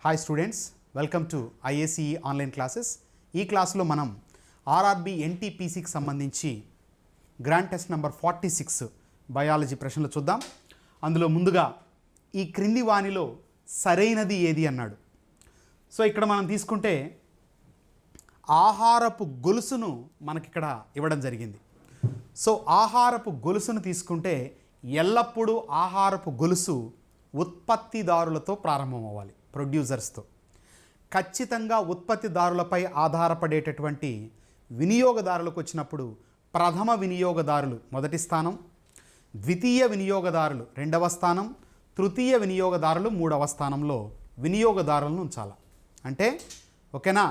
Hi students, welcome to IACE online classes. ఈ క్లాస్లో మనం ఆర్ఆర్బి NTPCకి సంబంధించి గ్రాండ్ టెస్ట్ నెంబర్ 46 బయాలజీ ప్రశ్నలు చూద్దాం. అందులో ముందుగా ఈ క్రింది వానిలో సరైనది ఏది అన్నాడు. సో ఇక్కడ మనం తీసుకుంటే ఆహారపు గొలుసును మనకిక్కడ ఇవ్వడం జరిగింది. సో ఆహారపు గొలుసును తీసుకుంటే ఎల్లప్పుడూ ఆహారపు గొలుసు ఉత్పత్తిదారులతో ప్రారంభం అవ్వాలి, ప్రొడ్యూసర్స్తో. ఖచ్చితంగా ఉత్పత్తిదారులపై ఆధారపడేటటువంటి వినియోగదారులకు వచ్చినప్పుడు ప్రథమ వినియోగదారులు మొదటి స్థానం, ద్వితీయ వినియోగదారులు రెండవ స్థానం, తృతీయ వినియోగదారులు మూడవ స్థానంలో వినియోగదారులను ఉంచాలి. అంటే ఓకేనా,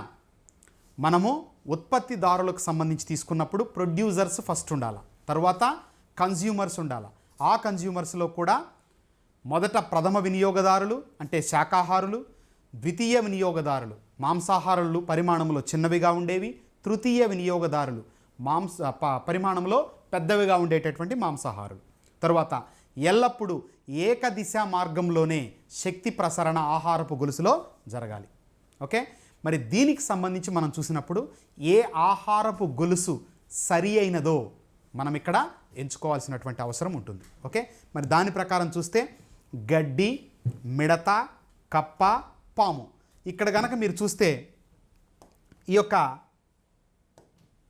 మనము ఉత్పత్తిదారులకు సంబంధించి తీసుకున్నప్పుడు ప్రొడ్యూసర్స్ ఫస్ట్ ఉండాలి, తర్వాత కన్జ్యూమర్స్ ఉండాలి. ఆ కన్జ్యూమర్స్లో కూడా మొదట ప్రథమ వినియోగదారులు అంటే శాకాహారులు, ద్వితీయ వినియోగదారులు మాంసాహారులు పరిమాణంలో చిన్నవిగా ఉండేవి, తృతీయ వినియోగదారులు పరిమాణంలో పెద్దవిగా ఉండేటటువంటి మాంసాహారులు. తర్వాత ఎల్లప్పుడూ ఏకదిశ మార్గంలోనే శక్తి ప్రసరణ ఆహారపు గొలుసులో జరగాలి. ఓకే, మరి దీనికి సంబంధించి మనం చూసినప్పుడు ఏ ఆహారపు గొలుసు సరి అయినదో మనం ఇక్కడ ఎంచుకోవాల్సినటువంటి అవసరం ఉంటుంది. ఓకే, మరి దాని ప్రకారం చూస్తే గడ్డి, మిడత, కప్ప, పాము. ఇక్కడ కనుక మీరు చూస్తే ఈ యొక్క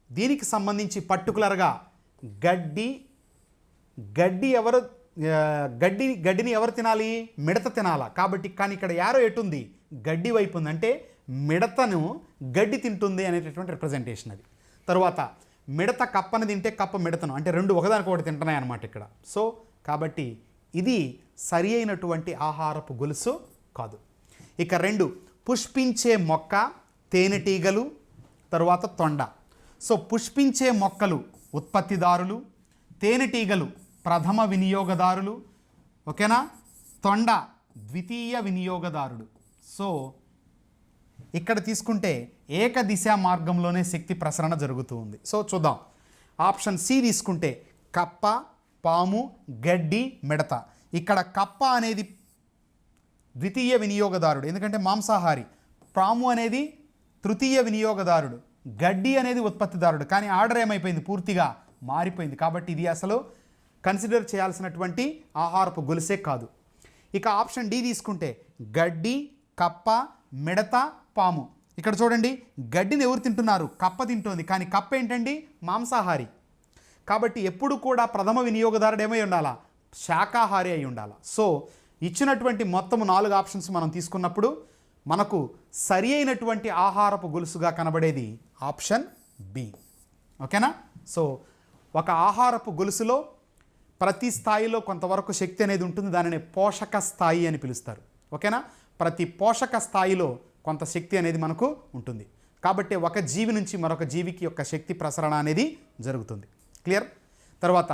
దీనికి సంబంధించి పర్టికులర్గా గడ్డిని ఎవరు తినాలి? మిడత తినాలా. కాబట్టి కానీ ఇక్కడ యారో ఎటుంది? గడ్డి వైపు ఉంది. అంటే మిడతను గడ్డి తింటుంది అనేటటువంటి రిప్రజెంటేషన్ అది. తర్వాత మిడత కప్పని తింటే కప్ప మిడతను, అంటే రెండు ఒకదానికొకటి తింటున్నాయి అన్నమాట ఇక్కడ. సో కాబట్టి ఇది సరి అయినటువంటి ఆహారపు గొలుసు కాదు. ఇక రెండు, పుష్పించే మొక్క తేనెటీగలు, తర్వాత తొండ. సో పుష్పించే మొక్కలు ఉత్పత్తిదారులు, తేనెటీగలు ప్రథమ వినియోగదారులు, ఓకేనా, తొండ ద్వితీయ వినియోగదారుడు. సో ఇక్కడ తీసుకుంటే ఏకదిశ మార్గంలోనే శక్తి ప్రసరణ జరుగుతూ ఉంది. సో చూద్దాం. ఆప్షన్ సి తీసుకుంటే కప్ప, పాము, గడ్డి, మిడత. ఇక్కడ కప్ప అనేది ద్వితీయ వినియోగదారుడు, ఎందుకంటే మాంసాహారి. పాము అనేది తృతీయ వినియోగదారుడు, గడ్డి అనేది ఉత్పత్తిదారుడు. కానీ ఆర్డర్ ఏమైపోయింది? పూర్తిగా మారిపోయింది. కాబట్టి ఇది అసలు కన్సిడర్ చేయాల్సినటువంటి ఆహారపు గొలుసే కాదు. ఇక ఆప్షన్ డి తీసుకుంటే గడ్డి, కప్ప, మిడత, పాము. ఇక్కడ చూడండి, గడ్డిని ఎవరు తింటున్నారు? కప్ప తింటోంది. కానీ కప్ప ఏంటండి? మాంసాహారి. కాబట్టి ఎప్పుడు కూడా ప్రథమ వినియోగదారుడు ఏమై ఉండాలా? శాకాహారి అయి ఉండాలి. సో ఇచ్చినటువంటి మొత్తం 4 ఆప్షన్స్ మనం తీసుకున్నప్పుడు మనకు సరి అయినటువంటి ఆహారపు గొలుసుగా కనబడేది ఆప్షన్ బి. ఓకేనా. సో ఒక ఆహారపు గొలుసులో ప్రతి స్థాయిలో కొంతవరకు శక్తి అనేది ఉంటుంది. దానిని పోషక స్థాయి అని పిలుస్తారు. ఓకేనా. ప్రతి పోషక స్థాయిలో కొంత శక్తి అనేది మనకు ఉంటుంది. కాబట్టి ఒక జీవి నుంచి మరొక జీవికి యొక్క శక్తి ప్రసరణ అనేది జరుగుతుంది. క్లియర్. తర్వాత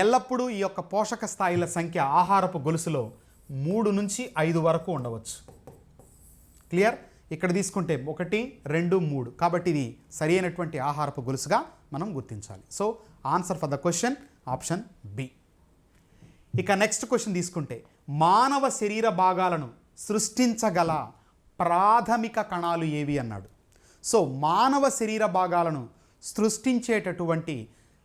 ఎల్లప్పుడూ ఈ యొక్క పోషక స్థాయిల సంఖ్య ఆహారపు గొలుసులో 3 నుంచి 5 వరకు ఉండవచ్చు. క్లియర్. ఇక్కడ తీసుకుంటే 1, 2, 3. కాబట్టి ఇది సరి అయినటువంటి ఆహారపు గొలుసుగా మనం గుర్తించాలి. So answer for the question option B. ఇక నెక్స్ట్ క్వశ్చన్ తీసుకుంటే మానవ శరీర భాగాలను సృష్టించగల ప్రాథమిక కణాలు ఏవి అన్నాడు. సో మానవ శరీర భాగాలను సృష్టించేటటువంటి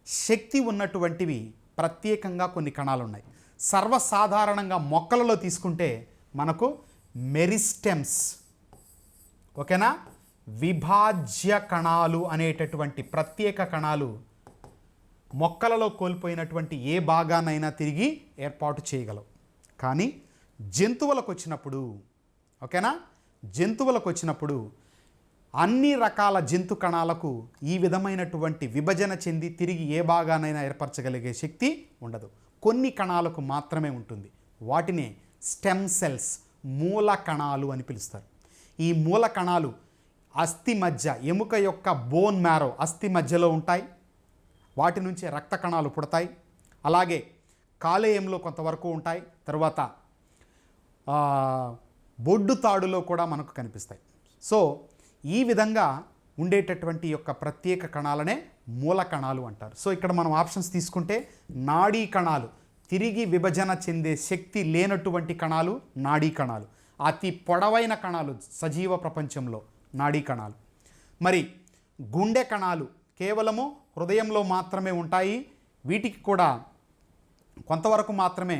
శక్తి ఉన్నటువంటివి ప్రత్యేకంగా కొన్ని కణాలు ఉన్నాయి. సర్వసాధారణంగా మొక్కలలో తీసుకుంటే మనకు మెరిస్టెమ్స్, ఓకేనా, విభాజ్య కణాలు అనేటటువంటి ప్రత్యేక కణాలు మొక్కలలో కోల్పోయినటువంటి ఏ భాగానైనా తిరిగి ఏర్పాటు చేయగలవు. కానీ జంతువులకు వచ్చినప్పుడు, ఓకేనా, జంతువులకు వచ్చినప్పుడు అన్ని రకాల జంతు కణాలకు ఈ విధమైనటువంటి విభజన చెంది తిరిగి ఏ భాగానైనా ఏర్పరచగలిగే శక్తి ఉండదు. కొన్ని కణాలకు మాత్రమే ఉంటుంది. వాటినే స్టెమ్ సెల్స్, మూల కణాలు అని పిలుస్తారు. ఈ మూల కణాలు అస్థి మధ్య, ఎముక యొక్క బోన్ మ్యారో అస్థి మధ్యలో ఉంటాయి. వాటి నుంచి రక్త కణాలు పుడతాయి. అలాగే కాలేయంలో కొంతవరకు ఉంటాయి. తర్వాత బొడ్డు తాడులో కూడా మనకు కనిపిస్తాయి. సో ఈ విధంగా ఉండేటటువంటి యొక్క ప్రత్యేక కణాలనే మూల కణాలు అంటారు. సో ఇక్కడ మనం ఆప్షన్స్ తీసుకుంటే నాడీ కణాలు, తిరిగి విభజన చెందే శక్తి లేనటువంటి కణాలు నాడీ కణాలు. అతి పొడవైన కణాలు సజీవ ప్రపంచంలో నాడీ కణాలు. మరి గుండె కణాలు కేవలము హృదయంలో మాత్రమే ఉంటాయి. వీటికి కూడా కొంతవరకు మాత్రమే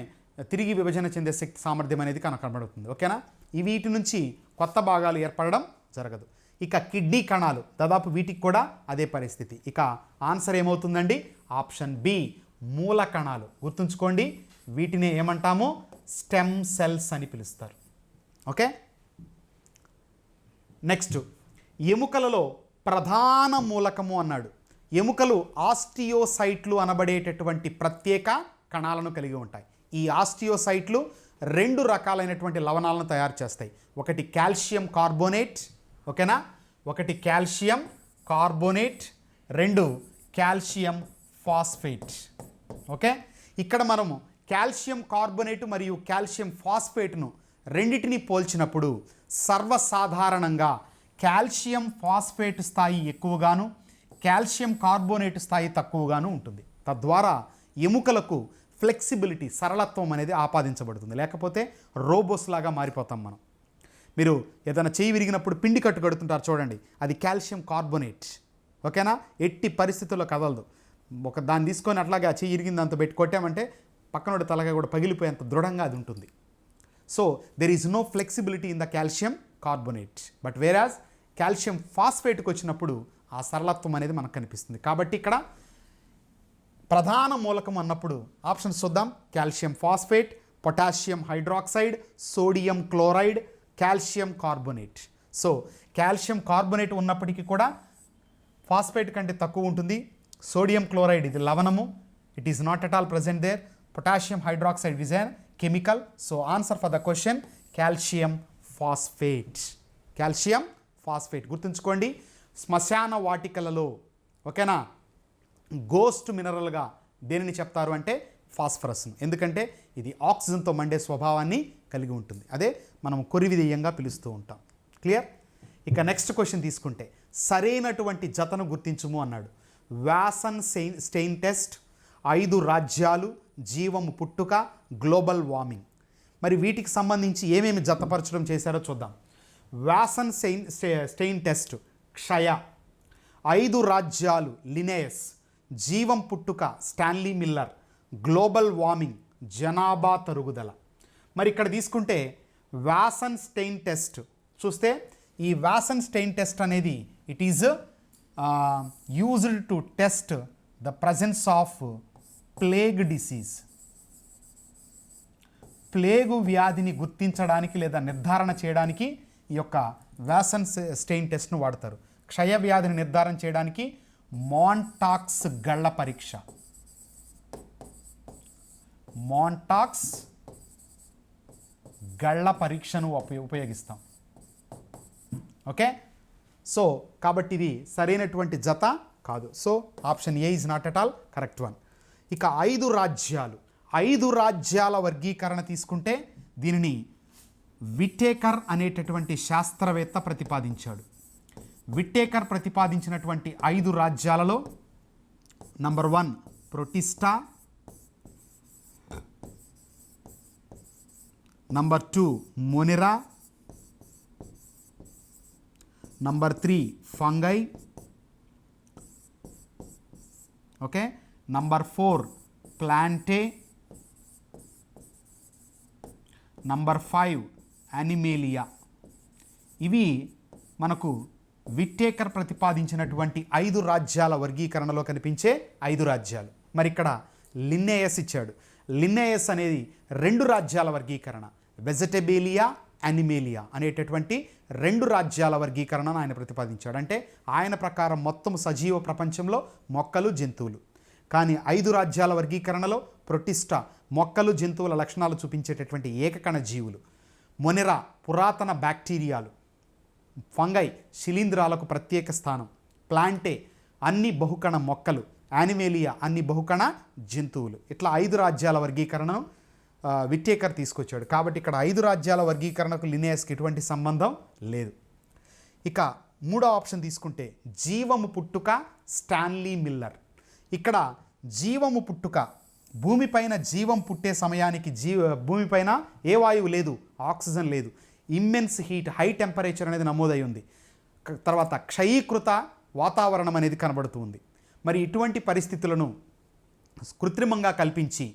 తిరిగి విభజన చెందే శక్తి సామర్థ్యం అనేది కనబడుతుంది. ఓకేనా? వీటి నుంచి కొత్త భాగాలు ఏర్పడడం జరగదు. ఇక కిడ్నీ కణాలు దాదాపు వీటికి కూడా అదే పరిస్థితి. ఇక ఆన్సర్ ఏమవుతుందండి? ఆప్షన్ బి, మూల కణాలు. గుర్తుంచుకోండి, వీటిని ఏమంటాము? స్టెమ్ సెల్స్ అని పిలుస్తారు. ఓకే, నెక్స్ట్ ఎముకలలో ప్రధాన మూలకము అన్నాడు. ఎముకలు ఆస్టియోసైట్లు అనబడేటటువంటి ప్రత్యేక కణాలను కలిగి ఉంటాయి. ఈ ఆస్టియోసైట్లు 2 రకాలైనటువంటి లవణాలను తయారు చేస్తాయి. ఒకటి కాల్షియం కార్బోనేట్, ఓకేనా, ఒకటి calcium carbonate, 2 calcium phosphate. Okay, ఇక్కడ మనము కాల్షియం కార్బోనేట్ మరియు కాల్షియం ఫాస్ఫేట్ను రెండింటిని పోల్చినప్పుడు సర్వసాధారణంగా కాల్షియం ఫాస్ఫేట్ స్థాయి ఎక్కువగాను కాల్షియం కార్బోనేట్ స్థాయి తక్కువగాను ఉంటుంది. తద్వారా ఎముకలకు ఫ్లెక్సిబిలిటీ, సరళత్వం అనేది ఆపాదించబడుతుంది. లేకపోతే రోబోస్ లాగా మారిపోతాం మనం. మీరు ఏదైనా చేయి విరిగినప్పుడు పిండి కట్టు కడుతుంటారు చూడండి, అది కాల్షియం కార్బోనేట్. ఓకేనా? ఎట్టి పరిస్థితుల్లో కదలదు. దాన్ని తీసుకొని అట్లాగా చెయ్యి ఇరిగింది అంత పెట్టి కొట్టామంటే పక్కనోడి తలగా కూడా పగిలిపోయేంత దృఢంగా అది ఉంటుంది. So there is no flexibility in the calcium carbonate. But whereas calcium ఫాస్ఫేట్కి వచ్చినప్పుడు ఆ సరళత్వం అనేది మనకు కనిపిస్తుంది. కాబట్టి ఇక్కడ ప్రధాన మూలకం అన్నప్పుడు ఆప్షన్స్ చూద్దాం. Calcium phosphate, potassium hydroxide, sodium chloride, calcium carbonate. So calcium carbonate ఉన్నప్పటికీ కూడా ఫాస్ఫేట్ కంటే తక్కువ ఉంటుంది. సోడియం క్లోరైడ్ ఇది లవణము, it is not at all present there. Potassium hydroxide is an chemical. So answer for the question calcium phosphate. Calcium phosphate గుర్తుంచుకోండి. శ్మశాన వాటికలలో, ఓకేనా, గోస్ట్ మినరల్గా దేనిని చెప్తారు అంటే ఫాస్ఫరస్ను. ఎందుకంటే ఇది ఆక్సిజన్తో మండే స్వభావాన్ని కలిగి ఉంటుంది. అదే మనం కొరివిదీయంగా పిలుస్తూ ఉంటాం. క్లియర్? ఇక నెక్స్ట్ క్వశ్చన్ తీసుకుంటే సరైనటువంటి జతను గుర్తించుము అన్నాడు. వ్యాసన్ స్టెయిన్ టెస్ట్, 5 రాజ్యాలు, జీవము పుట్టుక, గ్లోబల్ వార్మింగ్. మరి వీటికి సంబంధించి ఏమేమి జతపరచడం చేశారో చూద్దాం. వ్యాసన్ స్టెయిన్ టెస్ట్ క్షయ, 5 రాజ్యాలు లినేయస్, జీవం పుట్టుక స్టాన్లీ మిల్లర్, గ్లోబల్ వార్మింగ్ జనాభా తరుగుదల. మరి ఇక్కడ తీసుకుంటే వ్యాసన్ స్టెయిన్ టెస్ట్ చూస్తే ఈ వ్యాసన్ స్టెయిన్ టెస్ట్ అనేది it is used to test the presence of plague disease. Plague వ్యాధిని గుర్తించడానికి లేదా నిర్ధారణ చేయడానికి ఈ యొక్క వ్యాసన్ స్టెయిన్ టెస్ట్ను వాడతారు. క్షయ వ్యాధిని నిర్ధారణ చేయడానికి మాంటాక్స్ గళ్ళ పరీక్ష, మాంటాక్స్ గళ్ళ పరీక్షను ఉపయోగిస్తాం. ఓకే, సో కాబట్టి ఇది సరైనటువంటి జత కాదు. So option A is not at all correct one. ఇక 5 రాజ్యాలు, 5 రాజ్యాల వర్గీకరణ తీసుకుంటే దీనిని విట్టేకర్ అనేటటువంటి శాస్త్రవేత్త ప్రతిపాదించాడు. విట్టేకర్ ప్రతిపాదించినటువంటి 5 రాజ్యాలలో number 1 Protista, number 2 Monera, number 3 Fungi, okay, number 4 Plantae, number 5 Animalia. ఇవి మనకు విట్టేకర్ ప్రతిపాదించినటువంటి 5 రాజ్యాల వర్గీకరణలో కనిపించే 5 రాజ్యాలు. మరి ఇక్కడ లిన్నేయస్ ఇచ్చాడు. లిన్నేయస్ అనేది 2 రాజ్యాల వర్గీకరణ, వెజిటబేలియా, యానిమేలియా అనేటటువంటి 2 రాజ్యాల వర్గీకరణను ఆయన ప్రతిపాదించాడు. అంటే ఆయన ప్రకారం మొత్తం సజీవ ప్రపంచంలో మొక్కలు, జంతువులు. కానీ 5 రాజ్యాల వర్గీకరణలో ప్రొటిస్టా మొక్కలు, జంతువుల లక్షణాలు చూపించేటటువంటి ఏకకణ జీవులు, మొనిరా పురాతన బ్యాక్టీరియాలు, ఫంగై శిలీంధ్రాలకు ప్రత్యేక స్థానం, ప్లాంటే అన్ని బహుకణ మొక్కలు, యానిమేలియా అన్ని బహుకణ జంతువులు. ఇట్లా 5 రాజ్యాల వర్గీకరణను విట్టేకర్ తీసుకొచ్చాడు. కాబట్టి ఇక్కడ 5 రాజ్యాల వర్గీకరణకు లినేయస్కి ఎటువంటి సంబంధం లేదు. ఇక 3వ ఆప్షన్ తీసుకుంటే జీవము పుట్టుక స్టాన్లీ మిల్లర్. ఇక్కడ జీవము పుట్టుక, భూమిపైన జీవం పుట్టే సమయానికి భూమిపైన ఏ వాయువు లేదు, ఆక్సిజన్ లేదు. ఇమ్మెన్స్ హీట్, హై టెంపరేచర్ అనేది నమోదై ఉంది. తర్వాత క్షయీకృత వాతావరణం అనేది కనబడుతుంది. మరి ఇటువంటి పరిస్థితులను కృత్రిమంగా కల్పించి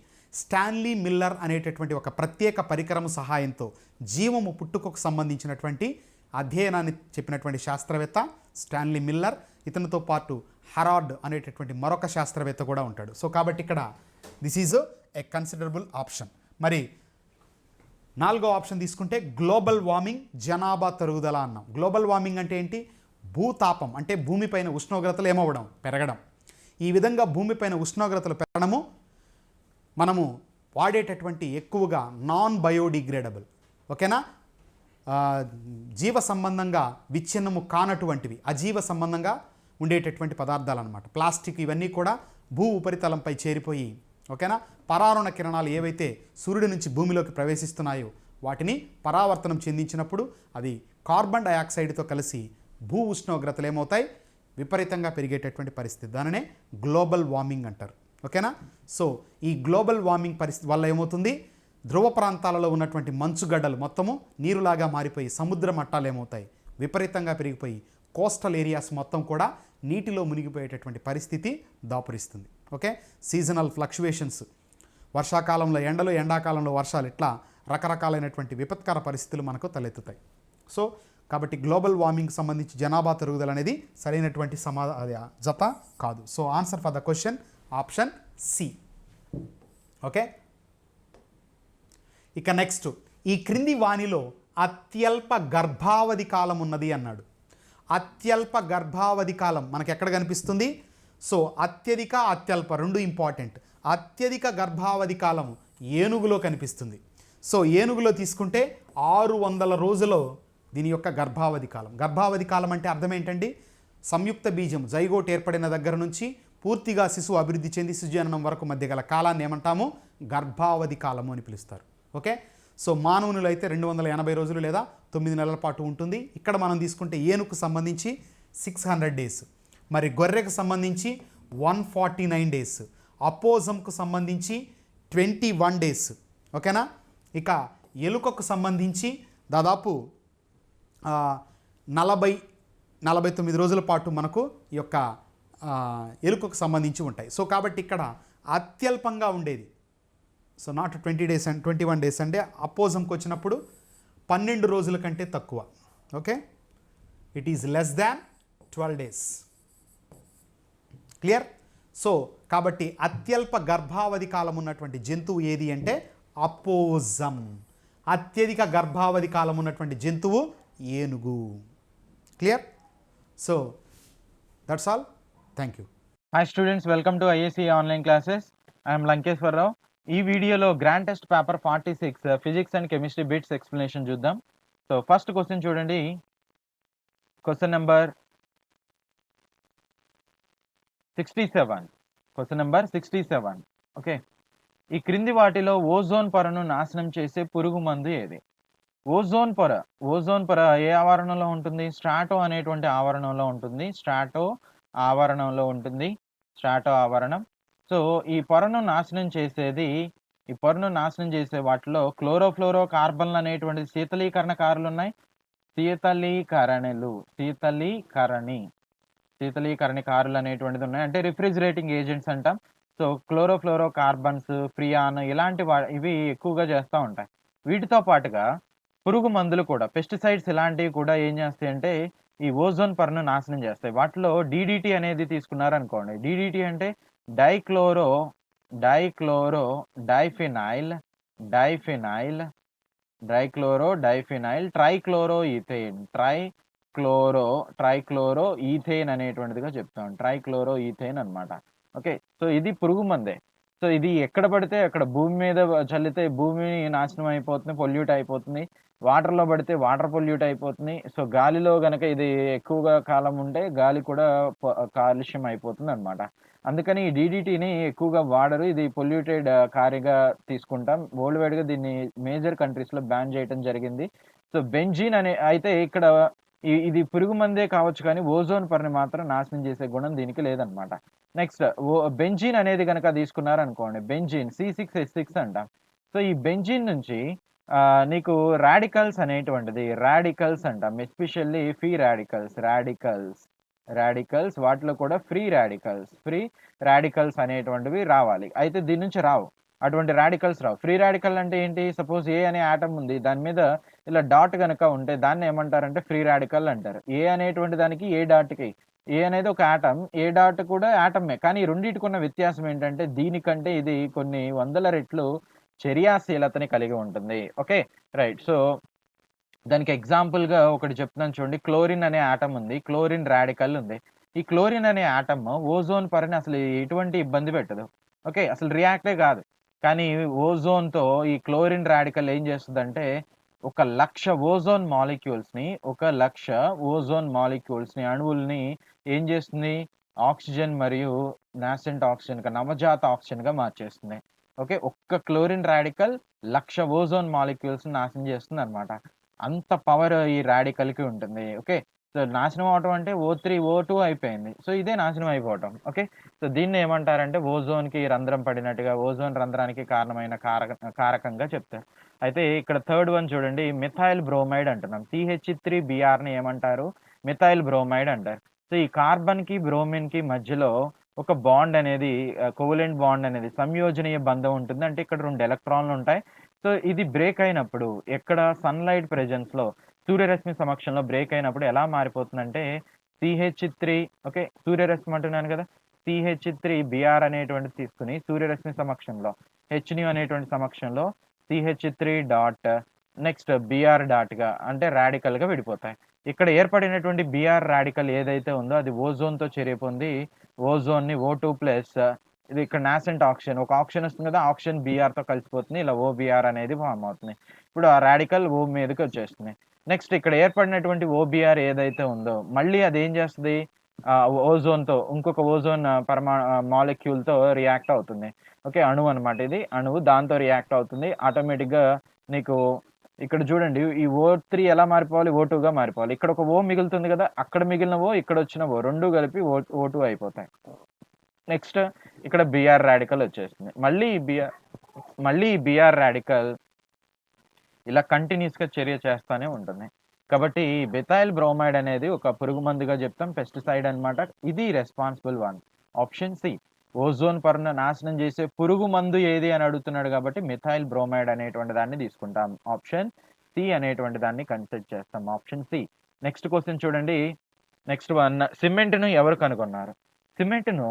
స్టాన్లీ మిల్లర్ అనేటటువంటి ఒక ప్రత్యేక పరికరం సహాయంతో జీవము పుట్టుకకు సంబంధించినటువంటి అధ్యయనాన్ని చెప్పినటువంటి శాస్త్రవేత్త స్టాన్లీ మిల్లర్. ఇతనితో పాటు హెరాల్డ్ అనేటటువంటి మరొక శాస్త్రవేత్త కూడా ఉంటాడు. సో కాబట్టి ఇక్కడ this is a considerable option. మరి 4వ ఆప్షన్ తీసుకుంటే గ్లోబల్ వార్మింగ్, జనాభా తరుగుదల అన్నాం. గ్లోబల్ వార్మింగ్ అంటే ఏంటి? భూతాపం అంటే భూమిపైన ఉష్ణోగ్రతలు ఏమవ్వడం, పెరగడం. ఈ విధంగా భూమిపైన ఉష్ణోగ్రతలు పెరగడము మనము వాడేటటువంటి ఎక్కువగా నాన్ బయోడిగ్రేడబుల్, ఓకేనా, జీవ సంబంధంగా విచ్ఛిన్నము కానటువంటివి, అజీవ సంబంధంగా ఉండేటటువంటి పదార్థాలు అనమాట. ప్లాస్టిక్ ఇవన్నీ కూడా భూ ఉపరితలంపై చేరిపోయి, ఓకేనా, పరారుణ కిరణాలు ఏవైతే సూర్యుడి నుంచి భూమిలోకి ప్రవేశిస్తున్నాయో వాటిని పరావర్తనం చెందించినప్పుడు అది కార్బన్ డయాక్సైడ్తో కలిసి భూ ఉష్ణోగ్రతలు ఏమవుతాయి, విపరీతంగా పెరిగేటటువంటి పరిస్థితి. దానినే గ్లోబల్ వార్మింగ్ అంటారు, ఓకేనా. సో ఈ గ్లోబల్ వార్మింగ్ పరిస్థితి వల్ల ఏమవుతుంది, ధ్రువ ప్రాంతాలలో ఉన్నటువంటి మంచుగడ్డలు మొత్తము నీరులాగా మారిపోయి సముద్ర మట్టాలు ఏమవుతాయి, విపరీతంగా పెరిగిపోయి కోస్టల్ ఏరియాస్ మొత్తం కూడా నీటిలో మునిగిపోయేటటువంటి పరిస్థితి దాపురిస్తుంది. ఓకే, సీజనల్ ఫ్లక్చువేషన్స్, వర్షాకాలంలో ఎండలు, ఎండాకాలంలో వర్షాలు, ఇట్లా రకరకాలైనటువంటి విపత్కర పరిస్థితులు మనకు తలెత్తుతాయి. సో కాబట్టి గ్లోబల్ వార్మింగ్ సంబంధించి జనాభా తరుగుదల అనేది సరైనటువంటి జత కాదు. So answer for the question option C. Okay, ఇక నెక్స్ట్, ఈ క్రింది వాణిలో అత్యల్ప గర్భావధి కాలం ఉన్నది అన్నాడు. అత్యల్ప గర్భావధి కాలం మనకి ఎక్కడ కనిపిస్తుంది? సో అత్యధిక, అత్యల్ప రెండు ఇంపార్టెంట్. అత్యధిక గర్భావధి కాలం ఏనుగులో కనిపిస్తుంది. సో ఏనుగులో తీసుకుంటే 600 రోజులు దీని యొక్క గర్భావధి కాలం. గర్భావధి కాలం అంటే అర్థం ఏంటండి? సంయుక్త బీజం జైగోట్ ఏర్పడిన దగ్గర నుంచి పూర్తిగా శిశువు అభివృద్ధి చెంది శిశుజననం వరకు మధ్య గల కాలాన్ని ఏమంటాము? గర్భావధి కాలము అని పిలుస్తారు. ఓకే, సో మానవునిలో అయితే 280 రోజులు లేదా 9 నెలల పాటు ఉంటుంది. ఇక్కడ మనం తీసుకుంటే ఏనుగుకు సంబంధించి 600 డేస్, మరి గొర్రెకు సంబంధించి 149 డేస్, అపోజంకు సంబంధించి 21 డేస్, ఓకేనా. ఇక ఎలుకకు సంబంధించి దాదాపు 49 రోజుల పాటు మనకు ఈ యొక్క ఎలుకకు సంబంధించి ఉంటాయి. సో కాబట్టి ఇక్కడ అత్యల్పంగా ఉండేది, so not 20 days and 21 days అంటే అపోజంకి వచ్చినప్పుడు 12 రోజుల కంటే తక్కువ. Okay, it is less than 12 days. Clear? So కాబట్టి అత్యల్ప గర్భావధి కాలం ఉన్నటువంటి జంతువు ఏది అంటే అపోజం. అత్యధిక గర్భావధి కాలం ఉన్నటువంటి జంతువు ఏనుగు. Clear? So that's all. Thank you. Hi students, welcome to IAC online classes. I'm Lankeswararao. ఈ వీడియోలో grand test paper 46 physics and chemistry bits explanation చూద్దాం. సో ఫస్ట్ క్వశ్చన్ చూడండి, question number 67. Question number 67. Okay, ఈ క్రింది వాటిలో ఓజోన్ పొరను నాశనం చేసే పురుగు మందు ఏది? ఓజోన్ పొర ఏ ఆవరణంలో ఉంటుంది? స్ట్రాటో అనేటువంటి ఆవరణంలో ఉంటుంది. స్ట్రాటో ఆవరణం. సో ఈ పొరను నాశనం చేసే వాటిలో క్లోరోఫ్లోరో కార్బన్లు అనేటువంటి శీతలీకరణ కారులు ఉన్నాయి. శీతలీకరణి కారులు అనేటువంటిది ఉన్నాయి, అంటే రిఫ్రిజిరేటింగ్ ఏజెంట్స్ అంటాం. సో క్లోరోఫ్లోరో కార్బన్స్, ప్రియాన్ ఇలాంటి ఇవి ఎక్కువగా చేస్తూ ఉంటాయి. వీటితో పాటుగా పురుగు మందులు కూడా, పెస్టిసైడ్స్ ఇలాంటివి కూడా ఏం చేస్తాయి అంటే ఈ ఓజోన్ పొరను నాశనం చేస్తాయి. వాటిలో DDT అనేది తీసుకున్నారనుకోండి. DDT అంటే డైఫినైల్, ట్రైక్లోరో ఈథేన్ అనేటువంటిదిగా చెప్తాం. ట్రైక్లోరో ఈథేన్ అనమాట. ఓకే, సో ఇది పురుగు మందే. సో ఇది ఎక్కడ పడితే అక్కడ భూమి మీద చల్లితే భూమి నాశనం అయిపోతుంది, పొల్యూట్ అయిపోతుంది. వాటర్లో పడితే వాటర్ పొల్యూట్ అయిపోతుంది. సో గాలిలో గనక ఇది ఎక్కువగా కాలం ఉంటే గాలి కూడా కాలుష్యం అయిపోతుంది అనమాట. అందుకని ఈ DDTని ఎక్కువగా వాడరు. ఇది పొల్యూటెడ్ కారిగా తీసుకుంటాం. వరల్డ్ వైడ్గా దీన్ని మేజర్ కంట్రీస్లో బ్యాన్ చేయడం జరిగింది. సో బెంజీన్ అయితే ఇక్కడ ఇది పురుగు మందే కావచ్చు, కానీ ఓజోన్ పొరని మాత్రం నాశనం చేసే గుణం దీనికి లేదనమాట. నెక్స్ట్ బెంజీన్ అనేది కనుక తీసుకున్నారనుకోండి, బెంజీన్ C6H6 అంటాం. సో ఈ బెంజీన్ నుంచి నీకు రాడికల్స్ అనేటువంటిది రాడికల్స్ అంటాం. ఎస్పెషల్లీ ఫ్రీ రాడికల్స్ వాటిలో కూడా ఫ్రీ రాడికల్స్ అనేటువంటివి రావాలి. అయితే దీని నుంచి రావు. అటువంటి రాడికల్స్ రావు. ఫ్రీ రాడికల్ అంటే ఏంటి? సపోజ్ ఏ అనే ఆటమ్ ఉంది. దాని మీద ఇలా డాట్ గనక ఉంటే దాన్ని ఏమంటారంటే ఫ్రీ రాడికల్ అంటారు. ఏ అనేటువంటి దానికి ఏ డాట్‌కి ఏ అనేది ఒక ఆటమ్. ఏ డాట్ కూడా ఆటమే. కానీ ఈ రెండిటికున్న వ్యత్యాసం ఏంటంటే దీనికంటే ఇది కొన్ని వందల రెట్లు చర్యాశీలతని కలిగి ఉంటుంది. ఓకే. రైట్. సో, దానికి ఎగ్జాంపుల్‌గా ఒకటి చెప్తున్నాను చూడండి. క్లోరిన్ అనే ఆటమ్ ఉంది. క్లోరిన్ రాడికల్ ఉంది. ఈ క్లోరిన్ అనే ఆటమ్ ఓజోన్ పొరని అసలు ఎటువంటి ఇబ్బంది పెట్టదు. ఓకే. అసలు రియాక్టే కాదు. కానీ ఓజోన్‌తో ఈ క్లోరిన్ రాడికల్ ఏం చేస్తదంటే, ఒక 1,00,000 ఓజోన్ మాలిక్యూల్స్‌ని అణువుల్ని ఏం చేస్తుంది? ఆక్సిజన్ మరియు నాసెంట్ ఆక్సిజన్‌గా నవజాత ఆక్సిజన్‌గా మార్చేస్తుంది. ఓకే. ఒక్క క్లోరిన్ రాడికల్ 1,00,000 ఓజోన్ మాలిక్యూల్స్‌ని నాశనం చేస్తుందన్నమాట. అంత పవర్ ఈ రాడికల్‌కి ఉంటుంది. ఓకే. సో, నాశనం అవ్వటం అంటే O3, O2 అయిపోయింది. సో, ఇదే నాశనం అయిపోవటం. ఓకే. సో, దీన్ని ఏమంటారంటే ఓజోన్‌కి రంధ్రం పడినట్టుగా, ఓజోన్ రంధ్రానికి కారణమైన కారకంగా చెప్తారు. అయితే ఇక్కడ థర్డ్ వన్ చూడండి. మిథైల్ బ్రోమైడ్ అంటున్నాం. CH3Brని ఏమంటారు? మిథైల్ బ్రోమైడ్ అంటారు. సో, ఈ కార్బన్‌కి, బ్రోమిన్‌కి మధ్యలో ఒక బాండ్ అనేది కోవలెంట్ బాండ్ అనేది సంయోజనీయ బంధం ఉంటుంది. అంటే ఇక్కడ 2 ఎలక్ట్రాన్‌లు ఉంటాయి. సో, ఇది బ్రేక్ అయినప్పుడు ఎక్కడ సన్‌లైట్ ప్రెజెన్స్‌లో సూర్యరశ్మి సమక్షంలో బ్రేక్ అయినప్పుడు ఎలా మారిపోతుందంటే CH3 ఓకే. సూర్యరశ్మి అంటున్నాను కదా! CH3Br అనేటువంటిది తీసుకొని సూర్యరశ్మి సమక్షంలో హెచ్‌న్యూ అనేటువంటి సమక్షంలో CH3 డాట్ నెక్స్ట్ Br డాట్‌గా అంటే రాడికల్‌గా విడిపోతాయి. ఇక్కడ ఏర్పడినటువంటి Br రాడికల్ ఏదైతే ఉందో అది ఓజోన్‌తో చర్య పొంది ఓజోన్‌ని O2+ ఇది ఇక్కడ నాసెంట్ ఆక్సిజన్ ఒక ఆక్సిజన్ వస్తుంది కదా! ఆక్సిజన్ Brతో కలిసిపోతుంది. ఇలా OBr అనేది ఫార్మ్ అవుతుంది. ఇప్పుడు ఆ రాడికల్ O మీదకి వచ్చేస్తుంది. నెక్స్ట్ ఇక్కడ ఏర్పడినటువంటి OBr ఏదైతే ఉందో మళ్ళీ అదేం చేస్తది? ఓజోన్‌తో ఇంకొక ఓజోన్ మాలిక్యూల్‌తో రియాక్ట్ అవుతుంది. ఓకే. అణువు అన్నమాట ఇది. అణువు దాంతో రియాక్ట్ అవుతుంది. ఆటోమేటిక్‌గా నీకు ఇక్కడ చూడండి ఈ O3 ఎలా మారిపోవాలి? O2గా మారిపోవాలి. ఇక్కడ ఒక O మిగులుతుంది కదా! అక్కడ మిగిలిన O ఇక్కడొచ్చిన O 2 కలిపి O2 అయిపోతాయి. నెక్స్ట్ ఇక్కడ Br రాడికల్ వచ్చేస్తుంది. మళ్ళీ ఈ Br రాడికల్ ఇలా కంటిన్యూస్‌గా చర్య చేస్తానే ఉంటుంది. కాబట్టి ఈ బెథైల్ బ్రోమైడ్ అనేది ఒక పురుగు మందుగా చెప్తాం. పెస్టిసైడ్ అన్నమాట. ఇది responsible one. Option C. Ozone పొరను నాశనం చేసే పురుగు మందు ఏది అని అడుగుతున్నాడు కాబట్టి మిథైల్ బ్రోమైడ్ అనేటువంటి దాన్ని తీసుకుంటాం. ఆప్షన్ సి అనేటువంటి దాన్ని కన్సిడర్ చేస్తాం. Option C. నెక్స్ట్ క్వెషన్ చూడండి. నెక్స్ట్ వన్ సిమెంట్‌ను ఎవరు కనుగొన్నారు? సిమెంట్‌ను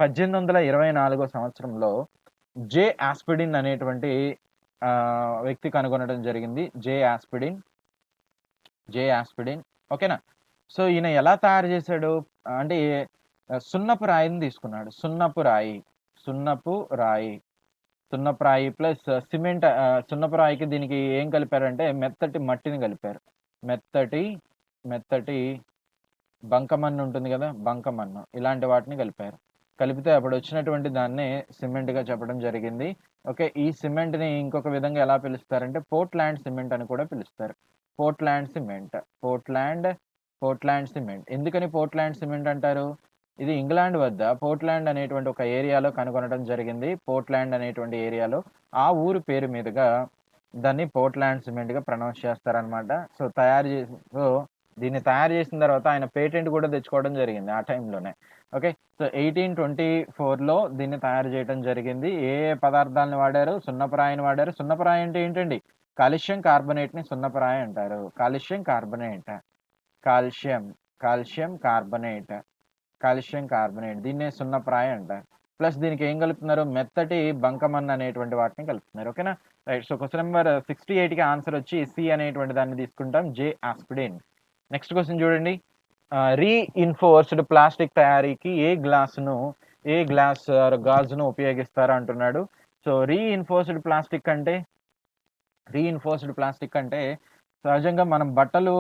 1824 సంవత్సరంలో జే ఆస్పిడిన్ అనేటువంటి వ్యక్తి కనుగొనడం జరిగింది. జే ఆస్పిడిన్. ఓకేనా? సో, ఈయన ఎలా తయారు చేశాడు? అంటే సున్నపు రాయిని తీసుకున్నాడు. సున్నపు రాయి ప్లస్ సిమెంట్ సున్నపు రాయికి దీనికి ఏం కలిపారంటే మెత్తటి మట్టిని కలిపారు. మెత్తటి బంకమన్ను ఉంటుంది కదా! బంకమన్ను. ఇలాంటి వాటిని కలిపారు. కలిపితే అప్పుడు వచ్చినటువంటి దాన్నే సిమెంట్‌గా చెప్పడం జరిగింది. ఓకే. ఈ సిమెంట్‌ని ఇంకొక విధంగా ఎలా పిలుస్తారంటే పోర్ట్‌లాండ్ సిమెంట్ అని కూడా పిలుస్తారు. Portland cement. ఎందుకని పోర్ట్‌లాండ్ సిమెంట్ అంటారు? ఇది ఇంగ్లాండ్ వద్ద పోర్ట్‌లాండ్ అనేటువంటి ఒక ఏరియాలో కనుగొనడం జరిగింది. పోర్ట్‌లాండ్ అనేటువంటి ఏరియాలో ఆ ఊరు పేరు మీదుగా దాన్ని పోర్ట్‌లాండ్ సిమెంట్‌గా ప్రొనౌన్స్ చేస్తారనమాట. సో, దీన్ని తయారు చేసిన తర్వాత ఆయన పేటెంట్ కూడా తెచ్చుకోవడం జరిగింది ఆ టైంలోనే. ఓకే. సో, 1824లో దీన్ని తయారు చేయడం జరిగింది. ఏ పదార్థాలను వాడారు? సున్నపురాయిని వాడారు. సున్నపురాయి అంటే ఏంటండి? కాల్షియం కార్బోనేట్‌ని సున్నపురాయి అంటారు. కాల్షియం కార్బోనేట్ దీన్నే సున్నపురాయి అంటారు. ప్లస్ దీనికి ఏం కలుపుతున్నారు? మెత్తటి బంకమన్ను అనేటువంటి వాటిని కలుపుతున్నారు. ఓకేనా? రైట్. సో, క్వెషన్ నంబర్ 68కి ఆన్సర్ వచ్చి సి అనేటువంటి దాన్ని తీసుకుంటాం. J Aspdin. నెక్స్ట్ క్వెషన్ చూడండి. రీఇన్ఫోర్స్డ్ ప్లాస్టిక్ తయారీకి ఏ గాజును ఉపయోగిస్తారు అంటున్నాడు. సో, రీఇన్ఫోర్స్డ్ ప్లాస్టిక్ అంటే సహజంగా మనం బట్టలు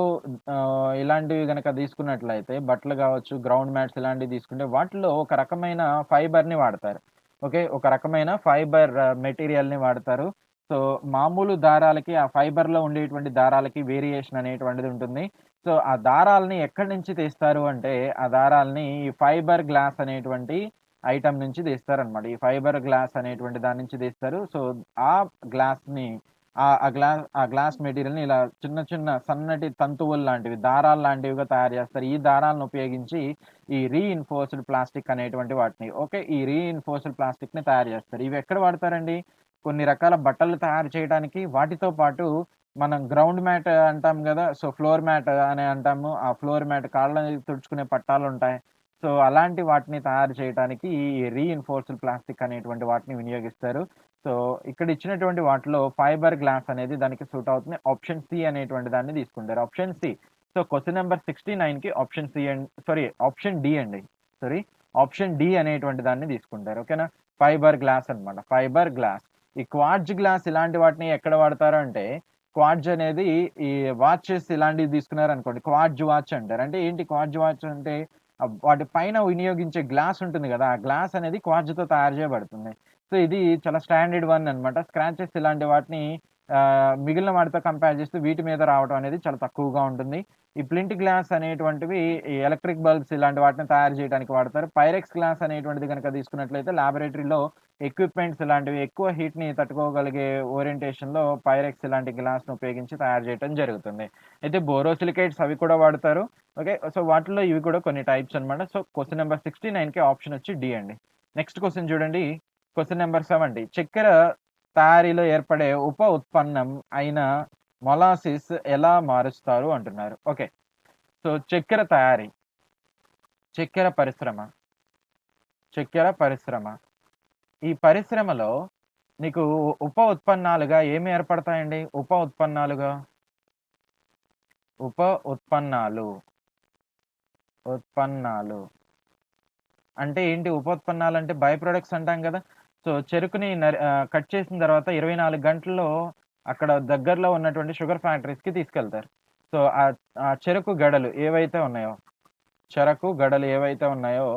ఇలాంటివి గనక తీసుకున్నట్లయితే బట్టలు కావచ్చు, గ్రౌండ్ మ్యాట్స్ ఇలాంటివి తీసుకుంటే వాటిలో ఒక రకమైన ఫైబర్‌ని వాడతారు. ఓకే. ఒక రకమైన ఫైబర్ మెటీరియల్‌ని వాడతారు. సో, మామూలు దారాలకి ఆ ఫైబర్‌లో ఉండేటువంటి దారాలకి వేరియేషన్ అనేటువంటిది ఉంటుంది. సో, ఆ దారాల్ని ఎక్కడి నుంచి తీస్తారు అంటే, ఆ దారాల్ని ఈ ఫైబర్ గ్లాస్ అనేటువంటి ఐటెమ్ నుంచి తీస్తారనమాట. ఈ ఫైబర్ గ్లాస్ అనేటువంటి దాని నుంచి తీస్తారు. సో, ఆ గ్లాస్‌ని ఆ గ్లాస్ మెటీరియల్‌ని ఇలా చిన్న చిన్న సన్నటి తంతువులు లాంటివి, దారాలు లాంటివిగా తయారు చేస్తారు. ఈ దారాలను ఉపయోగించి ఈ రీఇన్ఫోర్స్డ్ ప్లాస్టిక్ అనేటువంటి వాటిని ఈ రీఇన్ఫోర్స్డ్ ప్లాస్టిక్‌ని తయారు చేస్తారు. ఇవి ఎక్కడ వాడతారండి? కొన్ని రకాల బట్టలు తయారు చేయడానికి, వాటితో పాటు మనం గ్రౌండ్ మ్యాట్ అంటాం గదా! సో, ఫ్లోర్ మ్యాట్ అని అంటాము. ఆ ఫ్లోర్ మ్యాట్ కాళ్ళని తుడుచుకునే పట్టాలుంటాయి. సో, అలాంటి వాటిని తయారు చేయటానికి ఈ రీఇన్ఫోర్స్డ్ ప్లాస్టిక్ అనేటువంటి వాటిని వినియోగిస్తారు. సో, ఇక్కడ ఇచ్చినటువంటి వాటిలో ఫైబర్ గ్లాస్ అనేది దానికి సూట్ అవుతుంది. ఆప్షన్ సి అనేటువంటి దాన్ని తీసుకుంటారు. Option C. So, question number 69కి ఆప్షన్ సి ఆప్షన్ డి అండి. సారీ. ఆప్షన్ డి అనేటువంటి దాన్ని తీసుకుంటారు. ఓకేనా? ఫైబర్ గ్లాస్ అన్నమాట. Fibre glass. ఈ క్వార్ట్జ్ గ్లాస్ ఇలాంటి వాటిని ఎక్కడ వాడతారు అంటే, క్వార్ట్జ్ అనేది ఈ వాచెస్ ఇలాంటివి తీసుకున్నారనుకోండి. క్వార్ట్జ్ వాచ్ అంటారు. అంటే ఏంటి క్వార్ట్జ్ వాచ్ అంటే వాటి పైన వినియోగించే గ్లాస్ ఉంటుంది గదా! ఆ గ్లాస్ అనేది క్వార్ట్జ్‌తో తయారు చేయబడుతుంది. సో, ఇది చాలా స్టాండర్డ్ వన్ అన్నమాట. స్క్రాచెస్ ఇలాంటి వాటిని మిగిలిన వాటితో కంపేర్ చేస్తే వీటి మీద రావడం అనేది చాలా తక్కువగా ఉంటుంది. ఈ ప్లింట్ గ్లాస్ అనేటువంటివి ఈ ఎలక్ట్రిక్ బల్బ్స్ ఇలాంటి వాటిని తయారు చేయడానికి వాడతారు. పైరెక్స్ గ్లాస్ అనేటువంటిది గనక తీసుకున్నట్లయితే లాబొరేటరీలో ఎక్విప్‌మెంట్స్ ఇలాంటివి ఎక్కువ హీట్‌ని తట్టుకోగలిగే ఓరియంటేషన్‌లో పైరెక్స్ ఇలాంటి గ్లాస్‌ని ఉపయోగించి తయారు చేయటం జరుగుతుంది. అయితే బోరోసిలికేట్స్ అవి కూడా వాడతారు. సో, వాటిల్లో ఇవి కూడా కొన్ని టైప్స్ అన్నమాట. సో, క్వెషన్ నంబర్ 69కి ఆప్షన్ వచ్చి డి అండి. నెక్స్ట్ క్వెషన్ చూడండి. క్వెషన్ నంబర్ 70 చక్కెర తయారీలో ఏర్పడే ఉప ఉత్పన్నం అయిన మొలాసిస్ ఎలా మారుస్తారు అంటున్నారు. సో, చక్కెర తయారీ, చక్కెర పరిశ్రమ, చక్కెర పరిశ్రమ. ఈ పరిశ్రమలో నీకు ఉప ఉత్పన్నాలుగా ఏమి ఏర్పడతాయండి? ఉప ఉత్పన్నాలుగా, ఉప ఉత్పన్నాలు, ఉత్పన్నాలు. అంటే ఏంటి ఉపోత్పన్నాలంటే బై ప్రొడక్ట్స్ అంటాం గదా! సో, చెరుకుని కట్ చేసిన తర్వాత 24 గంటల్లో అక్కడ దగ్గరలో ఉన్నటువంటి షుగర్ ఫ్యాక్టరీస్‌కి తీసుకెళ్తారు. సో, ఆ చెరకు గడలు ఏవైతే ఉన్నాయో, చెరకు గడలు ఏవైతే ఉన్నాయో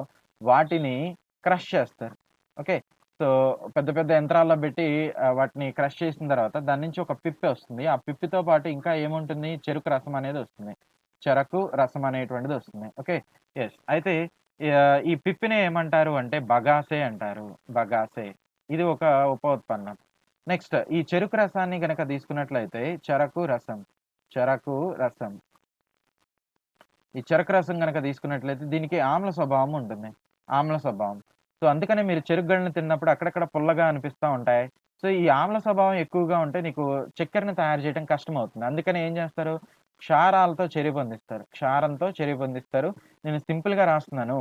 వాటిని క్రష్ చేస్తారు. ఓకే. సో, పెద్ద పెద్ద యంత్రాల్లో బెట్టి వాటిని క్రష్ చేసిన తర్వాత దాని నుంచి ఒక పిప్పి ఒస్తుంది. ఆ పిప్పితో పాటు ఇంకా ఏముంటుంది? చెరుకు రసం అనేది ఒస్తుంది. చెరకు రసం అనేటువంటిది ఒస్తుంది. యెస్. అయితే ఈ పిప్పిని ఏమంటారు అంటే బగాసే అంటారు. బగాసే. ఇది ఒక ఉప ఉత్పన్నం. నెక్స్ట్ ఈ చెరుకు రసాన్ని గనక తీసుకున్నట్లయితే చెరకు రసం, చెరకు రసం. ఈ చెరకు రసం గనక తీసుకున్నట్లయితే దీనికి ఆమ్ల స్వభావం ఉంటుంది. ఆమ్ల స్వభావం. సో, అందుకనే మీరు చెరుకు గడలను తిన్నప్పుడు అక్కడక్కడ పుల్లగా అనిపిస్తా ఉంటాయి. సో, ఈ ఆమ్ల స్వభావం ఎక్కువగా ఉంటే నీకు చక్కెరని తయారు చేయడం కష్టమవుతుంది. అందుకని ఏం చేస్తారు? క్షారాలతో చెరిపొందిస్తారు. క్షారంతో చెరిపొందిస్తారు. నేను సింపుల్‌గా రాస్తున్నాను.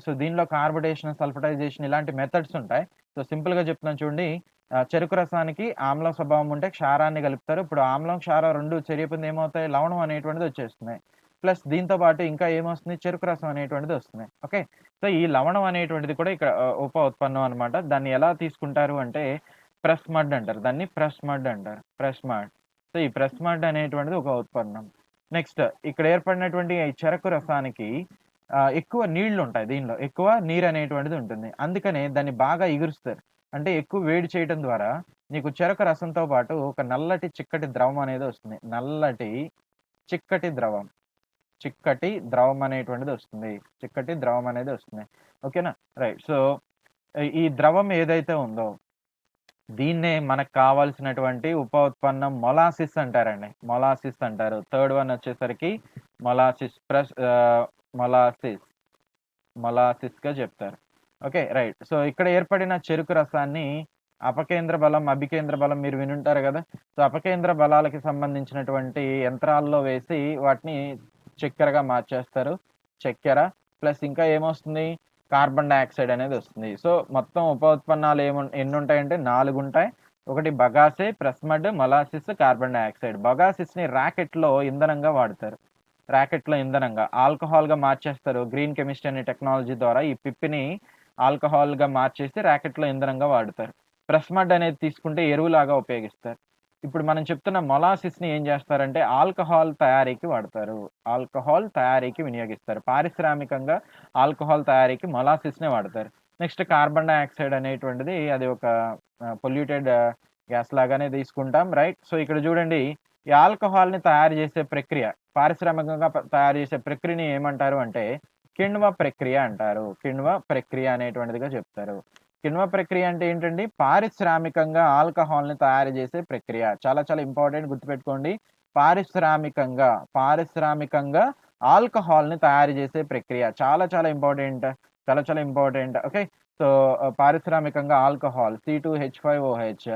సో, దీనిలో కార్బోడేషన్, సల్ఫటైజేషన్ ఇలాంటి మెథడ్స్ ఉంటాయి. సో, సింపుల్‌గా చెప్తున్నాను చూడండి. చెరుకు రసానికి ఆమ్ల స్వభావం ఉంటే క్షారాన్ని కలుపుతారు. ఇప్పుడు ఆమ్లం, క్షారం 2 చెరిగిపోయింది ఏమవుతాయి? లవణం అనేటువంటిది వచ్చేస్తుంది. ప్లస్ దీంతో పాటు ఇంకా ఏమొస్తుంది? చెరుకు రసం అనేటువంటిది వస్తుంది. సో, ఈ లవణం అనేటువంటిది కూడా ఇక్కడ ఉప ఉత్పన్నం అన్నమాట. దాన్ని ఎలా తీసుకుంటారు అంటే ప్రెస్ మడ్ అంటారు. దాన్ని ప్రెస్ మడ్ అంటారు. Press mud. సో, ఈ ప్రెస్ మడ్ అనేటువంటిది ఒక ఉత్పన్నం. నెక్స్ట్ ఇక్కడ ఏర్పడినటువంటి ఈ చెరకు రసానికి ఎక్కువ నీళ్లుంటాయి దీనిలో. ఎక్కువ నీరనేటువంటిది ఉంటుంది. అందుకనే దాన్ని బాగా ఇగురుస్తారు. అంటే ఎక్కువ వేడి చేయటం ద్వారా నీకు చెరకు రసంతో పాటు ఒక నల్లటి చిక్కటి ద్రవం అనేది వస్తుంది. నల్లటి చిక్కటి ద్రవం. చిక్కటి ద్రవం అనేటువంటిది వస్తుంది. చిక్కటి ద్రవం అనేది వస్తుంది. ఓకేనా? రైట్. సో, ఈ ద్రవం ఏదైతే ఉందో దీన్నే మనకు కావాల్సినటువంటి ఉప ఉత్పన్నం మొలాసిస్ అంటారండి. మొలాసిస్ అంటారు. థర్డ్ వన్ వచ్చేసరికి మొలాసిస్ మొలాసిస్. మొలాసిస్‌గా చెప్తారు. రైట్. సో, ఇక్కడ ఏర్పడిన చెరుకు రసాన్ని అపకేంద్ర బలం, అభికేంద్ర బలం మీరు వినుంటారు గదా! సో, అపకేంద్ర బలాలకి సంబంధించినటువంటి యంత్రాల్లో వేసి వాటిని చక్కెరగా మార్చేస్తారు. చక్కెర ప్లస్ ఇంకా ఏమొస్తుంది? కార్బన్ డయాక్సైడ్ అనేది వస్తుంది. సో, మొత్తం ఉప ఉత్పన్నాలు ఎన్నుంటాయంటే 4 ఉంటాయి. ఒకటి bagasse, press mud, molasses, carbon dioxide. బగాసిస్‌ని రాకెట్‌లో ఇంధనంగా వాడతారు. రాకెట్‌లో ఇంధనంగా. ఆల్కహాల్‌గా మార్చేస్తారు. గ్రీన్ కెమిస్ట్రీ అనే టెక్నాలజీ ద్వారా ఈ పిప్పిని ఆల్కహాల్‌గా మార్చేసి రాకెట్‌లో ఇంధనంగా వాడుతారు. ప్రెస్ మడ్ అనేది తీసుకుంటే ఎరువులాగా ఉపయోగిస్తారు. ఇప్పుడు మనం చెప్తున్న మొలాసిస్‌ని ఏం చేస్తారంటే ఆల్కహాల్ తయారీకి వాడతారు. ఆల్కహాల్ తయారీకి వినియోగిస్తారు. పారిశ్రామికంగా ఆల్కహాల్ తయారీకి మొలాసిస్‌నే వాడతారు. నెక్స్ట్ కార్బన్ డయాక్సైడ్ అనేటువంటిది అది ఒక పొల్యూటెడ్ గ్యాస్ లాగానే తీసుకుంటాం. రైట్. సో, ఇక్కడ చూడండి ఈ ఆల్కహాల్‌ని తయారు చేసే ప్రక్రియ, పారిశ్రామికంగా తయారు చేసే ప్రక్రియని ఏమంటారు అంటే కిణ్వ ప్రక్రియ అంటారు. కిణ్వ ప్రక్రియ అనేటువంటిదిగా చెప్తారు. కిణ్వ ప్రక్రియ అంటే ఏంటండి? పారిశ్రామికంగా ఆల్కహాల్‌ని తయారు చేసే ప్రక్రియ. చాలా చాలా ఇంపార్టెంట్ గుర్తుపెట్టుకోండి. పారిశ్రామికంగా ఆల్కహాల్‌ని తయారు చేసే ప్రక్రియ. చాలా చాలా ఇంపార్టెంట్. చాలా చాలా ఇంపార్టెంట్. ఓకే. సో, పారిశ్రామికంగా ఆల్కహాల్ C2H5OH.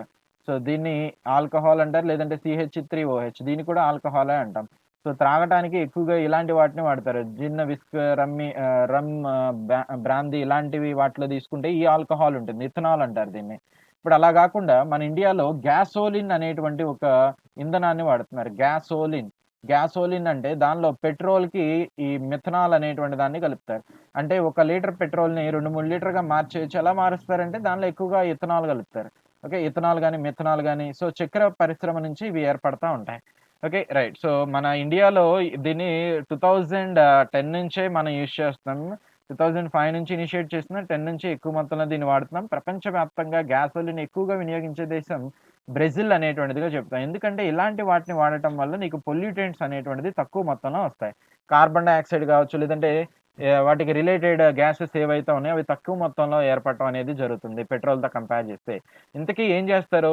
సో, దీన్ని ఆల్కహాల్ అంటారు. లేదంటే CH3OH. దీన్ని కూడా ఆల్కహాలే అంటాం. సో, త్రాగటానికి ఎక్కువగా ఇలాంటి వాటిని వాడతారు. జిన్, విస్క్, రమ్, బ్రాందీ ఇలాంటివి వాటిలో తీసుకుంటే ఈ ఆల్కహాల్ ఉంటుంది. ఇథనాల్ అంటారు దీన్ని. ఇప్పుడు అలా గాకుండా మన ఇండియాలో గ్యాసోలిన్ అనేటువంటి ఒక ఇంధనాన్ని వాడుతున్నారు. గ్యాసోలిన్ అంటే దానిలో పెట్రోల్‌కి ఈ మిథనాల్ అనేటువంటి దాన్ని కలుపుతారు. అంటే 1 లీటర్ పెట్రోల్‌ని 2, 3 లీటర్‌గా మార్చేయొచ్చు. ఎలా మారుస్తారంటే దానిలో ఎక్కువగా ఇథనాల్ కలుపుతారు. ఓకే. ఇథనాల్ గాని, మిథనాల్ గాని సో, చక్కెర పరిశ్రమ నుంచి ఇవి ఏర్పడతా ఉంటాయి. ఓకే. రైట్. సో, మన ఇండియాలో దీన్ని 2010 నుంచే మనం యూజ్ చేస్తున్నాం. 2005 నుంచి ఇనిషియేట్ చేసిన 10 నుంచి ఎక్కువ మొత్తంలో దీన్ని వాడుతున్నాం. ప్రపంచవ్యాప్తంగా గ్యాసోలిన్ ఎక్కువగా వినియోగించే దేశం బ్రెజిల్ అనేటువంటిదిగా చెప్తాం. ఎందుకంటే ఇలాంటి వాటిని వాడటం వల్ల నీకు పొల్యూటెంట్స్ అనేటువంటిది తక్కువ మొత్తంలో వస్తాయి. కార్బన్ డయాక్సైడ్ కావచ్చు, లేదంటే వాటికి రిలేటెడ్ గ్యాసెస్ ఏవైతే ఉన్నాయో అవి తక్కువ మొత్తంలో ఏర్పడటం అనేది జరుగుతుంది పెట్రోల్‌తో కంపేర్ చేస్తే. ఇంతకీ ఏం చేస్తారు?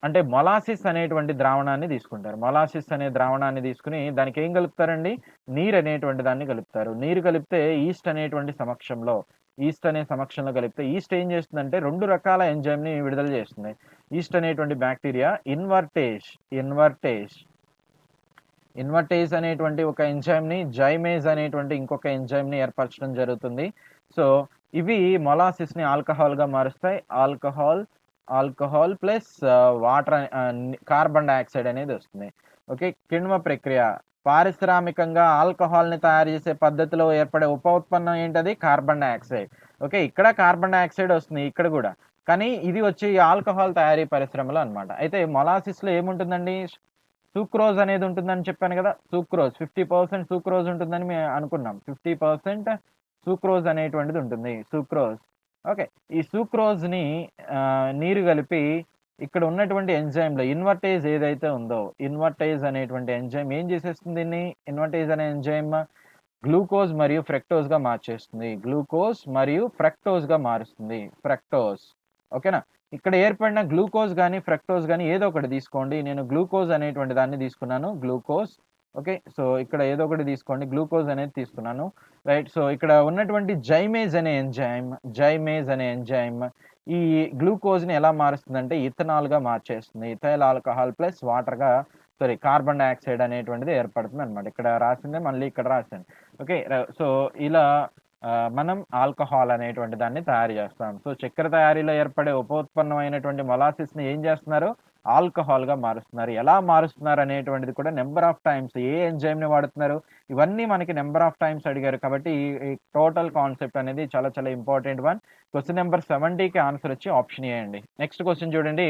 అంటే మొలాసిస్ అనేటువంటి ద్రావణాన్ని తీసుకుంటారు. మొలాసిస్ అనే ద్రావణాన్ని తీసుకొని దానికి ఏం కలుపుతారండి? నీరు అనేటువంటి దాన్ని కలుపుతారు. నీరు కలిపితే ఈస్ట్ అనే సమక్షంలో కలిపితే ఈస్ట్ ఏం చేస్తుందంటే 2 రకాల ఎంజైమ్‌ని విడుదల చేస్తుంది. ఈస్ట్ అనేటువంటి బ్యాక్టీరియా ఇన్వర్టేజ్ అనేటువంటి ఒక ఎంజైమ్‌ని, జైమేజ్ అనేటువంటి ఇంకొక ఎంజైమ్‌ని ఏర్పరచడం జరుగుతుంది. సో, ఇవి మొలాసిస్‌ని ఆల్కహాల్‌గా మారుస్తాయి. Alcohol plus water carbon dioxide అనేది వస్తుంది. ఓకే. కిణ్వ ప్రక్రియ పారిశ్రామికంగా ఆల్కహాల్‌ని తయారు చేసే పద్ధతిలో ఏర్పడే ఉత్పన్నం ఏంటది? Carbon dioxide. ఓకే. ఇక్కడ కార్బన్ డయాక్సైడ్ వస్తుంది ఇక్కడ గూడా. కానీ ఇది వచ్చి ఆల్కహాల్ తయారీ పరిశ్రమలో అన్నమాట. అయితే మొలాసిస్‌లో ఏముంటుందండి? సూక్రోజ్ అనేది ఉంటుందని చెప్పాను గదా! 50% సూక్రోజ్ ఉంటుందని అనుకున్నాం. 50% సూక్రోజ్ అనేటువంటిది ఉంటుంది. ఓకే. ఈ సూక్రోజ్‌ని నీరు కలిపి ఇక్కడ ఉన్నటువంటి ఎంజైమ్‌లో ఇన్వర్టేజ్ ఏదైతే ఉందో, ఇన్వర్టేజ్ అనేటువంటి ఎంజైమ్ ఏం చేసేస్తుంది దీన్ని? ఇన్వర్టేజ్ అనే ఎంజైమ్ గ్లూకోజ్ మరియు ఫ్రక్టోజ్‌గా మార్చేస్తుంది. ఫ్రక్టోజ్. ఓకేనా? ఇక్కడ ఏర్పడిన గ్లూకోజ్ గాని, ఫ్రక్టోజ్ గాని ఏదో ఒకటి తీసుకోండి. నేను గ్లూకోజ్ అనేటువంటి దాన్ని తీసుకున్నాను. ఓకే. సో, ఇక్కడ ఏదో ఒకటి తీసుకోండి. గ్లూకోజ్ అనేది తీసుకున్నాను. రైట్. సో, ఇక్కడ ఉన్నటువంటి జైమేజ్ అనే ఎంజైమ్ ఈ గ్లూకోజ్‌ని ఎలా మారుస్తుందంటే ఇథనాల్‌గా మార్చేస్తుంది. Ethyl alcohol plus carbon dioxide అనేటువంటిది ఏర్పడుతుందన్నమాట. ఇక్కడ రాసిందే మళ్ళీ ఇక్కడ రాసాను. ఓకే. సో, ఇలా మనం ఆల్కహాల్ అనేటువంటి దాన్ని తయారు చేస్తాం. సో, చక్కెర తయారీలో ఏర్పడే ఉపోత్పన్నమైనటువంటి మొలాసిస్‌ని ఏం చేస్తున్నారు? ఆల్కహాల్‌గా మారుస్తున్నారు. ఎలా మారుస్తున్నారు అనేటువంటిది కూడా నంబర్ ఆఫ్ టైమ్స్ ఏ ఎంజైమ్‌ని వాడుతున్నారు? ఇవన్నీ మనకి నంబర్ ఆఫ్ టైమ్స్ అడిగారు. కాబట్టి ఈ టోటల్ కాన్సెప్ట్ అనేది చాలా చాలా ఇంపార్టెంట్ వన్. క్వెషన్ నంబర్ 70కి ఆన్సర్ వచ్చి ఆప్షన్ ఏ అండి. నెక్స్ట్ క్వెషన్ చూడండి.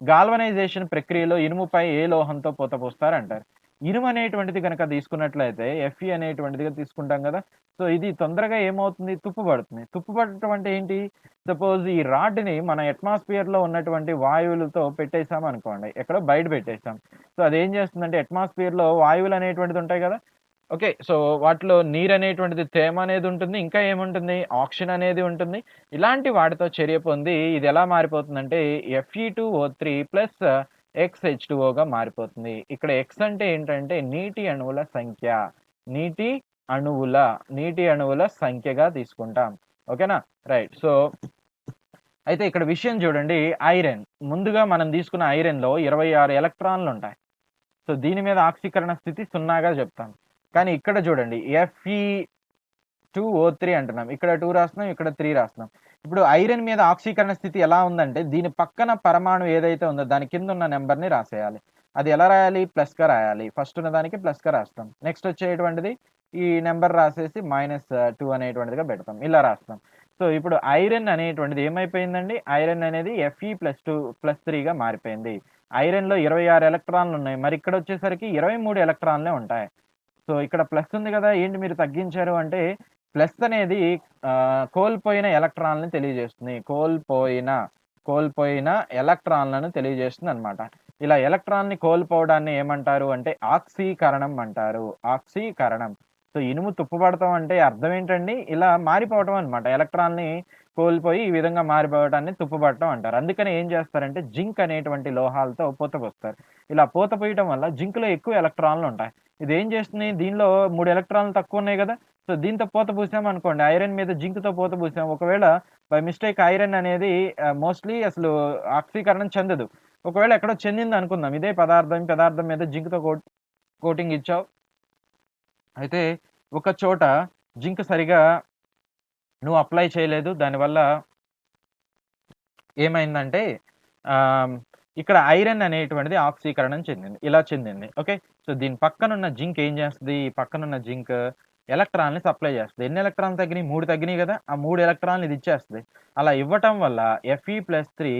గాల్వనైజేషన్ ప్రక్రియలో ఇనుముపై ఏ లోహంతో పూత పూస్తారంటారు? ఇనుము అనేటువంటిది గనక తీసుకున్నట్లయితే Fe అనేటువంటిదిగా తీసుకుంటాం గదా! సో, ఇది తొందరగా ఏమవుతుంది? తుప్పుపడుతుంది. తుప్పుపడటం అంటే ఏంటి? సపోజ్ ఈ రాడ్‌ని మన అట్మాస్ఫియర్‌లో ఉన్నటువంటి వాయువులతో పెట్టేసామనుకోండి. ఎక్కడో బయట పెట్టేసాం. సో, అదేం చేస్తుందంటే అట్మాస్ఫియర్‌లో వాయువులు అనేటువంటిది ఉంటాయి గదా! ఓకే. సో, వాటిలో నీరనేటువంటిది తేమ అనేది ఉంటుంది. ఇంకా ఏముంటుంది? ఆక్సిజన్ అనేది ఉంటుంది. ఇలాంటి వాటితో చర్య పొంది ఇది ఎలా మారిపోతుందంటే Fe2O3 ప్లస్ XH2Oగా మారిపోతుంది. ఇక్కడ X అంటే ఏంటంటే నీటి అణువుల సంఖ్యగా తీసుకుంటాం. ఓకేనా? రైట్. సో, అయితే ఇక్కడ విషయం చూడండి. ఐరన్ ముందుగా మనం తీసుకున్న ఐరన్‌లో 26 ఎలక్ట్రాన్‌లుంటాయి. సో, దీని మీద ఆక్సీకరణ స్థితి 0గా చెప్తాం. కానీ ఇక్కడ చూడండి Fe2O3 అంటున్నాం. ఇక్కడ 2 రాస్తున్నాం. ఇక్కడ 3 రాస్తున్నాం. ఇప్పుడు ఐరన్ మీద ఆక్సీకరణ స్థితి ఎలా ఉందంటే దీని పక్కన పరమాణువు ఏదైతే ఉందో దాని కింద ఉన్న నంబర్‌ని రాసేయాలి. అది ఎలా రాయాలి? ప్లస్‌గా రాయాలి. ఫస్ట్ ఉన్న దానికి ప్లస్‌గా రాస్తాం. నెక్స్ట్ వచ్చేటువంటిది ఈ నంబర్ రాసేసి -2 అనేటువంటిదిగా పెడతాం. ఇలా రాస్తాం. సో, ఇప్పుడు ఐరన్ అనేటువంటిది ఏమైపోయిందండి? ఐరన్ అనేది Fe+2+3గా మారిపోయింది. ఐరన్‌లో 26 ఎలక్ట్రాన్‌లున్నాయి. మరి ఇక్కడ వచ్చేసరికి 23 ఎలక్ట్రాన్‌లే ఉంటాయి. సో, ఇక్కడ ప్లస్ ఉంది గదా! ఏంటి మీరు తగ్గించారు అంటే ప్లస్ అనేది కోల్పోయిన ఎలక్ట్రాన్‌లని తెలియజేస్తుంది. కోల్పోయిన ఎలక్ట్రాన్‌లను తెలియజేస్తుందన్నమాట. ఇలా ఎలక్ట్రాన్‌ని కోల్పోవడాన్ని ఏమంటారు అంటే ఆక్సీకరణం అంటారు. సో ఇనుము తుప్పుపడటం అంటే అర్థం ఏంటండి? ఇలా మారిపోవటం అనమాట. ఎలక్ట్రాన్‌ని కోల్పోయి ఈ విధంగా మారిపోవటాన్ని తుప్పుపట్టడం అంటారు. అందుకని ఏం చేస్తారంటే జింక్ అనేటువంటి లోహాలతో పూత పోస్తారు. ఇలా పూత పూయటం వల్ల జింక్‌లో ఎక్కువ ఎలక్ట్రాన్‌లుంటాయి. ఇదేం చేస్తుంది? దీనిలో 3 ఎలక్ట్రాన్‌లు తక్కువున్నాయి గదా! సో దీంతో పూత పూసామనుకోండి, ఐరన్ మీద జింక్‌తో పూత పూసాం. ఒకవేళ బై మిస్టేక్ ఐరన్ అనేది మోస్ట్‌లీ అసలు ఆక్సీకరణం చెందదు. ఒకవేళ ఎక్కడో చెందిందనుకుందాం. ఇదే పదార్థం మీద జింక్‌తో కోటింగ్ ఇచ్చావు. అయితే ఒక చోట జింక్ సరిగా నువ్వు అప్లై చేయలేదు. దానివల్ల ఏమైందంటే ఆహ్, ఇక్కడ ఐరన్ అనేటువంటిది ఆక్సీకరణం చెందింది. ఇలా చెందింది. ఓకే. సో, దీని పక్కనున్న జింక్ ఏం చేస్తది? ఈ పక్కనున్న జింక్ ఎలక్ట్రాన్‌ని సప్లై చేస్తది. ఎన్ని ఎలక్ట్రాన్‌లు తగ్గినయి? 3 తగ్గినయి గదా! ఆ 3 ఎలక్ట్రాన్‌లు ఇది ఇచ్చేస్తది. అలా ఇవ్వటం వల్ల Fe+3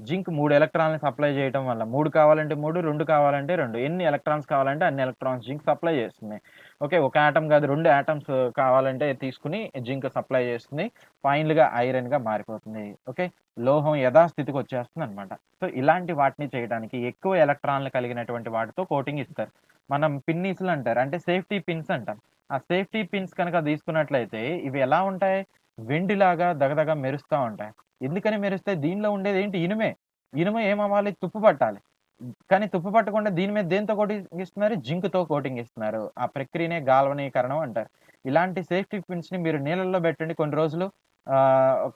జింక్ 3 ఎలక్ట్రాన్‌లని సప్లై చేయటం వల్ల 3 కావాలంటే 3, 2 కావాలంటే 2 ఎన్ని ఎలక్ట్రాన్స్ కావాలంటే అన్ని ఎలక్ట్రాన్స్ జింక్ సప్లై చేస్తుంది. ఓకే. ఒక ఆటమ్ కాదు 2 ఆటమ్స్ కావాలంటే తీసుకొని జింక్ సప్లై చేస్తుంది. ఫైనల్‌గా ఐరన్‌గా మారిపోతుంది. ఓకే. లోహం యథాస్థితికి వచ్చేస్తుందనమాట. సో, ఇలాంటి వాటిని చేయడానికి ఎక్కువ ఎలక్ట్రాన్‌లు కలిగినటువంటి వాటితో కోటింగ్ ఇస్తారు. మనం పిన్నీస్‌లు అంటారు. అంటే సేఫ్టీ పిన్స్ అంటాం. ఆ సేఫ్టీ పిన్స్ కనుక తీసుకున్నట్లయితే ఇవి ఎలా ఉంటాయి? వెండిలాగా దగదగ మెరుస్తా ఉంటాయి. ఎందుకని మెరుస్తాయి? దీనిలో ఉండేదేంటి? ఇనుమే. ఇనుము ఏమవ్వాలి? తుప్పు పట్టాలి. కానీ తుప్పు పట్టకుండా దీని మీద దేనితో కోటింగ్ ఇస్తున్నారు? జింక్‌తో కోటింగ్ ఇస్తున్నారు. ఆ ప్రక్రియనే గాల్వనీకరణం అంటారు. ఇలాంటి సేఫ్టీ పిన్స్‌ని మీరు నీళ్ళల్లో పెట్టండి కొన్ని రోజులు.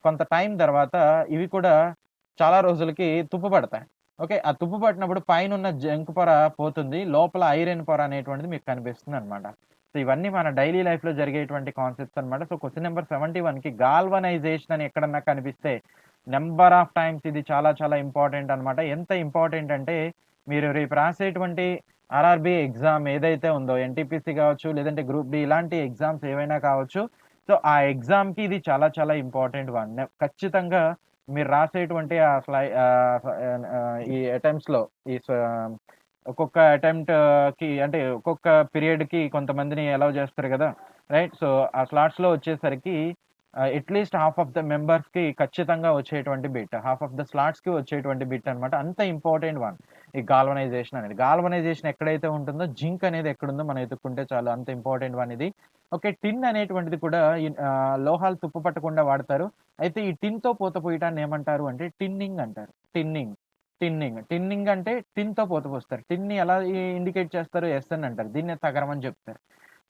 కొంత టైం తర్వాత ఇవి కూడా చాలా రోజులకి తుప్పు పడతాయి. ఓకే. ఆ తుప్పు పట్టినప్పుడు పైనున్న జింక్ పొర పోతుంది. లోపల ఐరన్ పొర అనేటువంటిది మీకు కనిపిస్తుందనమాట. సో, ఇవన్నీ మన డైలీ లైఫ్‌లో జరిగేటువంటి కాన్సెప్ట్స్ అనమాట. సో, క్వెషన్ నంబర్ 71కి గాల్వనైజేషన్ అని ఎక్కడన్నా కనిపిస్తే నంబర్ ఆఫ్ టైమ్స్ ఇది చాలా చాలా ఇంపార్టెంట్ అనమాట. ఎంత ఇంపార్టెంట్ అంటే మీరు రేపు రాసేటువంటి ఆర్ఆర్‌బీ ఎగ్జామ్ ఏదైతే ఉందో ఎన్‌టీపీసీ కావచ్చు, లేదంటే గ్రూప్ డి ఇలాంటి ఎగ్జామ్స్ ఏవైనా కావచ్చు. సో, ఆ ఎగ్జామ్‌కి ఇది చాలా చాలా ఇంపార్టెంట్ వన్. ఖచ్చితంగా మీరు రాసేటువంటి ఈ అటెంప్ట్స్‌లో ఈ ఒక్కొక్క అటెంప్ట్‌కి అంటే ఒక్కొక్క పీరియడ్‌కి కొంతమందిని అలౌ చేస్తారు గదా! రైట్. సో, ఆ స్లాట్స్‌లో వచ్చేసరికి అట్‌లీస్ట్ హాఫ్ ఆఫ్ ద మెంబర్స్‌కి ఖచ్చితంగా వచ్చేటువంటి బిట్. హాఫ్ ఆఫ్ ద స్లాట్స్‌కి వచ్చేటువంటి బిట్ అనమాట. అంత ఇంపార్టెంట్ వన్. ఈ గాల్వనైజేషన్ అనేది. గాల్వనైజేషన్ ఎక్కడైతే ఉంటుందో జింక్ అనేది ఎక్కడుందో మనం ఎతుక్కుంటే చాలు. అంత ఇంపార్టెంట్ వన్ ఇది. ఓకే. టిన్ అనేటువంటిది కూడా లోహాలు తుప్పు పట్టకుండా వాడతారు. అయితే ఈ టిన్‌తో పూత పూయటాన్ని ఏమంటారు అంటే టిన్నింగ్ అంటారు. టిన్నింగ్. టిన్నింగ్ అంటే టిన్‌తో పూత పూస్తారు. టిన్‌ని ఎలా ఇండికేట్ చేస్తారు? ఎస్ఎన్ అంటారు. దీన్నే తగరం అని చెప్తారు.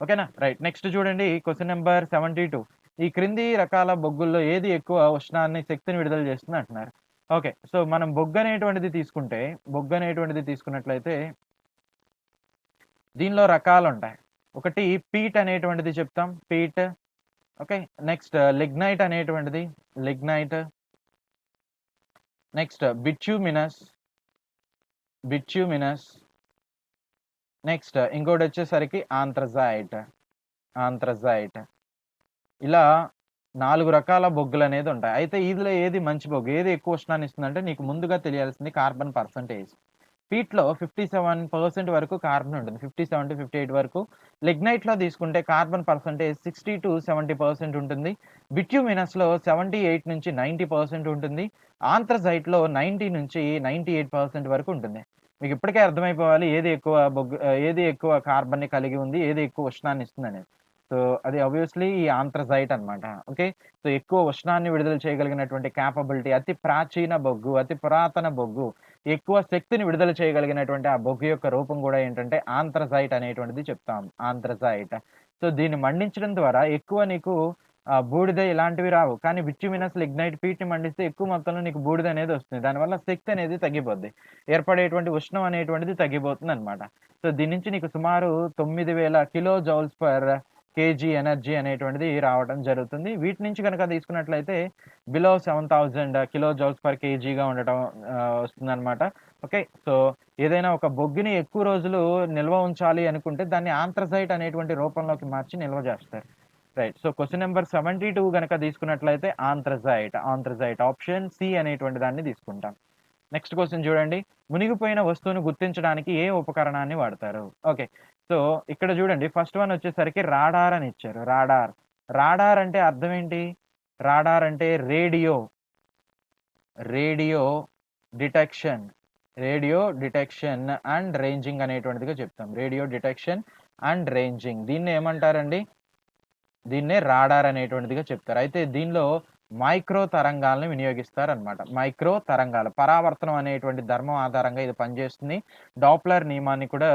ఓకేనా? రైట్. నెక్స్ట్ చూడండి క్వెషన్ నంబర్ 72. ఈ క్రింది రకాల బొగ్గుల్లో ఏది ఎక్కువ ఉష్ణాన్ని, శక్తిని విడుదల చేస్తుంది అంటున్నారు. ఓకే. సో, మనం బొగ్గు అనేటువంటిది తీసుకున్నట్లయితే దీనిలో రకాలుంటాయి. ఒకటి పీట్ అనేటువంటిది చెప్తాం. పీట్. ఓకే. నెక్స్ట్ లిగ్నైట్ అనేటువంటిది. లిగ్నైట్. Next bituminous. నెక్స్ట్ ఇంకోటొచ్చేసరికి ఆంథ్రజైట్. ఇలా 4 రకాల బొగ్గులనేది ఉంటాయి. అయితే ఇందులో ఏది మంచి బొగ్గు? ఏది ఎక్కువ ఉష్ణాన్ని ఇస్తుందంటే నీకు ముందుగా తెలియాల్సింది కార్బన్ పర్సెంటేజ్. పీట్‌లో 57% వరకు కార్బన్ ఉంటుంది. 57-58 వరకు. లిగ్నైట్‌లో తీసుకుంటే కార్బన్ పర్సెంటేజ్ 60-70% ఉంటుంది. బిట్యూమినస్‌లో 78-90% ఉంటుంది. ఆంథ్రజైట్‌లో 90-98% వరకు ఉంటుంది. మీకు ఇప్పటికే అర్థమైపోవాలి ఏది ఎక్కువ కార్బన్‌ని కలిగి ఉంది, ఏది ఎక్కువ ఉష్ణాన్ని ఇస్తుందనేది. సో, అది ఆబ్వియస్‌లీ ఈ ఆంథ్రజైట్ అన్నమాట. ఓకే. సో, ఎక్కువ ఉష్ణాన్ని విడుదల చేయగలిగినటువంటి కేపబిలిటీ, అతి ప్రాచీన బొగ్గు, అతి పురాతన బొగ్గు, ఎక్కువ శక్తిని విడుదల చేయగలిగినటువంటి ఆ బొగ్గు యొక్క రూపం గూడా ఏంటంటే ఆంథ్రజైట్ అనేటువంటిది చెప్తాం. ఆంథ్రజైట్. సో, దీన్ని మండించడం ద్వారా ఎక్కువ నీకు బూడిద ఇలాంటివి రావు. కానీ బిట్యుమినస్, లిగ్నైట్, పీట్‌ని మండిస్తే ఎక్కువ మొత్తంలో నీకు బూడిద అనేది వస్తుంది. దానివల్ల శక్తి అనేది తగ్గిపోద్ది. ఏర్పడేటువంటి ఉష్ణం అనేటువంటిది తగ్గిపోతుందన్నమాట. సో, దీని నుంచి నీకు సుమారు 9000 kilo joules per KG energy అనేటువంటిది రావడం జరుగుతుంది. వీటి నుంచి గనక తీసుకున్నట్లయితే బిలో 7000 కిలో జౌల్స్ పర్ కేజీగా ఉండటం వస్తుందనమాట. ఓకే. సో, ఏదైనా ఒక బొగ్గుని ఎక్కువ రోజులు నిల్వ ఉంచాలి అనుకుంటే దాన్ని ఆంథ్రజైట్ అనేటువంటి రూపంలోకి మార్చి నిల్వ జేస్తారు. రైట్. సో, క్వెషన్ నంబర్ 72 గనక తీసుకున్నట్లయితే ఆంథ్రజైట్ ఆప్షన్ సి అనేటువంటి దాన్ని తీసుకుంటాం. నెక్స్ట్ క్వెషన్ చూడండి. మునిగిపోయిన వస్తువును గుర్తించడానికి ఏ ఉపకరణాన్ని వాడతారు? ఓకే. సో, ఇక్కడ చూడండి ఫస్ట్ వన్ వచ్చేసరికి రాడార్ అని ఇచ్చారు. రాడార్ అంటే అర్థం ఏంటి? రాడార్ అంటే radio detection. Radio detection and ranging అనేటువంటిదిగా చెప్తాం. Radio detection and ranging. దీన్ని ఏమంటారండి? దీన్నే రాడార్ అనేటువంటిదిగా చెప్తారు. అయితే దీనిలో మైక్రో తరంగాలను వినియోగిస్తారనమాట. మైక్రో తరంగాలు. పరావర్తనం అనేటువంటి ధర్మం ఆధారంగా ఇది పనిచేస్తుంది. డాప్లర్ నియమాన్ని కూడా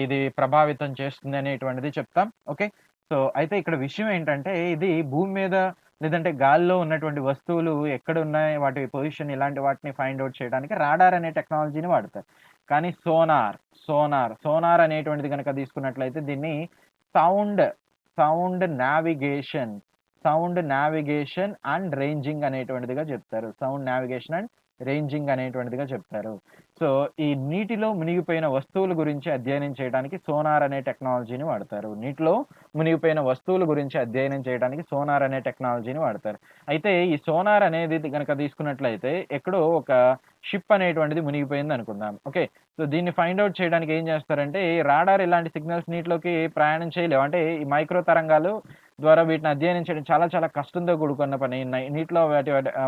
ఇది ప్రభావితం చేస్తుంది అనేటువంటిది చెప్తాం. ఓకే. సో, అయితే ఇక్కడ విషయం ఏంటంటే ఇది భూమి మీద లేదంటే గాలిలో ఉన్నటువంటి వస్తువులు ఎక్కడున్నాయి, వాటి పొజిషన్ ఇలాంటి వాటిని ఫైండ్ ఔట్ చేయడానికి రాడార్ అనే టెక్నాలజీని వాడతారు. కానీ సోనార్ అనేటువంటిది గనక తీసుకున్నట్లయితే దీన్ని sound sound navigation, sound navigation and ranging అనేటువంటిదిగా చెప్తారు. సౌండ్ నావిగేషన్ అండ్ రేంజింగ్ అనేటువంటిదిగా చెప్తారు. సో, ఈ నీటిలో మునిగిపోయిన వస్తువుల గురించి అధ్యయనం చేయడానికి సోనార్ అనే టెక్నాలజీని వాడతారు. నీటిలో మునిగిపోయిన వస్తువుల గురించి అధ్యయనం చేయడానికి సోనార్ అనే టెక్నాలజీని వాడతారు. అయితే ఈ సోనార్ అనేది గనక తీసుకున్నట్లయితే ఎక్కడో ఒక షిప్ అనేటువంటిది మునిగిపోయింది అనుకుందాం. ఓకే. సో, దీన్ని ఫైండ్ ఔట్ చేయడానికి ఏం చేస్తారంటే ఈ రాడార్ ఇలాంటి సిగ్నల్స్ నీటిలోకి ప్రయాణం చేయలేవు. అంటే ఈ మైక్రో తరంగాలు ద్వారా వీటిని అధ్యయనం చేయడం చాలా చాలా కష్టంతో కూడుకున్న పని. నీటిలో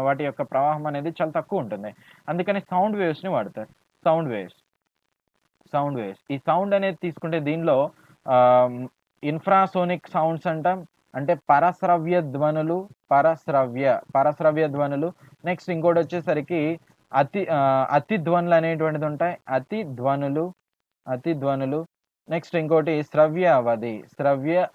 వాటి యొక్క ప్రవాహం అనేది చాలా తక్కువ ఉంటుంది. అందుకని సౌండ్ వేవ్స్‌ని వాడతారు. Sound waves. Sound waves. ఈ సౌండ్ అనేది తీసుకుంటే దీనిలో ఆహ్, ఇన్ఫ్రాసోనిక్ సౌండ్స్ అంటాం. అంటే పరశ్రవ్య ధ్వనులు. నెక్స్ట్ ఇంకోటొచ్చేసరికి అతి ధ్వనులు అనేటువంటిది ఉంటాయి. అతి ధ్వనులు. నెక్స్ట్ ఇంకోటి శ్రవ్య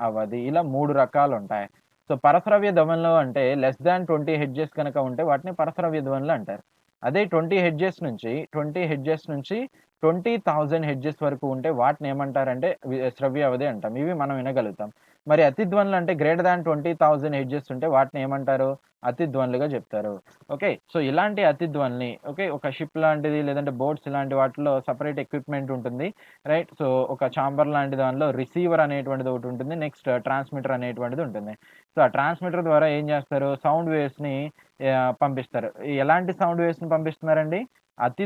అవధి. ఇలా 3 రకాలుంటాయి. సో, పరశ్రవ్య ధ్వనులు అంటే లెస్ థాన్ 20 హెర్ట్జ్ గనక ఉంటే వాటిని పరశ్రవ్య ధ్వనులు అంటారు. అదే 20 హెర్ట్జ్ నుంచి 20,000 హెర్ట్జ్ వరకు ఉంటే వాటిని ఏమంటారంటే శ్రవ్య అవధి అంటాం. ఇవి మనం వినగలుగుతాం. మరి అతి ధ్వనులు అంటే గ్రేటర్ థాన్ 20,000 హెర్ట్జ్ ఉంటే వాటిని ఏమంటారు? అతి ధ్వనులుగా చెప్తారు. ఓకే. సో, ఇలాంటి అతి ధ్వనుల్ని ఓకే. ఒక షిప్ లాంటిది లేదంటే బోట్స్ ఇలాంటి వాటిలో సెపరేట్ ఎక్విప్‌మెంట్ ఉంటుంది. రైట్. సో, ఒక చాంబర్ లాంటి దానిలో రిసీవర్ అనేటువంటిది ఒకటి ఉంటుంది. నెక్స్ట్ ట్రాన్స్మిటర్ అనేటువంటిది ఉంటుంది. సో, ఆ ట్రాన్స్మిటర్ ద్వారా ఏం చేస్తారు? సౌండ్ వేవ్స్‌ని పంపిస్తారు. ఎలాంటి సౌండ్ వేవ్స్‌ని పంపిస్తున్నారండి? అతి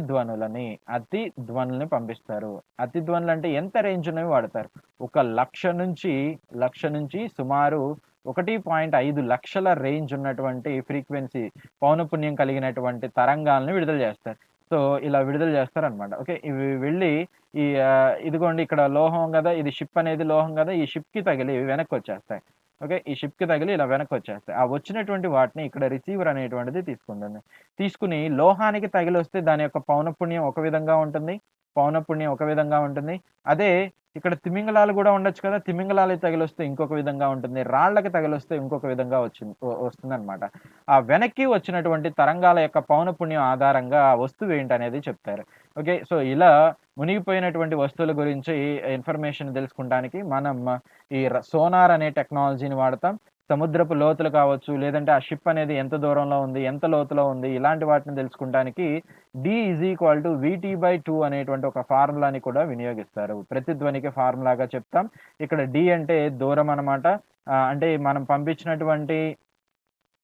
ధ్వనులని పంపిస్తారు. అతి ధ్వనులు అంటే ఎంత రేంజ్ ఉన్నవి వాడతారు. 1,00,000 నుంచి సుమారు 1.5 లక్షల రేంజ్ ఉన్నటువంటి ఫ్రీక్వెన్సీ పౌనఃపున్యం కలిగినటువంటి తరంగాలను విడుదల చేస్తారు. సో, ఇలా విడుదల చేస్తారనమాట. ఓకే. ఇవి వెళ్ళి ఇదిగోండి ఇక్కడ లోహం గదా! ఇది షిప్ అనేది లోహం గదా! ఈ షిప్‌కి తగిలి వెనక్కొచ్చేస్తాయి. ఓకే. ఈ షిప్‌కి తగిలి ఇలా వెనక్కొచ్చేస్తాయి. ఆ వచ్చినటువంటి వాటిని ఇక్కడ రిసీవర్ అనేటువంటిది తీసుకుంటుంది. తీసుకొని లోహానికి తగిలొస్తే దాని యొక్క పౌనఃపున్యం ఒక విధంగా ఉంటుంది. అదే ఇక్కడ తిమింగలాలు గూడా ఉండొచ్చు కదా! తిమింగలాలకి తగిలొస్తే ఇంకొక విధంగా ఉంటుంది. రాళ్ళకి తగిలొస్తే ఇంకొక విధంగా వస్తుందనమాట. ఆ వెనక్కి వచ్చినటువంటి తరంగాల యొక్క పౌనఃపున్యం ఆధారంగా ఆ వస్తువు ఏంటనేది చెప్తారు. ఓకే. సో, ఇలా మునిగిపోయినటువంటి వస్తువుల గురించి ఇన్ఫర్మేషన్ తెలుసుకుంటానికి మనం ఈ సోనార్ అనే టెక్నాలజీని వాడతాం. సముద్రపు లోతులు కావచ్చు, లేదంటే ఆ షిప్ అనేది ఎంత దూరంలో ఉంది, ఎంత లోతులో ఉంది, ఇలాంటి వాటిని తెలుసుకుంటానికి D=VT/2 అనేటువంటి ఒక ఫార్ములాని కూడా వినియోగిస్తారు. ప్రతిధ్వనికి ఫార్ములాగా చెప్తాం. ఇక్కడ D అంటే దూరం అనమాట. అంటే మనం పంపించినటువంటి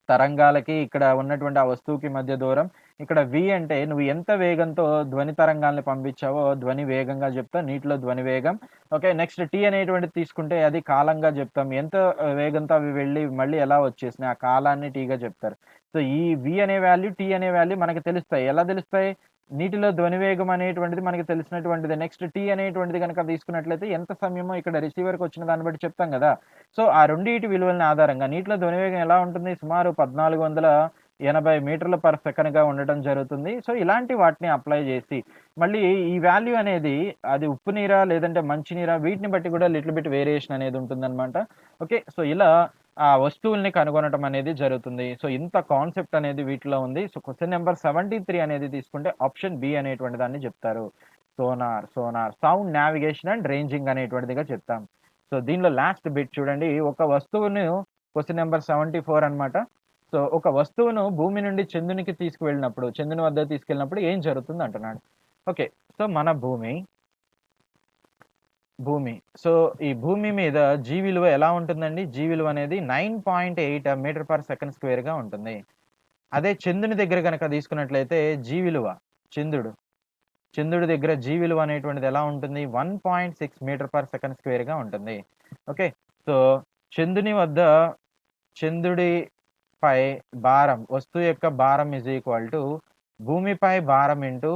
తరంగాలకి ఇక్కడ ఉన్నటువంటి ఆ వస్తువుకి మధ్య దూరం. ఇక్కడ V అంటే నువ్వు ఎంత వేగంతో ధ్వని తరంగాల్ని పంపించావో ధ్వని వేగంగా చెప్తాం. నీటిలో ధ్వని వేగం. ఓకే. నెక్స్ట్ T అనేటువంటిది తీసుకుంటే అది కాలంగా చెప్తాం. ఎంత వేగంతో అవి వెళ్ళి మళ్ళీ ఎలా వచ్చేసినాయి ఆ కాలాన్ని Tగా చెప్తారు. సో, ఈ V అనే వాల్యూ, T అనే వాల్యూ మనకు తెలుస్తాయి. ఎలా తెలుస్తాయి? నీటిలో ధ్వని వేగం అనేటువంటిది మనకు తెలిసినటువంటిదే. నెక్స్ట్ T అనేటువంటిది గనక తీసుకున్నట్లయితే ఎంత సమయమో ఇక్కడ రిసీవర్‌కి వచ్చిన దాన్ని బట్టి చెప్తాం గదా! సో, ఆ రెండిటి విలువలని ఆధారంగా నీటిలో ధ్వనివేగం ఎలా ఉంటుంది? సుమారు 1480 మీటర్ల పర్ సెకన్‌గా ఉండటం జరుగుతుంది. సో, ఇలాంటి వాటిని అప్లై చేసి, మళ్ళీ ఈ వాల్యూ అనేది అది ఉప్పు నీరా? లేదంటే మంచి నీరా? వీటిని బట్టి కూడా లిటిల్ బిట్ వేరియేషన్ అనేది ఉంటుందనమాట. ఓకే. సో, ఇలా ఆ వస్తువుల్ని కనుగొనటం అనేది జరుగుతుంది. సో, ఇంత కాన్సెప్ట్ అనేది వీటిలో ఉంది. సో, క్వెషన్ నంబర్ 73 అనేది తీసుకుంటే ఆప్షన్ బి అనేటువంటి దాన్ని చెప్తారు. సౌండ్ నావిగేషన్ అండ్ రేంజింగ్ అనేటువంటిదిగా చెప్తాం. సో, దీనిలో లాస్ట్ బిట్ చూడండి. ఒక వస్తువును క్వెషన్ నంబర్ 74 అనమాట. సో, ఒక వస్తువును భూమి నుండి చంద్రునికి చంద్రుని వద్దకు తీసుకెళ్ళినప్పుడు ఏం జరుగుతుంది అంటున్నాడు. ఓకే. సో, మన భూమి. సో, ఈ భూమి మీద జీ విలువ ఎలా ఉంటుందండి? జీ విలువ అనేది 9.8 మీటర్ పర్ సెకండ్ స్క్వేర్‌గా ఉంటుంది. అదే చంద్రుని దగ్గర గనక తీసుకున్నట్లయితే జీ విలువ చంద్రుడి దగ్గర జీ విలువ అనేటువంటిది ఎలా ఉంటుంది? 1.6 మీటర్ పర్ సెకండ్ స్క్వేర్‌గా ఉంటుంది. ఓకే. సో, చంద్రుడిపై భారం, వస్తువు యొక్క భారం భూమిపై భారం ఇంటూ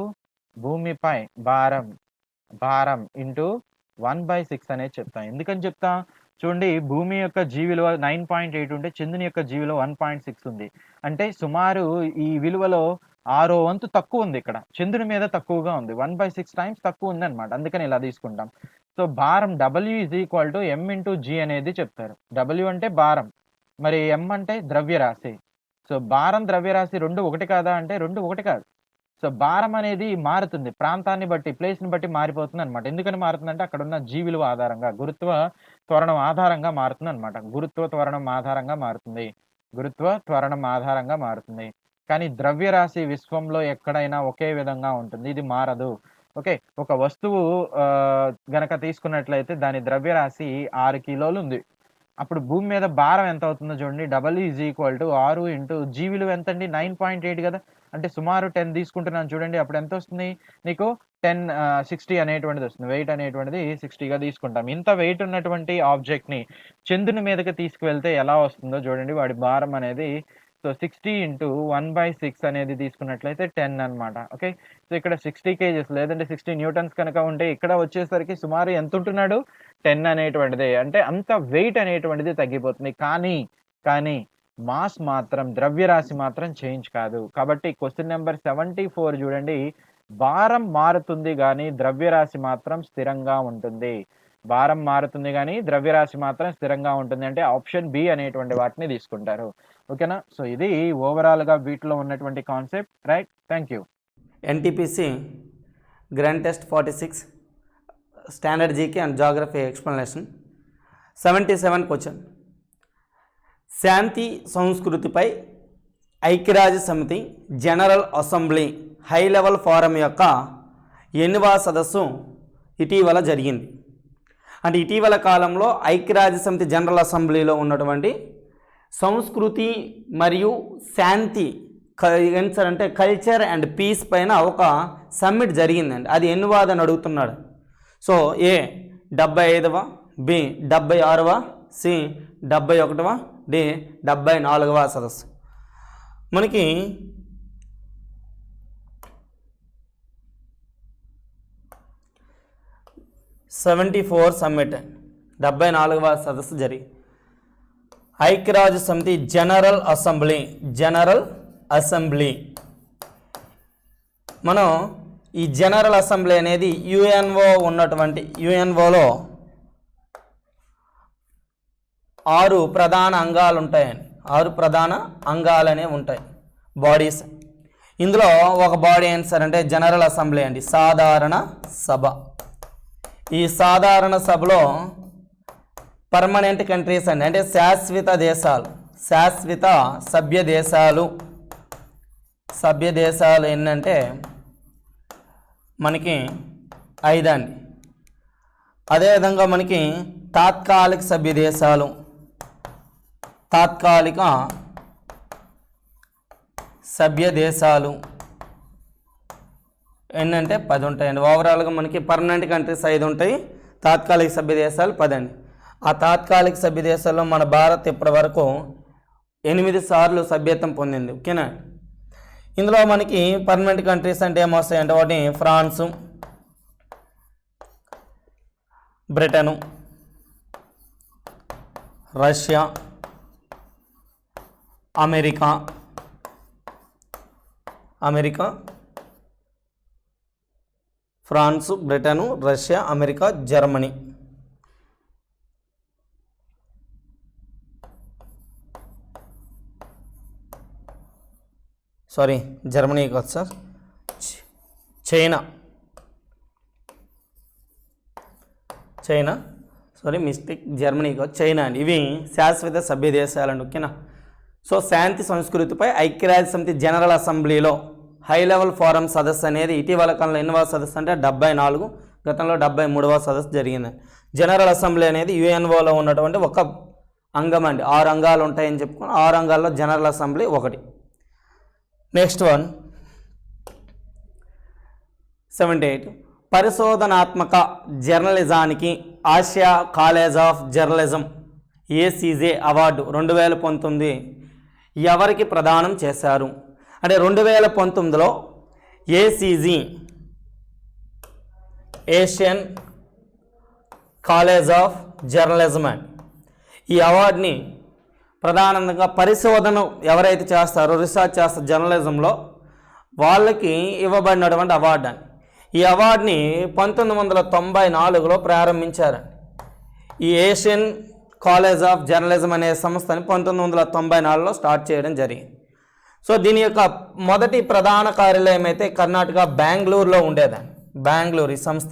భారం ఇంటూ 1/6 అనేది చెప్తాం. ఎందుకని చెప్తాం? చూడండి, భూమి యొక్క జీ విలువ 9.8 ఉంటే చంద్రుని యొక్క జీ విలువ 1.6 ఉంది. అంటే సుమారు ఈ విలువలో 6వ వంతు తక్కువ ఉంది ఇక్కడ. చంద్రుని మీద తక్కువగా ఉంది. 1/6 టైమ్స్ తక్కువ ఉందన్నమాట. అందుకని ఇలా తీసుకుంటాం. సో భారం W=m/g అనేది చెప్తారు. W అంటే భారం, మరి m అంటే ద్రవ్యరాశి. సో భారం, ద్రవ్యరాశి 2 ఒకటి కాదా అంటే 2 ఒకటి కాదు. సో భారం అనేది మారుతుంది. ప్రాంతాన్ని బట్టి, ప్లేస్‌ని బట్టి మారిపోతుందన్నమాట. ఎందుకని మారుతుందంటే అక్కడున్న జీ విలువ ఆధారంగా, గురుత్వ త్వరణం ఆధారంగా మారుతుందన్నమాట. గురుత్వ త్వరణం ఆధారంగా మారుతుంది. గురుత్వ త్వరణం ఆధారంగా మారుతుంది. కానీ ద్రవ్యరాశి విశ్వంలో ఎక్కడైనా ఒకే విధంగా ఉంటుంది. ఇది మారదు. ఓకే. ఒక వస్తువు గనక తీసుకున్నట్లయితే దాని ద్రవ్యరాశి 6 కిలోలు ఉంది. అప్పుడు భూమి మీద భారం ఎంత అవుతుందో చూడండి. W=6 ఇంటూ జీ విలువ ఎంతండి? 9.8 కదా! అంటే సుమారు 10 తీసుకుంటున్నాను చూడండి. అప్పుడు ఎంతొస్తుంది నీకు? 60 అనేటువంటిది వస్తుంది. వెయిట్ అనేటువంటిది 60గా తీసుకుంటాం. ఇంత వెయిట్ ఉన్నటువంటి ఆబ్జెక్ట్‌ని చంద్రుని మీదకి తీసుకువెళ్తే ఎలా వస్తుందో చూడండి. వాడి భారం అనేది సో 60 ఇంటూ 1/6 అనేది తీసుకున్నట్లయితే 10 అన్నమాట. ఓకే. సో ఇక్కడ 60 కేజెస్ లేదంటే 60 న్యూటన్స్ కనుక ఉంటే ఇక్కడ వచ్చేసరికి సుమారు ఎంత ఉంటున్నాడు? 10 అనేటువంటిది. అంటే అంత వెయిట్ అనేటువంటిది తగ్గిపోతుంది. కానీ మాస్ మాత్రం, ద్రవ్యరాశి మాత్రం చేంజ్ కాదు. కాబట్టి క్వెషన్ నంబర్ 74 చూడండి. భారం మారుతుంది గానీ ద్రవ్యరాశి మాత్రం స్థిరంగా ఉంటుంది. భారం మారుతుంది గానీ ద్రవ్యరాశి మాత్రం స్థిరంగా ఉంటుంది. అంటే ఆప్షన్ బి అనేటువంటి వాటిని తీసుకుంటారు. ఓకేనా? సో ఇది ఓవరాల్‌గా వీటిలో ఉన్నటువంటి concept. Right. Thank you. NTPC grand test 46 standard GK and geography explanation 77 question. శాంతి సంస్కృతిపై ఐక్యరాజ్య సమితి general assembly high level forum యొక్క ఎన్నవ సదస్సు ఇటీవల జరిగింది? అంటే ఇటీవల కాలంలో ఐక్యరాజ్య సమితి జనరల్ అసెంబ్లీలో ఉన్నటువంటి సంస్కృతి మరియు శాంతి అంటే కల్చర్ అండ్ పీస్ పైన ఒక సమ్మిట్ జరిగిందండి. అది ఎన్నువాదని అడుగుతున్నాడు. సో ఏ 75వ, బి 76వ, సి 71వ, డి 74వ సదస్సు. మనకి 74 సమ్మిట్ 74వ సదస్సు జరిగి ఐక్యరాజ్య సమితి జనరల్ అసెంబ్లీ. మనం ఈ జనరల్ అసెంబ్లీ అనేది యుఎన్ఓ ఉన్నటువంటి యుఎన్ఓలో 6 ప్రధాన అంగాలు ఉంటాయండి. 6 ప్రధాన అంగాలు అనేవి ఉంటాయి, బాడీస్. ఇందులో ఒక బాడీ ఏంటి సార్ అంటే జనరల్ అసెంబ్లీ అండి, సాధారణ సభ. ఈ సాధారణ సభలో పర్మనెంట్ కంట్రీస్ అండి, అంటే శాశ్వత దేశాలు, శాశ్వత సభ్య దేశాలు ఏంటంటే మనకి 5 అండి. అదేవిధంగా మనకి తాత్కాలిక సభ్య దేశాలు, తాత్కాలిక సభ్య దేశాలు ఏంటంటే 10 ఉంటాయండి. ఓవరాల్గా మనకి పర్మనెంట్ కంట్రీస్ 5 ఉంటాయి, తాత్కాలిక సభ్య దేశాలు 10 అండి. ఆ తాత్కాలిక సభ్య దేశాల్లో మన భారత్ ఇప్పటి వరకు 8 సార్లు సభ్యత్వం పొందింది. ఓకేనా? ఇందులో మనకి పర్మనెంట్ కంట్రీస్ అంటే ఏమొస్తాయంటే ఒకటి France, Britain, Russia, America, France, Britain, Russia, America, Germany. Sorry, Germany కాదు sir, China, sorry mistake, Germany కాదు, చైనా అండి. ఇవి శాశ్వత సభ్య దేశాలండి. ఓకేనా? సో శాంతి సంస్కృతిపై ఐక్యరాజ్య సమితి జనరల్ అసెంబ్లీలో హై లెవెల్ ఫోరం సదస్సు అనేది ఇటీవల కాలంలో ఎన్నవ సదస్సు అంటే 74, గతంలో 73వ సదస్సు జరిగింది. జనరల్ అసెంబ్లీ అనేది యుఎన్ఓలో ఉన్నటువంటి ఒక అంగం అండి. 6 అంగాలు ఉంటాయని చెప్పుకుని 6 అంగాల్లో జనరల్ అసెంబ్లీ ఒకటి. నెక్స్ట్ వన్ 78 పరిశోధనాత్మక జర్నలిజానికి Asia college of journalism ACJ award 2019 ఎవరికి ప్రదానం చేశారు అంటే 2019లో ACG Asian college of journalism అండి. ఈ అవార్డుని ప్రధానంగా పరిశోధన ఎవరైతే చేస్తారో, రీసెర్చ్ చేస్తారో జర్నలిజంలో, వాళ్ళకి ఇవ్వబడినటువంటి అవార్డు అని. ఈ అవార్డుని 1994లో ప్రారంభించారండి. ఈ ఏషియన్ కాలేజ్ ఆఫ్ జర్నలిజం అనే సంస్థని 1994లో స్టార్ట్ చేయడం జరిగింది. సో దీని యొక్క మొదటి ప్రధాన కార్యాలయం అయితే కర్ణాటక బెంగళూరులో ఉండేదండి. బెంగళూరు ఈ సంస్థ.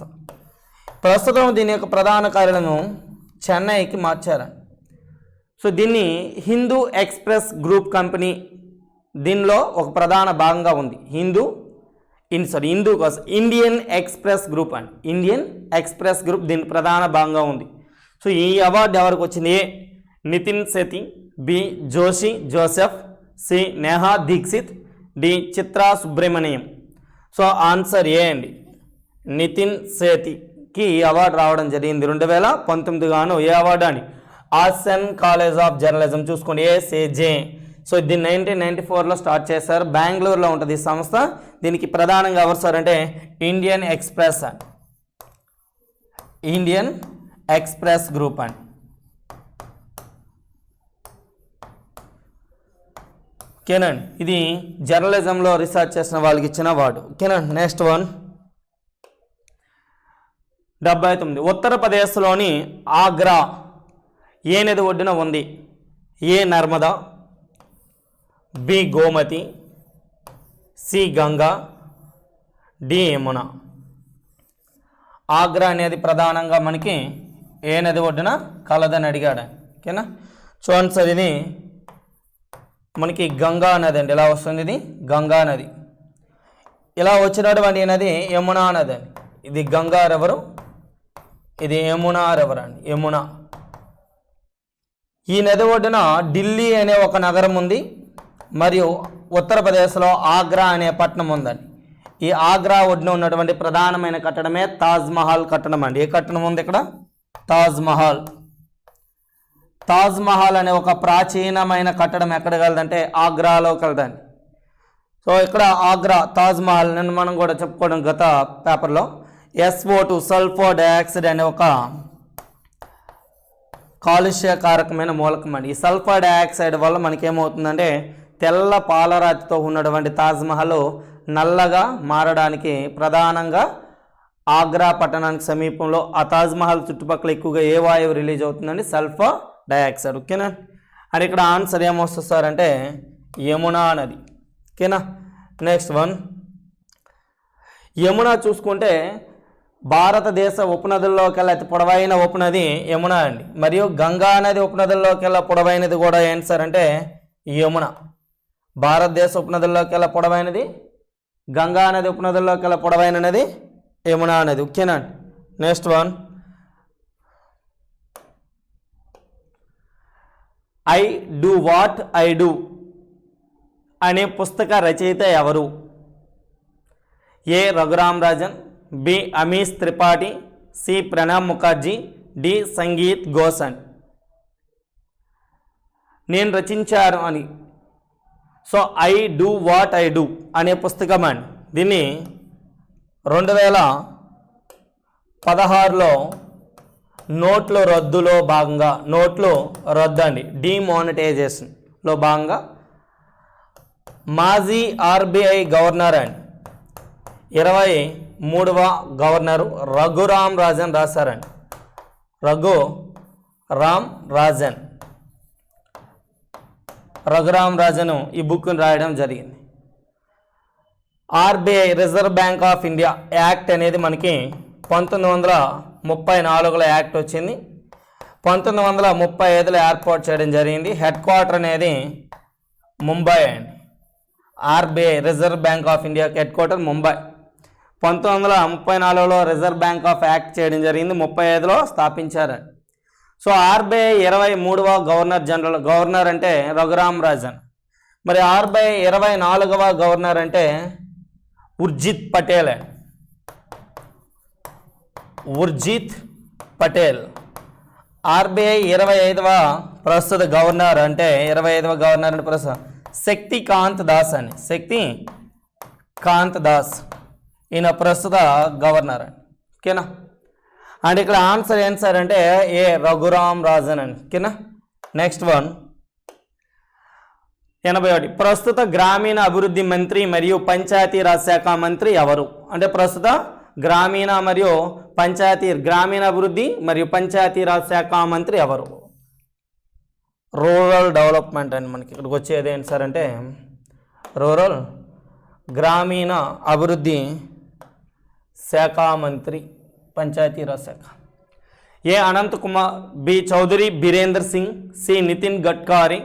ప్రస్తుతం దీని యొక్క ప్రధాన కార్యాలయం చెన్నైకి మార్చారండి. సో దీన్ని హిందూ ఎక్స్ప్రెస్ గ్రూప్ కంపెనీ దీనిలో ఒక ప్రధాన భాగంగా ఉంది. ఇండియన్ ఎక్స్ప్రెస్ గ్రూప్ అండి. ఇండియన్ ఎక్స్ప్రెస్ గ్రూప్ దీని ప్రధాన భాగంగా ఉంది. సో ఈ అవార్డు ఎవరికి వచ్చింది? A Nitin Sethi, B Joshy Joseph, C Neha Dikshit, D Chitra Subramaniam. So answer A అండి, నితిన్ సేతికి ఈ అవార్డు రావడం జరిగింది 2019 గాను. ఏ అవార్డు అండి? ఆసన్ కాలేజ్ ఆఫ్ జర్నలిజం. చూసుకోండి, ఏసేజే. సో దీన్ని 1994లో స్టార్ట్ చేశారు. బెంగళూరులో ఉంటుంది ఈ సంస్థ. దీనికి ప్రధానంగా ఎవరు సార్ అంటే ఇండియన్ ఎక్స్ప్రెస్ అండి. ఇండియన్ ఎక్స్ప్రెస్ గ్రూప్ అండి. ఓకేనండి, ఇది జర్నలిజంలో రీసెర్చ్ చేసిన వాళ్ళకి ఇచ్చిన అవార్డు. ఓకేనండి, నెక్స్ట్ వన్ 79. ఉత్తరప్రదేశ్లోని ఆగ్రా ఏ నది ఒడ్డున ఉంది? A Narmada, B Gomti, C Ganga, D Yamuna. Agra అనేది ప్రధానంగా మనకి ఏ నది ఒడ్డున కలదని అడిగాడు. ఓకేనా, చూడండి సార్, ఇది మనకి గంగా నది అండి. ఇలా వస్తుంది, ఇది గంగా నది. ఇలా వచ్చినటువంటి నది యమునా నది అండి. ఇది గంగా రివరు, ఇది యమునా రివర్ అండి. యమున. ఈ నది ఒడ్డున ఢిల్లీ అనే ఒక నగరం ఉంది, మరియు ఉత్తరప్రదేశ్లో ఆగ్రా అనే పట్టణం ఉందండి. ఈ ఆగ్రా ఒడ్డున ఉన్నటువంటి ప్రధానమైన కట్టడమే తాజ్మహల్ కట్టడం అండి. ఏ కట్టడం ఉంది ఇక్కడ? తాజ్మహల్. తాజ్మహల్ అనే ఒక ప్రాచీనమైన కట్టడం ఎక్కడ కలదంటే ఆగ్రాలో కలదండి. సో ఇక్కడ ఆగ్రా తాజ్మహల్ నేను మనం కూడా చెప్పుకోవడం గత పేపర్లో. SO2 సల్ఫర్ డయాక్సైడ్ అనే ఒక కాలుష్యకారకమైన మూలకం అండి. ఈ సల్ఫర్ డయాక్సైడ్ వల్ల మనకేమవుతుందంటే తెల్ల పాలరాతితో ఉన్నటువంటి తాజ్మహల్ నల్లగా మారడానికి ప్రధానంగా ఆగ్రా పట్టణానికి సమీపంలో ఆ తాజ్మహల్ చుట్టుపక్కల ఎక్కువగా ఏ వాయువు రిలీజ్ అవుతుందండి? Sulphur dioxide. ఓకేనా, అని ఇక్కడ ఆన్సర్ ఏమొస్తుంది సార్ అంటే యమునా నది. ఓకేనా, నెక్స్ట్ వన్. యమున చూసుకుంటే భారతదేశ ఉపనదుల్లోకెల్లా అతి పొడవైన ఉపనది యమున అండి. మరియు గంగా నది ఉపనదుల్లోకెల్లా పొడవైనది కూడా ఏంటి సార్ అంటే యమున. భారతదేశ ఉపనదుల్లోకెల్లా పొడవైనది గంగా నది, ఉపనదుల్లోకెల్లా పొడవైన నది యమునా నది. ఓకేనా, next one. I do what I do అనే పుస్తక రచయిత ఎవరు? A Raghuram Rajan, B Amish Tripathi, C Pranab Mukherjee, D Sangeet Ghosh. నేను రచించారు అని. So I do what I do అనే పుస్తకం అండి. దీన్ని 2016లో నోట్ల రద్దులో భాగంగా, నోట్లు రద్దు అండి, డిమానిటైజేషన్లో భాగంగా మాజీ RBI గవర్నర్ అండి, 23వ గవర్నరు రఘురామ్ రాజన్ రాశారండి. రఘురామ్ రాజన్ ఈ బుక్ని రాయడం జరిగింది. RBI reserve bank of India act అనేది మనకి 1934లో యాక్ట్ వచ్చింది. 1935లో ఏర్పాటు చేయడం జరిగింది. హెడ్ క్వార్టర్ అనేది ముంబై అండి. RBI రిజర్వ్ బ్యాంక్ ఆఫ్ ఇండియాకి హెడ్ క్వార్టర్ ముంబై. 1934లో రిజర్వ్ బ్యాంక్ ఆఫ్ యాక్ట్ చేయడం జరిగింది. 35లో స్థాపించారండి. సో RBI 23వ గవర్నర్ అంటే రఘురామ్ రాజన్. మరి RBI 24వ గవర్నర్ అంటే ఉర్జిత్ పటేల్. RBI 25వ ప్రస్తుత గవర్నర్ అంటే 25వ గవర్నర్ అంటే ప్రస్తుతం శక్తికాంత్ దాస్ ఈయన ప్రస్తుత గవర్నర్ అండి. ఓకేనా, అండ్ ఇక్కడ ఆన్సర్ ఏంటి సార్ అంటే ఏ రఘురామ్ రాజన్ అండి. ఓకేనా. Next one 81. ప్రస్తుత గ్రామీణ అభివృద్ధి మంత్రి మరియు పంచాయతీరాజ్ శాఖ మంత్రి ఎవరు? అంటే ప్రస్తుత గ్రామీణ అభివృద్ధి మరియు పంచాయతీరాజ్ శాఖ మంత్రి ఎవరు? రూరల్ డెవలప్మెంట్ అని మనకి ఇక్కడికి వచ్చేది ఏంటి సార్ అంటే రూరల్ గ్రామీణ అభివృద్ధి శాఖ మంత్రి, పంచాయతీరాజ్ శాఖ. A Anant Kumar, B Chaudhary Birender Singh, C Nitin Gadkari,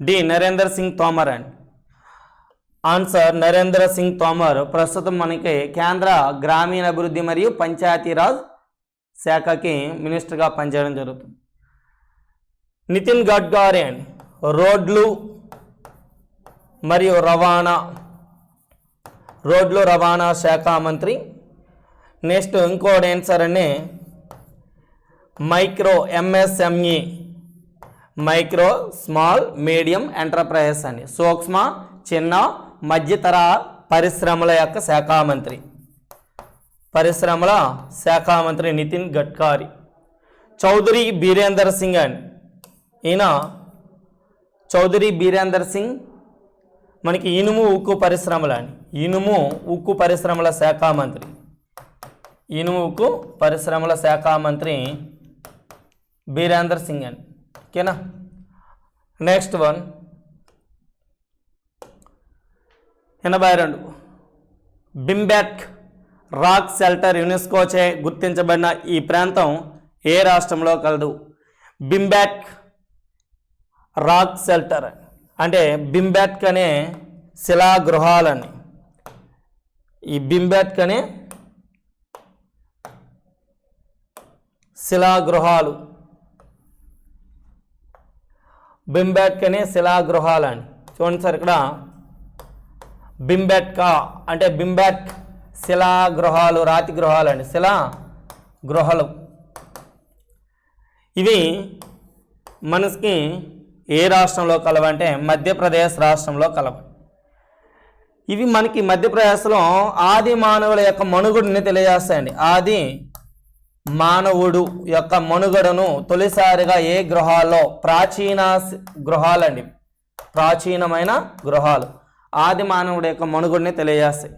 D Narendra Singh Tomar and answer Narendra Singh Tomar ప్రస్తుతం మనకి కేంద్ర గ్రామీణ అభివృద్ధి మరియు పంచాయతీరాజ్ శాఖకి మినిస్టర్గా పనిచేయడం జరుగుతుంది. నితిన్ గడ్కరీ అండ్ రోడ్లు రవాణా శాఖ మంత్రి. నెక్స్ట్ ఇంకోటి ఏంటి సార్ అండి MSME micro small medium enterprises అని సూక్ష్మ చిన్న మధ్యతర పరిశ్రమల శాఖ మంత్రి నితిన్ గడ్కరీ. చౌదరి బీరేందర్ సింగ్ అండి ఈయన చౌదరి బీరేందర్ సింగ్ మనకి ఇనుము ఉక్కు పరిశ్రమల శాఖ మంత్రి బీరేందర్ సింగ్ అండి. ఓకేనా. Next one 82. బింబెక్ రాక్ షెల్టర్ యునెస్కోచే గుర్తించబడిన ఈ ప్రాంతం ఏ రాష్ట్రంలో కలదు? బింబెక్ రాక్ షెల్టర్ అంటే బింబెక్ అనే శిలాగృహాలని, ఈ బింబెక్ అనే శిలాగృహాలు అని చూడండి సార్. ఇక్కడ బింబెట్కా అంటే బింబెక్ శిలాగృహాలు, రాతి గృహాలు అండి, శిలాగృహాలు. ఇవి మనకి ఏ రాష్ట్రంలో కలవంటే మధ్యప్రదేశ్ రాష్ట్రంలో కలవ. ఇవి మనకి మధ్యప్రదేశ్లో ఆది మానవుల యొక్క మనుగడని తెలియజేస్తాయండి. ఆది మానవుడు యొక్క మనుగడను తొలిసారిగా ఏ గృహాల్లో ప్రాచీనమైన గృహాలు ఆది మానవుడి యొక్క మనుగడని తెలియజేస్తాయి.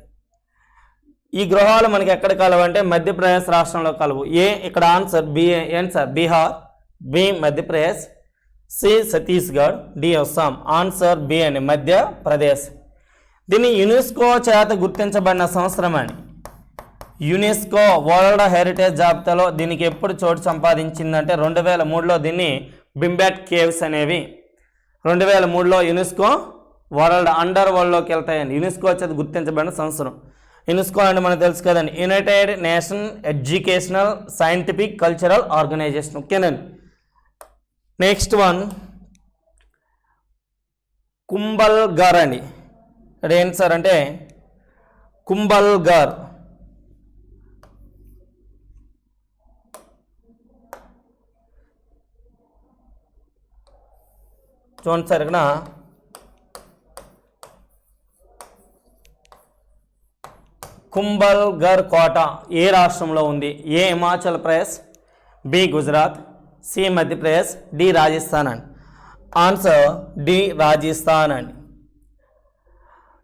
ఈ గృహాలు మనకి ఎక్కడ కలవంటే మధ్యప్రదేశ్ రాష్ట్రంలో కలవు. ఇక్కడ ఆన్సర్ బి ఏంటి sir? Bihar, B Madhya Pradesh, C Chhattisgarh, D Assam. Answer B అని మధ్యప్రదేశ్. దీన్ని యునెస్కో చేత గుర్తించబడిన సంవత్సరం అని. యునెస్కో వరల్డ్ హెరిటేజ్ జాబితాలో దీనికి ఎప్పుడు చోటు సంపాదించిందంటే 2003లో దీన్ని బింబెక్ కేవ్స్ అనేవి 2003లో యునెస్కో అండర్ వరల్డ్లోకి వెళ్తాయండి. యునెస్కో చేత గుర్తించబడిన సంవత్సరం. యునెస్కో అంటే మనకు తెలుసు కదండి, united nation educational scientific cultural organization. ఓకేనండి. నెక్స్ట్ వన్ కుంభల్గర్ అండి. ఏంటి సార్ అంటే కుంభల్గర్ చూడండి సార్. ఇక్కడ కుంభల్గర్ కోట ఏ రాష్ట్రంలో ఉంది? A Himachal Pradesh, B Gujarat, C Madhya Pradesh, D Rajasthan అండి. ఆన్సర్ డి రాజస్థాన్ అండి.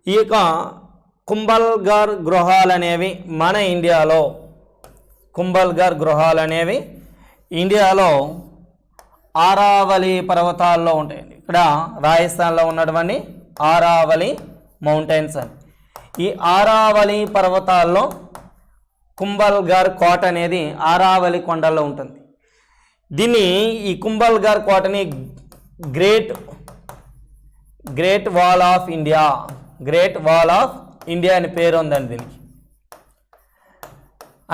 ఈ యొక్క కుంభల్గర్ గృహాలు అనేవి మన ఇండియాలో ఇండియాలో ఆరావళి పర్వతాల్లో ఉంటాయండి. ఇక్కడ రాజస్థాన్లో ఉన్నటువంటి ఆరావళి మౌంటైన్స్ అని. ఈ ఆరావళి పర్వతాల్లో కుంభల్గర్ కోట అనేది ఆరావళి కొండల్లో ఉంటుంది. ఈ కుంభల్గర్ కోటని గ్రేట్ వాల్ ఆఫ్ ఇండియా అని పేరు ఉందండి దీనికి.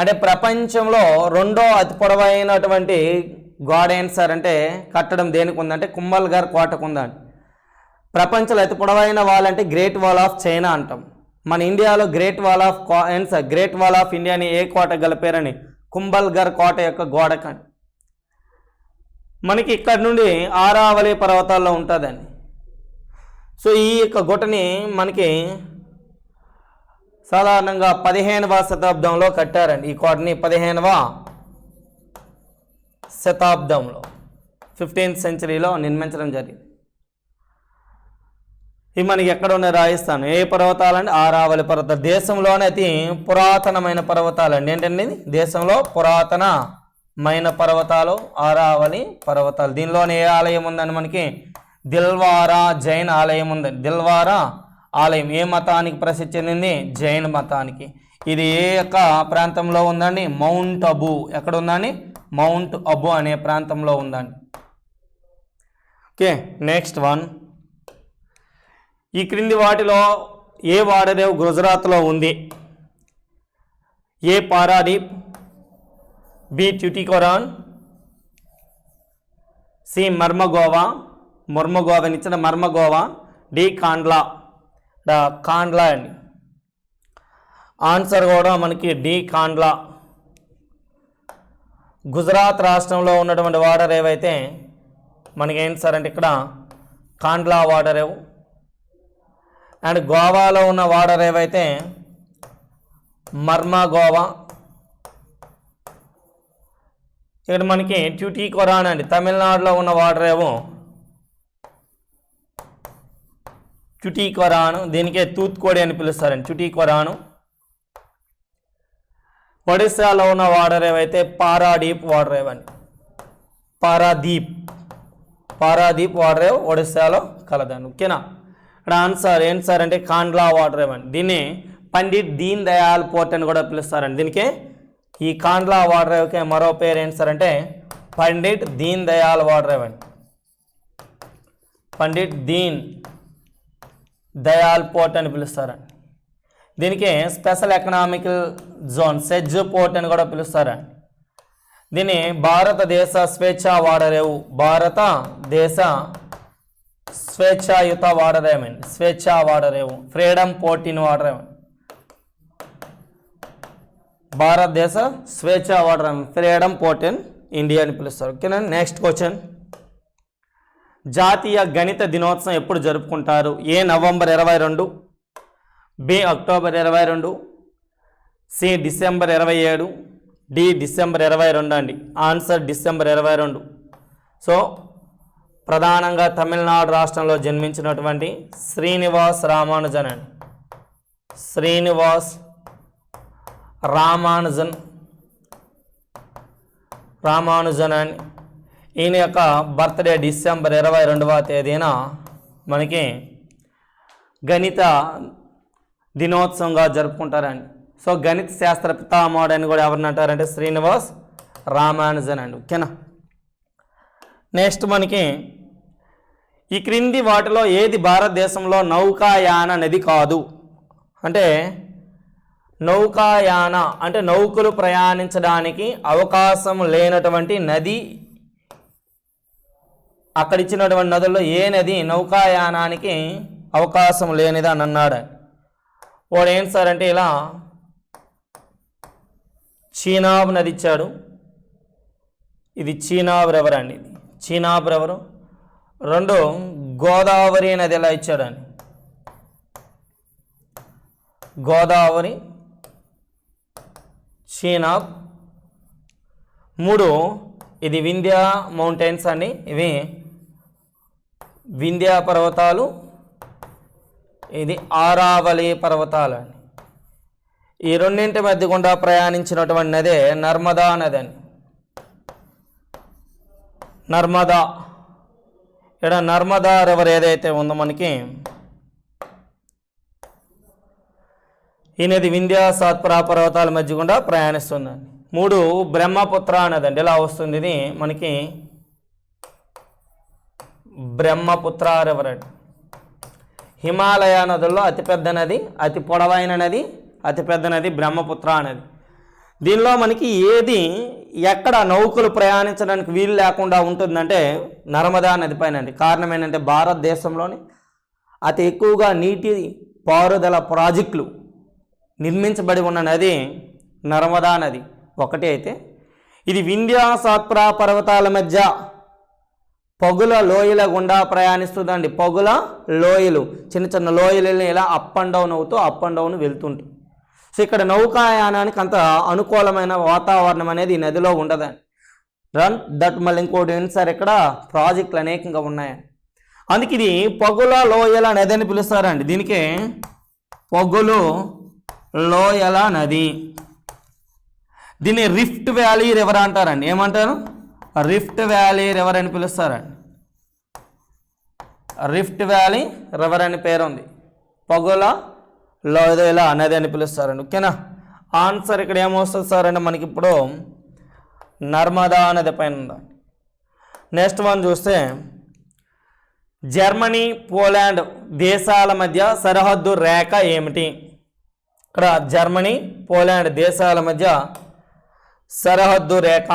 అంటే ప్రపంచంలో రెండో అతి పొడవైనటువంటి గోడ ఏంటి సార్ అంటే కట్టడం దేనికి ఉందంటే కుంభల్గర్ కోటకు ఉందండి. ప్రపంచంలో అతి పొడవైన వాల్ అంటే గ్రేట్ వాల్ ఆఫ్ చైనా అంటాం. మన ఇండియాలో గ్రేట్ వాల్ ఆఫ్ ఇండియాని ఏ కోట గలిపారని కుంభల్గర్ కోట యొక్క గోడకండి. మనకి ఇక్కడ నుండి ఆరావళి పర్వతాల్లో ఉంటుందండి. సో ఈ యొక్క గుట్టని మనకి సాధారణంగా 15వ శతాబ్దంలో కట్టారండి. ఈ కోటని 15వ శతాబ్దంలో 15th సెంచరీలో నిర్మించడం జరిగింది. ఇవి మనకి ఎక్కడ ఉన్నాయి? రాజస్థాన్. ఏ పర్వతాలండి? ఆరావళి పర్వతాలు. దేశంలోనే అతి పురాతనమైన పర్వతాలండి. ఏంటండి? దేశంలో పురాతనమైన పర్వతాలు ఆరావళి పర్వతాలు. దీనిలోనే ఏ ఆలయం ఉందండి? మనకి దిల్వారా జైన్ ఆలయం ఉందండి. దిల్వారా ఆలయం ఏ మతానికి ప్రసిద్ధి చెందింది? జైన్ మతానికి. ఇది ఏ యొక్క ప్రాంతంలో ఉందండి? మౌంట్ అబూ. ఎక్కడ ఉందండి? మౌంట్ అబూ అనే ప్రాంతంలో ఉందండి. Okay, next one. ఈ క్రింది వాటిలో ఏ వాడరేవు గుజరాత్లో ఉంది? ఏ పారాదీప్, బి ట్యుటికోరాన్, సి మర్మగోవా, ఇచ్చిన మర్మగోవా, డి కాండ్లా. కాండ్లా అండి. ఆన్సర్ కూడా మనకి డి కాండ్లా. గుజరాత్ రాష్ట్రంలో ఉన్నటువంటి వాటర్ ఏవైతే మనకి ఏంటి సార్ అంటే ఇక్కడ కాండ్లా వాటర్ ఏవు. అండ్ గోవాలో ఉన్న వాటర్ ఏవైతే మర్మగోవా. ఇక్కడ మనకి ట్యుటికోరాన్ అండి. తమిళనాడులో ఉన్న వాటర్ ఏమో ట్యుటికోరాను. దీనికే తూత్కోడి అని పిలుస్తారండి, ట్యుటికోరాను. ఒడిస్సాలో ఉన్న వాటర్ ఏవైతే పారాదీప్ వాటర్ ఏవండి. పారాదీప్ వాటర్ ఏవ్ ఒడిస్సాలో కలదండి. ఓకేనా? ఇక్కడ ఆన్సర్ ఏంటి సార్ అంటే కాండ్లా వాటర్ ఏవండి. దీన్ని పండిట్ దీన్ దయాల్ పోర్ట్ అని కూడా పిలుస్తారండి. దీనికే ఈ కాండ్లా వాటర్ ఏవకే మరో పేరు ఏంటి సార్ అంటే పండిట్ దీన్ దయాల్ వాటర్ ఏవండి. పండిట్ దీన్ దయాల్ పోర్ట్ అని పిలుస్తారండి. దీనికి special economical zone SEZ port అని కూడా పిలుస్తారండి. దీన్ని భారతదేశ స్వేచ్ఛా వాడరేవు. భారతదేశ స్వేచ్ఛాయుత వాడరేమండి. స్వేచ్ఛా వాడరేవు. ఫ్రీడమ్ పోర్ట్ ఇన్ వాడరేవు. భారతదేశ స్వేచ్ఛా వాడరేవు. ఫ్రీడమ్ పోర్ట్ ఇన్ ఇండియా అని పిలుస్తారు. ఓకేనా? Next question. జాతీయ గణిత దినోత్సవం ఎప్పుడు జరుపుకుంటారు? A November 22, B October 22, C December 27, D December 22 అండి. Answer December 22. సో ప్రధానంగా తమిళనాడు రాష్ట్రంలో జన్మించినటువంటి శ్రీనివాస్ రామానుజన్ అండి. శ్రీనివాస్ రామానుజన్ అండి. ఈయన యొక్క బర్త్డే డిసెంబర్ 22వ తేదీన మనకి గణిత దినోత్సవంగా జరుపుకుంటారండి. సో గణిత శాస్త్ర పితామహుడు అని కూడా ఎవరిని అంటారంటే శ్రీనివాస్ రామానుజన్ అండి. ఓకేనా? నెక్స్ట్ మనకి ఈ క్రింది వాటిలో ఏది భారతదేశంలో నౌకాయాన నది కాదు? అంటే నౌకాయాన అంటే నౌకలు ప్రయాణించడానికి అవకాశం లేనటువంటి నది. అక్కడ ఇచ్చినటువంటి నదుల్లో ఏ నది నౌకాయానానికి అవకాశం లేనిది అని అన్నాడు. వాడు ఏంటి సార్ అంటే ఇలా చీనాబ్ నది ఇచ్చాడు. ఇది చీనాబ్ రివర్ అండి. ఇది చీనాబ్ రివరు. 2 గోదావరి నది ఎలా ఇచ్చాడండి. గోదావరి, చీనాబ్. 3 ఇది వింధ్యా మౌంటైన్స్ అండి. ఇవి వింధ్యా పర్వతాలు. ఇది ఆరావళి పర్వతాలు అండి. ఈ రెండింటి మధ్య గుండా ప్రయాణించినటువంటి నదే నర్మదా నది అండి. నర్మదా. ఇక్కడ నర్మదా రివర్ ఏదైతే ఉందో మనకి ఈ నది వింధ్యా సాత్పురా పర్వతాల మధ్య గుండా ప్రయాణిస్తుందండి. 3 బ్రహ్మపుత్ర నది ఇలా వస్తుంది. ఇది మనకి బ్రహ్మపుత్ర రివర్ అండి. హిమాలయ నదుల్లో అతిపెద్ద నది, అతి పొడవైన నది, అతిపెద్ద నది బ్రహ్మపుత్ర నది. దీనిలో మనకి ఏది ఎక్కడ నౌకలు ప్రయాణించడానికి వీలు లేకుండా ఉంటుందంటే నర్మదా నది పైన అండి. కారణం ఏంటంటే భారతదేశంలోని అతి ఎక్కువగా నీటి పారుదల ప్రాజెక్టులు నిర్మించబడి ఉన్న నది నర్మదా నది ఒకటి. అయితే ఇది వింధ్యా సాత్పురా పర్వతాల మధ్య పగుల లోయల గుండా ప్రయాణిస్తుందండి. పగుల లోయలు, చిన్న చిన్న లోయలని ఇలా అప్ అండ్ డౌన్ వెళ్తుంటాయి. సో ఇక్కడ నౌకాయానానికి అంత అనుకూలమైన వాతావరణం అనేది ఈ నదిలో ఉండదండి. రన్ దట్ మళ్ళీ ఇంకోటి ఏంటి సార్ ఇక్కడ ప్రాజెక్టులు అనేకంగా ఉన్నాయండి. అందుకే ఇది పొగుల లోయల నది అని పిలుస్తారండి. దీనికి పొగులు లోయల నది, దీన్ని రిఫ్ట్ వ్యాలీ రివర్ అంటారండి. ఏమంటారు? రిఫ్ట్ వ్యాలీ రివర్ అని పిలుస్తారండి. రిఫ్ట్ వ్యాలీ రివర్ అని పేరు ఉంది, పొగుల లోయల నది అని పిలుస్తారండి. ఓకేనా? ఆన్సర్ ఇక్కడ ఏమొస్తుంది సార్ అంటే మనకి ఇప్పుడు నర్మదా నది పైన ఉందండి. నెక్స్ట్ వన్ చూస్తే జర్మనీ పోలాండ్ దేశాల మధ్య సరిహద్దు రేఖ ఏమిటి? ఇక్కడ జర్మనీ పోలాండ్ దేశాల మధ్య సరిహద్దు రేఖ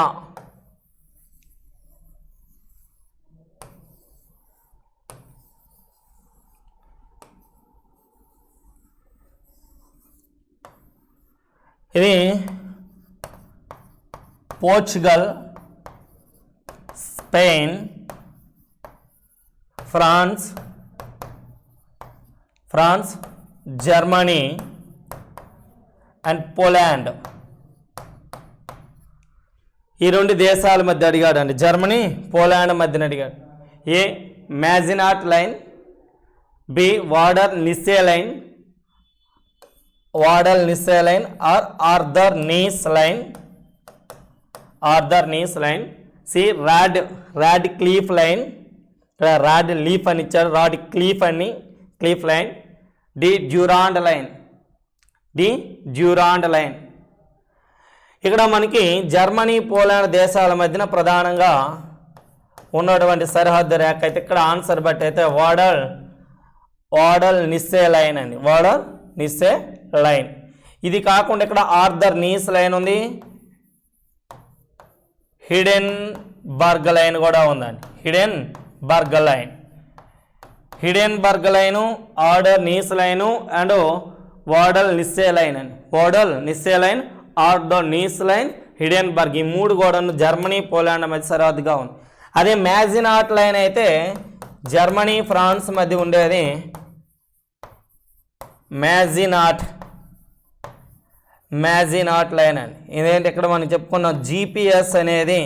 ఇది Portugal, Spain, France, Germany and Poland. ఈ రెండు దేశాల మధ్య అడిగాడండి. జర్మనీ పోలాండ్ మధ్యన అడిగాడు. A Maginot line, B Oder Neisse line or Arthur Neisse line, C Radcliffe line, Radcliffe అని ఇచ్చారు, Radcliffe line, D Durand line. ఇక్కడ మనకి జర్మనీ పోలాండ్ దేశాల మధ్యన ప్రధానంగా ఉన్నటువంటి సరిహద్దు రేఖ అయితే ఇక్కడ ఆన్సర్ బట్టి అయితే వాడల్ నిస్సే లైన్ అండి. Oder Neisse line. ఇది కాకుండా ఇక్కడ ఆర్థర్ నీస్ లైన్ ఉంది, హిడెన్బర్గ్ లైన్ కూడా ఉందండి. Hindenburg line, Oder Neisse line and Oder Neisse line అండి. Oder Neisse line, Oder Neisse line, Hindenburg, ఈ మూడు గోడను జర్మనీ పోలాండ్ మధ్య సరిహద్దుగా ఉంది. అదే మ్యాజినాట్ లైన్ అయితే జర్మనీ ఫ్రాన్స్ మధ్య ఉండేది మ్యాజినాట్ లైన్ అండి. ఇదేంటి ఇక్కడ మనం చెప్పుకున్నాం జిపిఎస్ అనేది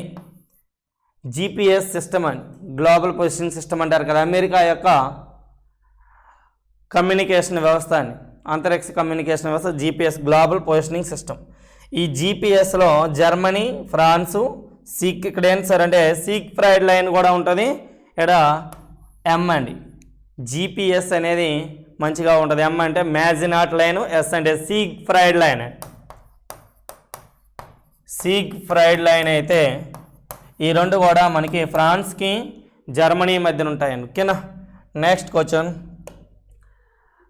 జిపిఎస్ సిస్టమ్ అండి, గ్లోబల్ పొజిషనింగ్ సిస్టమ్ అంటారు కదా, అమెరికా యొక్క కమ్యూనికేషన్ వ్యవస్థ అండి, అంతరిక్ష కమ్యూనికేషన్ వ్యవస్థ జిపిఎస్, గ్లోబల్ పొజిషనింగ్ సిస్టమ్. ఈ జిపిఎస్లో జర్మనీ, ఫ్రాన్సు, ఇక్కడ ఏంటి సార్ అంటే సీక్ ఫ్రైడ్ లైన్ కూడా ఉంటుంది. ఇక్కడ ఎం అండి, జిపిఎస్ అనేది మంచిగా ఉంటుంది. ఎం అంటే మ్యాజినాట్ లైను, ఎస్ అంటే సీక్ ఫ్రైడ్ లైన్ అయితే ఈ రెండు కూడా మనకి ఫ్రాన్స్కి జర్మనీ మధ్యన ఉంటాయండి. ఓకేనా? నెక్స్ట్ క్వశ్చన్,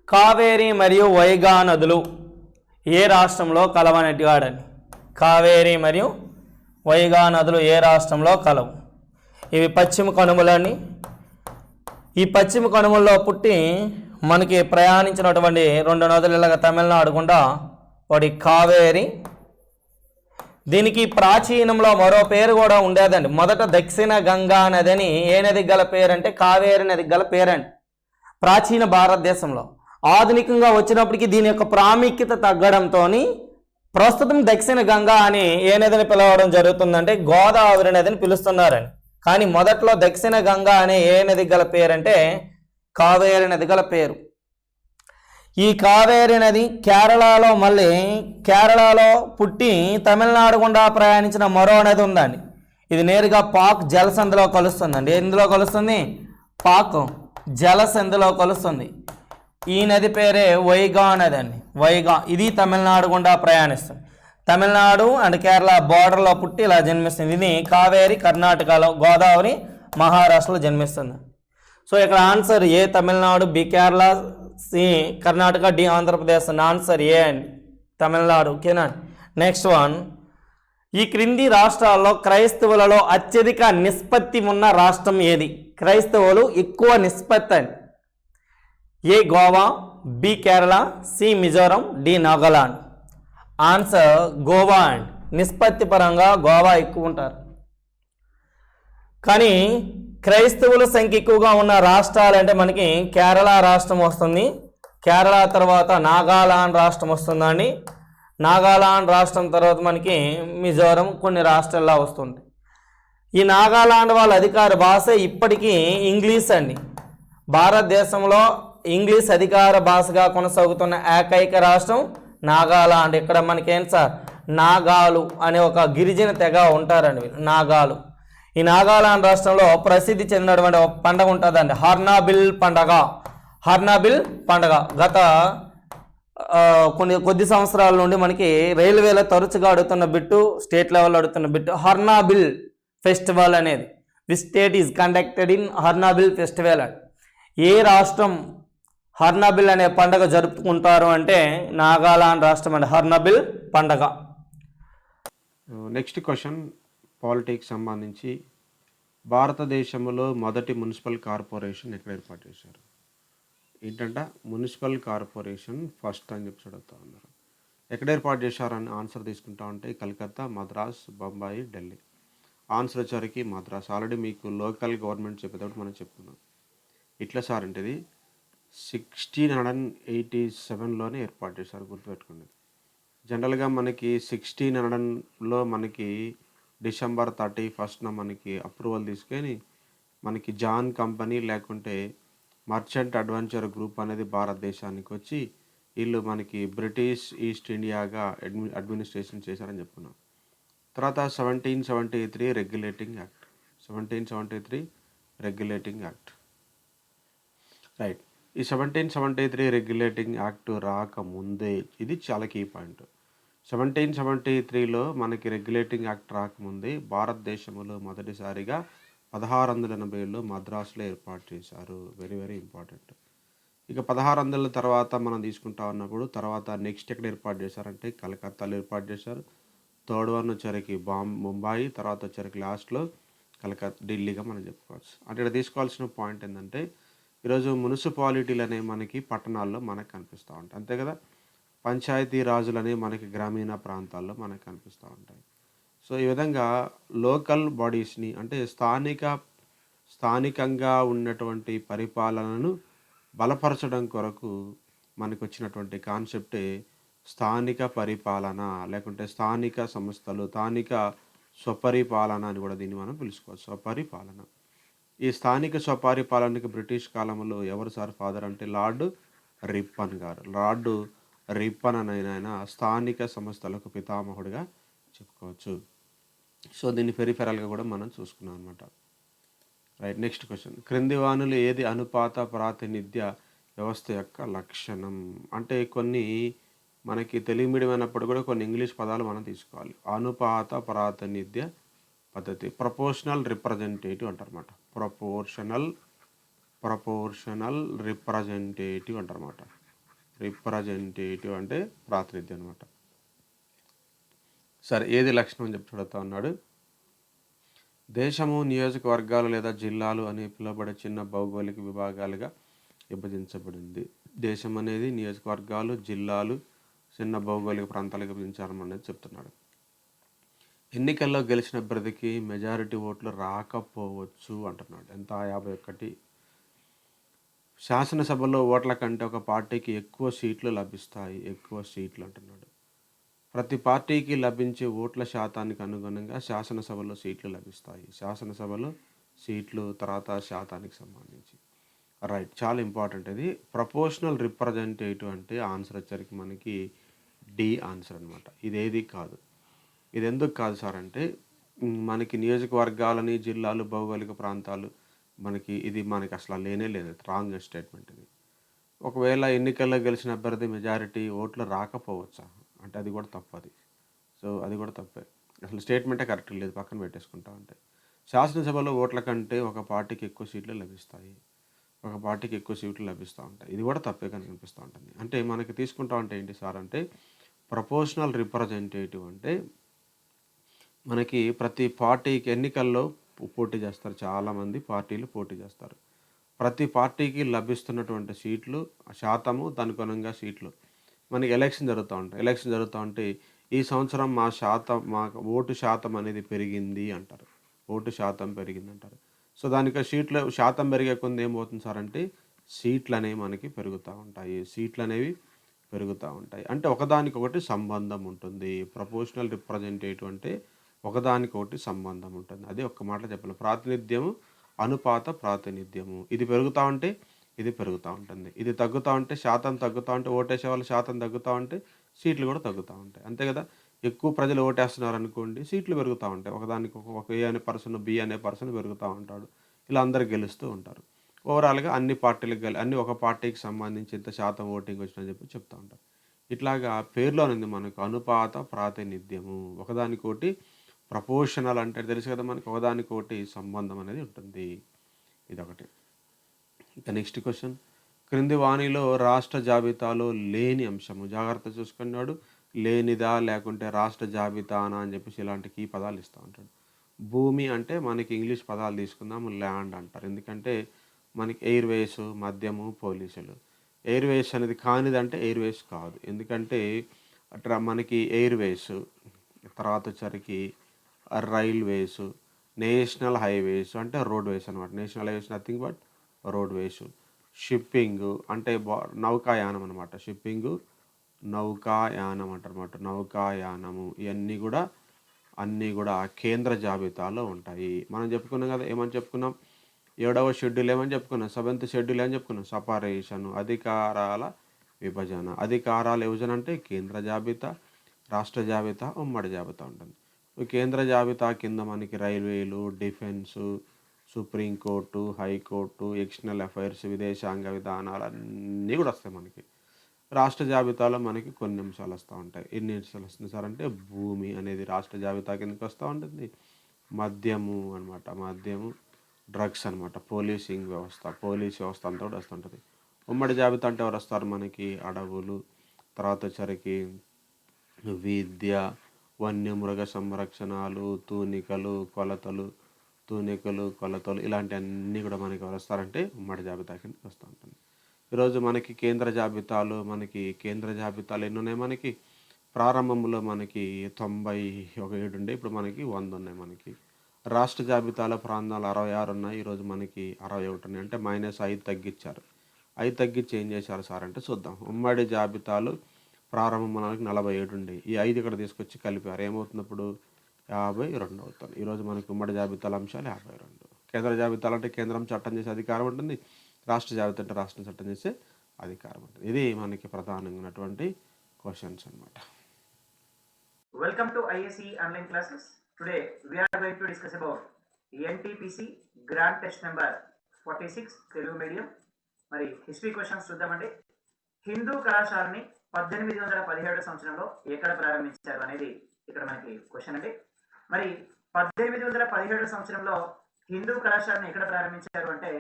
కావేరి మరియు వైగా నదులు ఏ రాష్ట్రంలో కలవనటివాడని? కావేరి మరియు వైగా నదులు ఏ రాష్ట్రంలో కలవు? ఇవి పశ్చిమ కనుమలని. ఈ పశ్చిమ కనుమల్లో పుట్టి మనకి ప్రయాణించినటువంటి రెండు నదులు ఇలాగ తమిళనాడు గుండా వాడి కావేరి. దీనికి ప్రాచీనంలో మరో పేరు కూడా ఉండేదండి. మొదట దక్షిణ గంగా నది అని ఏ నదికి గల పేరంటే కావేరి నదికి గల పేరండి ప్రాచీన భారతదేశంలో. ఆధునికంగా వచ్చినప్పటికీ దీని యొక్క ప్రాముఖ్యత తగ్గడంతో ప్రస్తుతం దక్షిణ గంగా అని ఏ నదిని పిలవడం జరుగుతుందంటే గోదావరి నదిని పిలుస్తున్నారండి. కానీ మొదట్లో దక్షిణ గంగా అనే ఏ నదికి గల పేరంటే కావేరి నది గల పేరు. ఈ కావేరి నది కేరళలో పుట్టి తమిళనాడు గుండా ప్రయాణించిన మరో నది ఉందండి. ఇది నేరుగా పాక్ జలసంధిలో కలుస్తుందండి. ఎందులో కలుస్తుంది? పాక్ జలసంధిలో కలుస్తుంది. ఈ నది పేరే వైగా నది అండి. వైగా ఇది తమిళనాడు గుండా ప్రయాణిస్తుంది. తమిళనాడు అండ్ కేరళ బార్డర్లో పుట్టి ఇలా జన్మిస్తుంది. ఇది కావేరి కర్ణాటకలో, గోదావరి మహారాష్ట్రలో జన్మిస్తుంది. సో ఇక్కడ answer A Tamil Nadu, B Kerala, C Karnataka, D Andhra Pradesh. Answer A అండి తమిళనాడు. ఓకేనా? నెక్స్ట్ వన్, ఈ క్రింది రాష్ట్రాల్లో క్రైస్తవులలో అత్యధిక నిష్పత్తి ఉన్న రాష్ట్రం ఏది? క్రైస్తవులు ఎక్కువ నిష్పత్తి అండి. A Goa, B Kerala, C Mizoram, D Nagaland. Answer Goa అండి. నిష్పత్తి పరంగా గోవా ఎక్కువ ఉంటారు. కానీ క్రైస్తవుల సంఖ్య ఎక్కువగా ఉన్న రాష్ట్రాలు అంటే మనకి కేరళ రాష్ట్రం వస్తుంది. కేరళ తర్వాత నాగాలాండ్ రాష్ట్రం వస్తుందండి. నాగాలాండ్ రాష్ట్రం తర్వాత మనకి మిజోరం, కొన్ని రాష్ట్రాల్లో వస్తుంది. ఈ నాగాలాండ్ వాళ్ళ అధికార భాష ఇప్పటికీ ఇంగ్లీష్ అండి. భారతదేశంలో ఇంగ్లీష్ అధికార భాషగా కొనసాగుతున్న ఏకైక రాష్ట్రం నాగాలాండ్. ఇక్కడ మనకేం సార్, నాగాలు అనే ఒక గిరిజన తెగ ఉంటారండి వీళ్ళు, నాగాలు. ఈ నాగాలాండ్ రాష్ట్రంలో ప్రసిద్ధి చెందినటువంటి ఒక పండగ ఉంటుందండి, హార్న్బిల్ పండగ. హార్న్బిల్ పండగ గత కొద్ది సంవత్సరాల నుండి మనకి రైల్వేలో తరచుగా అడుగుతున్న బిట్టు, స్టేట్ లెవెల్లో అడుగుతున్న బిట్టు హార్న్బిల్ ఫెస్టివల్ అనేది. This state is conducted in Hornbill Festival. ఏ రాష్ట్రం హార్న్బిల్ అనే పండగ జరుపుకుంటారు అంటే నాగాలాండ్ రాష్ట్రం అండి, హార్న్బిల్ పండగ. నెక్స్ట్ క్వశ్చన్ పాలిటిక్స్ సంబంధించి, భారతదేశంలో మొదటి మున్సిపల్ కార్పొరేషన్ ఎక్కడ ఏర్పాటు చేశారు? ఏంటంటే మున్సిపల్ కార్పొరేషన్ ఫస్ట్ అని చెప్పి అడుగుతా ఉన్నారు. ఎక్కడ ఏర్పాటు చేశారని ఆన్సర్ తీసుకుంటా ఉంటే కలకత్తా, మద్రాస్, బొంబాయి, ఢిల్లీ. ఆన్సర్ వచ్చరికి మద్రాస్. ఆల్రెడీ మీకు లోకల్ గవర్నమెంట్ చెప్పేటప్పుడు మనం చెప్పుకున్నాం. ఇట్లా సార్ అంటే ఇది 1687లోనే ఏర్పాటు చేశారు, గుర్తుపెట్టుకోండి. జనరల్గా మనకి 1600లో మనకి డిసెంబర్ 31న మనకి అప్రూవల్ తీసుకొని మనకి జాన్ కంపెనీ లేకుంటే మర్చెంట్ అడ్వెంచర్ గ్రూప్ అనేది భారతదేశానికి వచ్చి వీళ్ళు మనకి బ్రిటిష్ ఈస్ట్ ఇండియాగా అడ్మినిస్ట్రేషన్ చేశారని చెప్పుకున్నాం. తర్వాత 1773 regulating act. 1773 regulating act, right. ఈ 1773 రెగ్యులేటింగ్ యాక్ట్ రాకముందే, ఇది చాలా కీ పాయింట్, 1773లో మనకి రెగ్యులేటింగ్ యాక్ట్ రాకముందే భారతదేశంలో మొదటిసారిగా 1687లో మద్రాసులో ఏర్పాటు చేశారు. Very very important. ఇక 1600 తర్వాత మనం తీసుకుంటా ఉన్నప్పుడు తర్వాత నెక్స్ట్ ఎక్కడ ఏర్పాటు చేశారంటే కలకత్తాలో ఏర్పాటు చేశారు. థర్డ్ వన్ వచ్చరికి ముంబాయి, తర్వాత వచ్చరికి లాస్ట్లో ఢిల్లీగా మనం చెప్పుకోవచ్చు. అంటే ఇక్కడ తీసుకోవాల్సిన పాయింట్ ఏంటంటే ఈరోజు మున్సిపాలిటీలు అనేవి మనకి పట్టణాల్లో మనకు కనిపిస్తూ ఉంటాయి, అంతే కదా. పంచాయతీ రాజులు అనేవి మనకి గ్రామీణ ప్రాంతాల్లో మనకు కనిపిస్తూ ఉంటాయి. సో ఈ విధంగా లోకల్ బాడీస్ని అంటే స్థానికంగా ఉన్నటువంటి పరిపాలనను బలపరచడం కొరకు మనకు వచ్చినటువంటి కాన్సెప్టే స్థానిక పరిపాలన, లేకుంటే స్థానిక సంస్థలు, స్థానిక స్వపరిపాలన అని కూడా దీన్ని మనం పిలుచుకోవచ్చు, స్వపరిపాలన. ఈ స్థానిక స్వపరిపాలనకి బ్రిటిష్ కాలంలో ఎవరు సార్ ఫాదర్ అంటే లార్డ్ రిప్పన్ గారు. లార్డ్ రిప్పన్ అనైనా స్థానిక సంస్థలకు పితామహుడిగా చెప్పుకోవచ్చు. సో దీన్ని పెరిఫెరల్గా కూడా మనం చూసుకున్నాం అనమాట, రైట్. నెక్స్ట్ క్వశ్చన్, క్రింది వానులు ఏది అనుపాత ప్రాతినిధ్య వ్యవస్థ యొక్క లక్షణం? అంటే కొన్ని మనకి తెలుగు మీడియం అయినప్పుడు కూడా కొన్ని ఇంగ్లీష్ పదాలు మనం తీసుకోవాలి. అనుపాత ప్రాతినిధ్య పద్ధతి, ప్రపోర్షనల్ రిప్రజెంటేటివ్ అంటారన్నమాట. ప్రపోర్షనల్ రిప్రజెంటేటివ్ అంటారన్నమాట. రిప్రజెంటేటివ్ అంటే ప్రాతినిధ్యం అనమాట. సరే, ఏది లక్షణం అని చెప్పి చూడుతూ ఉన్నాడు. దేశము నియోజకవర్గాలు లేదా జిల్లాలు అని పిలువబడే చిన్న భౌగోళిక విభాగాలుగా విభజించబడింది. దేశం అనేది నియోజకవర్గాలు, జిల్లాలు, చిన్న భౌగోళిక ప్రాంతాలుగా విభజించారనేది చెప్తున్నాడు. ఎన్నికల్లో గెలిచిన అభ్యర్థికి మెజారిటీ ఓట్లు రాకపోవచ్చు అంటున్నాడు. ఎంత? 51. శాసనసభలో ఓట్ల కంటే ఒక పార్టీకి ఎక్కువ సీట్లు లభిస్తాయి. ఎక్కువ సీట్లు అంటున్నాడు. ప్రతి పార్టీకి లభించే ఓట్ల శాతానికి అనుగుణంగా శాసనసభలో సీట్లు లభిస్తాయి. శాసనసభలో సీట్లు తర్వాత శాతానికి సంబంధించి, రైట్. చాలా ఇంపార్టెంట్ ఇది. ప్రపోర్షనల్ రిప్రజెంటేటివ్ అంటే ఆన్సర్ వచ్చరికి మనకి డి ఆన్సర్ అనమాట. ఇదేది కాదు. ఇది ఎందుకు కాదు సార్ అంటే మనకి నియోజకవర్గాలని, జిల్లాలు, భౌగోళిక ప్రాంతాలు మనకి అసలు లేనే లేదు. రాంగ్ స్టేట్మెంట్ ఇది. ఒకవేళ ఎన్నికల్లో గెలిచిన అభ్యర్థి మెజారిటీ ఓట్లు రాకపోవచ్చా అంటే అది కూడా తప్పది. సో అది కూడా తప్పే. అసలు స్టేట్మెంటే కరెక్ట్ లేదు, పక్కన పెట్టేసుకుంటా ఉంటే. శాసనసభలో ఓట్ల కంటే ఒక పార్టీకి ఎక్కువ సీట్లు లభిస్తాయి, ఒక పార్టీకి ఎక్కువ సీట్లు లభిస్తూ ఉంటాయి. ఇది కూడా తప్పే కానీ కనిపిస్తూ ఉంటుంది. అంటే మనకి తీసుకుంటా ఉంటే ఏంటి సార్ అంటే ప్రపోర్షనల్ రిప్రజెంటేటివ్ అంటే మనకి ప్రతి పార్టీకి ఎన్నికల్లో పోటీ చేస్తారు, చాలామంది పార్టీలు పోటీ చేస్తారు. ప్రతి పార్టీకి లభిస్తున్నటువంటి సీట్లు శాతము, దానికి అనుగుణంగా సీట్లు మనకి ఎలక్షన్ జరుగుతూ ఉంటే ఈ సంవత్సరం మా ఓటు శాతం అనేది పెరిగింది అంటారు. ఓటు శాతం పెరిగింది అంటారు. సో దానికి సీట్ల శాతం పెరిగే కొంది ఏమవుతుంది సార్ అంటే సీట్లు అనేవి మనకి పెరుగుతూ ఉంటాయి. సీట్లు అనేవి పెరుగుతూ ఉంటాయి. అంటే ఒకదానికొకటి సంబంధం ఉంటుంది. ప్రపోర్షనల్ రిప్రజెంటేటివ్ అంటే ఒకదానికొకటి సంబంధం ఉంటుంది. అది ఒక్క మాటలో చెప్పాలి. ప్రాతినిధ్యము, అనుపాత ప్రాతినిధ్యము. ఇది పెరుగుతా ఉంటే ఇది పెరుగుతా ఉంటుంది. ఇది తగ్గుతా ఉంటే శాతం తగ్గుతా ఉంటే ఓటేసే వాళ్ళ శాతం తగ్గుతా ఉంటే సీట్లు కూడా తగ్గుతా ఉంటాయి. అంతే కదా! ఎక్కువ ప్రజలు ఓటేస్తున్నారనుకోండి సీట్లు పెరుగుతా ఉంటాయి. ఒకదానికి ఒక ఏ అనే పర్సన్, బి అనే పర్సన్ పెరుగుతా ఉంటాడు. ఇలా అందరూ గెలుస్తూ ఉంటారు. ఓవరాల్‌గా అన్ని పార్టీలకు అన్ని ఒక పార్టీకి సంబంధించి ఇంత శాతం ఓటింగ్ వచ్చిందని చెప్పి చెప్తా ఉంటారు. ఇట్లాగా పేరులోనుంది మనకు అనుపాత ప్రాతినిధ్యము. ఒకదానికొకటి ప్రపోర్షనల్ అంటే తెలుసు కదా మనకి. ఒకదానికొకటి సంబంధం అనేది ఉంటుంది. ఇదొకటి. ఇక నెక్స్ట్ క్వెషన్. క్రింది వాణిలో రాష్ట్ర జాబితాలో లేని అంశము. జాగ్రత్త చూసుకోండి వాడు. లేనిదా లేకుంటే రాష్ట్ర జాబితానా అని చెప్పేసి ఇలాంటి కీ పదాలు ఇస్తూ ఉంటాడు. భూమి అంటే మనకి ఇంగ్లీష్ పదాలు తీసుకుందాం ల్యాండ్ అంటారు. ఎందుకంటే మనకి ఎయిర్వేస్, మద్యము, పోలీసులు. ఎయిర్వేస్ అనేది కానిదంటే ఎయిర్వేస్ కాదు. ఎందుకంటే అట్లా మనకి ఎయిర్వేస్, తర్వాత వచ్చరికి రైల్వేస్, నేషనల్ హైవేస్ అంటే రోడ్వేస్ అనమాట. National highways nothing but roadways. Shipping అంటే నౌకాయానం అనమాట. షిప్పింగు, నౌకాయానం అంటారన్నమాట. నౌకాయానము ఇవన్నీ కూడా అన్నీ కూడా కేంద్ర జాబితాలో ఉంటాయి. మనం చెప్పుకున్నాం కదా, ఏమని చెప్పుకున్నాం? 7వ షెడ్యూల్ ఏమని చెప్పుకున్నాం? 7th షెడ్యూల్ ఏమని చెప్పుకున్నాం? సపరేషను, అధికారాల విభజన. అధికారాల విభజన అంటే కేంద్ర జాబితా, రాష్ట్ర జాబితా, ఉమ్మడి జాబితా ఉంటుంది. కేంద్ర జాబితా కింద మనకి రైల్వేలు, defence, supreme court, high court, external affairs, విదేశాంగ విధానాలు అన్నీ కూడా వస్తాయి మనకి. రాష్ట్ర జాబితాలో మనకి కొన్ని అంశాలు వస్తూ ఉంటాయి. ఎన్ని అంశాలు వస్తుంది సార్ అంటే భూమి అనేది రాష్ట్ర జాబితా కిందకి వస్తూ ఉంటుంది. మద్యము అనమాట. మద్యము, డ్రగ్స్ అనమాట. పోలీస్ వ్యవస్థ అంతా కూడా వస్తుంటుంది. ఉమ్మడి జాబితా అంటే ఎవరు వస్తారు మనకి? అడవులు, తర్వాత వచ్చరికి విద్య, వన్యమృగ సంరక్షణలు, తూనికలు, కొలతలు ఇలాంటివన్నీ కూడా మనకి ఎవరు వస్తారంటే ఉమ్మడి జాబితా కిందకి వస్తూ ఉంటుంది. ఈరోజు మనకి కేంద్ర జాబితాలు ఎన్ని ఉన్నాయి మనకి? ప్రారంభంలో మనకి 97 ఉండే, ఇప్పుడు మనకి 100 ఉన్నాయి మనకి. రాష్ట్ర జాబితాలో ప్రాంతాలు 66 ఉన్నాయి, ఈరోజు మనకి 61 ఉన్నాయి. అంటే -5 తగ్గించారు. 5 తగ్గించి ఏం చేశారు సార్ అంటే చూద్దాం. ఉమ్మడి జాబితాలు ప్రారంభం మనకి 47 ఉండే, ఈ 5 ఇక్కడ తీసుకొచ్చి కలిపారు. ఏమవుతుంది ఇప్పుడు? 52 అవుతుంది. ఈరోజు మనకి ఉమ్మడి జాబితాల అంశాలు 52. కేంద్ర జాబితాలు అంటే కేంద్రం చట్టం చేసే అధికారం ఉంటుంది. రాష్ట్ర జాబితా అంటే రాష్ట్రం చట్టం చేసే అధికారం ఉంటుంది. ఇది మనకి ప్రధానంగా ఉన్నటువంటి క్వశ్చన్స్ అన్నమాట. Welcome to ISE online classes. Today we are going to discuss about NTPC Grand Test number 46 Telugu medium. మరి హిస్టరీ క్వశ్చన్స్ చూద్దామండి. హిందూ కళాశాలని 1817 సంవత్సరంలో ఎక్కడ ప్రారంభించారు అనేది ఇక్కడ మనకి క్వశ్చన్ అండి. మరి 1817 సంవత్సరంలో హిందూ కళాశాలని ఎక్కడ ప్రారంభించారు అంటే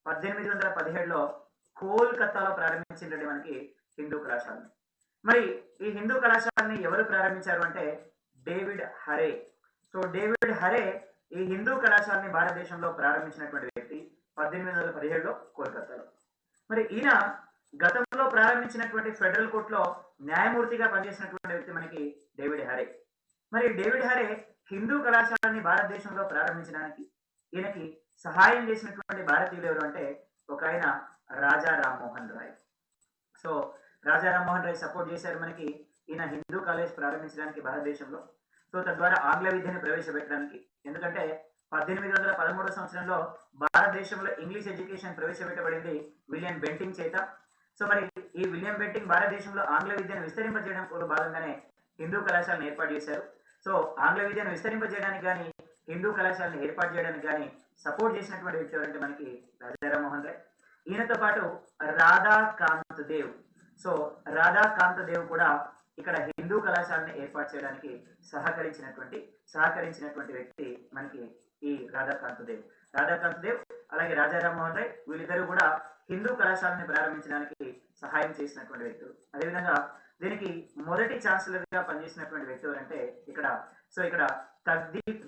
1817లో కోల్కతాలో ప్రారంభించిందండి మనకి హిందూ కళాశాలని. మరి ఈ హిందూ కళాశాలని ఎవరు ప్రారంభించారు అంటే David Hare. So David Hare ఈ హిందూ కళాశాలని భారతదేశంలో ప్రారంభించినటువంటి వ్యక్తి 1817లో కోల్కతాలో. మరి ఈయన గతంలో ప్రారంభించినటువంటి ఫెడరల్ కోర్టులో న్యాయమూర్తిగా పనిచేసినటువంటి వ్యక్తి మనకి డేవిడ్ హరే. మరి డేవిడ్ హరే హిందూ కళాశాలని భారతదేశంలో ప్రారంభించడానికి ఈయనకి సహాయం చేసినటువంటి భారతీయులు ఎవరు అంటే ఒక ఆయన రాజా రామ్మోహన్ రాయ్. సో రాజా రామ్మోహన్ రాయ్ సపోర్ట్ చేశారు మనకి ఈయన హిందూ కాలేజ్ ప్రారంభించడానికి భారతదేశంలో. సో తద్వారా ఆంగ్ల విద్యను ప్రవేశపెట్టడానికి. ఎందుకంటే 1813 సంవత్సరంలో భారతదేశంలో ఇంగ్లీష్ ఎడ్యుకేషన్ ప్రవేశపెట్టబడింది విలియం బెంటింగ్ చేత. సో మరి ఈ విలియం బెంటింగ్ భారతదేశంలో ఆంగ్ల విద్యను విస్తరింపజేయడం కూడా భాగంగానే హిందూ కళాశాలను ఏర్పాటు చేశారు. సో ఆంగ్ల విద్యను విస్తరింపజేయడానికి కానీ హిందూ కళాశాలను ఏర్పాటు చేయడానికి కానీ సపోర్ట్ చేసినటువంటి వ్యక్తి ఎవరంటే మనకి రాజా రామ్మోహన్ రాయ్. ఈయనతో పాటు రాధాకాంత్ దేవ్. సో రాధాకాంత్ దేవ్ కూడా ఇక్కడ హిందూ కళాశాలను ఏర్పాటు చేయడానికి సహకరించినటువంటి వ్యక్తి మనకి ఈ రాధాకాంత్ దేవ్. అలాగే రాజా రామ్మోహన్ రాయ్ వీళ్ళిద్దరూ కూడా హిందూ కళాశాలని ప్రారంభించడానికి సహాయం చేసినటువంటి వ్యక్తులు. అదేవిధంగా దీనికి మొదటి ఛాన్సలర్ గా పనిచేసినటువంటి వ్యక్తి ఎవరంటే ఇక్కడ తగ్దీప్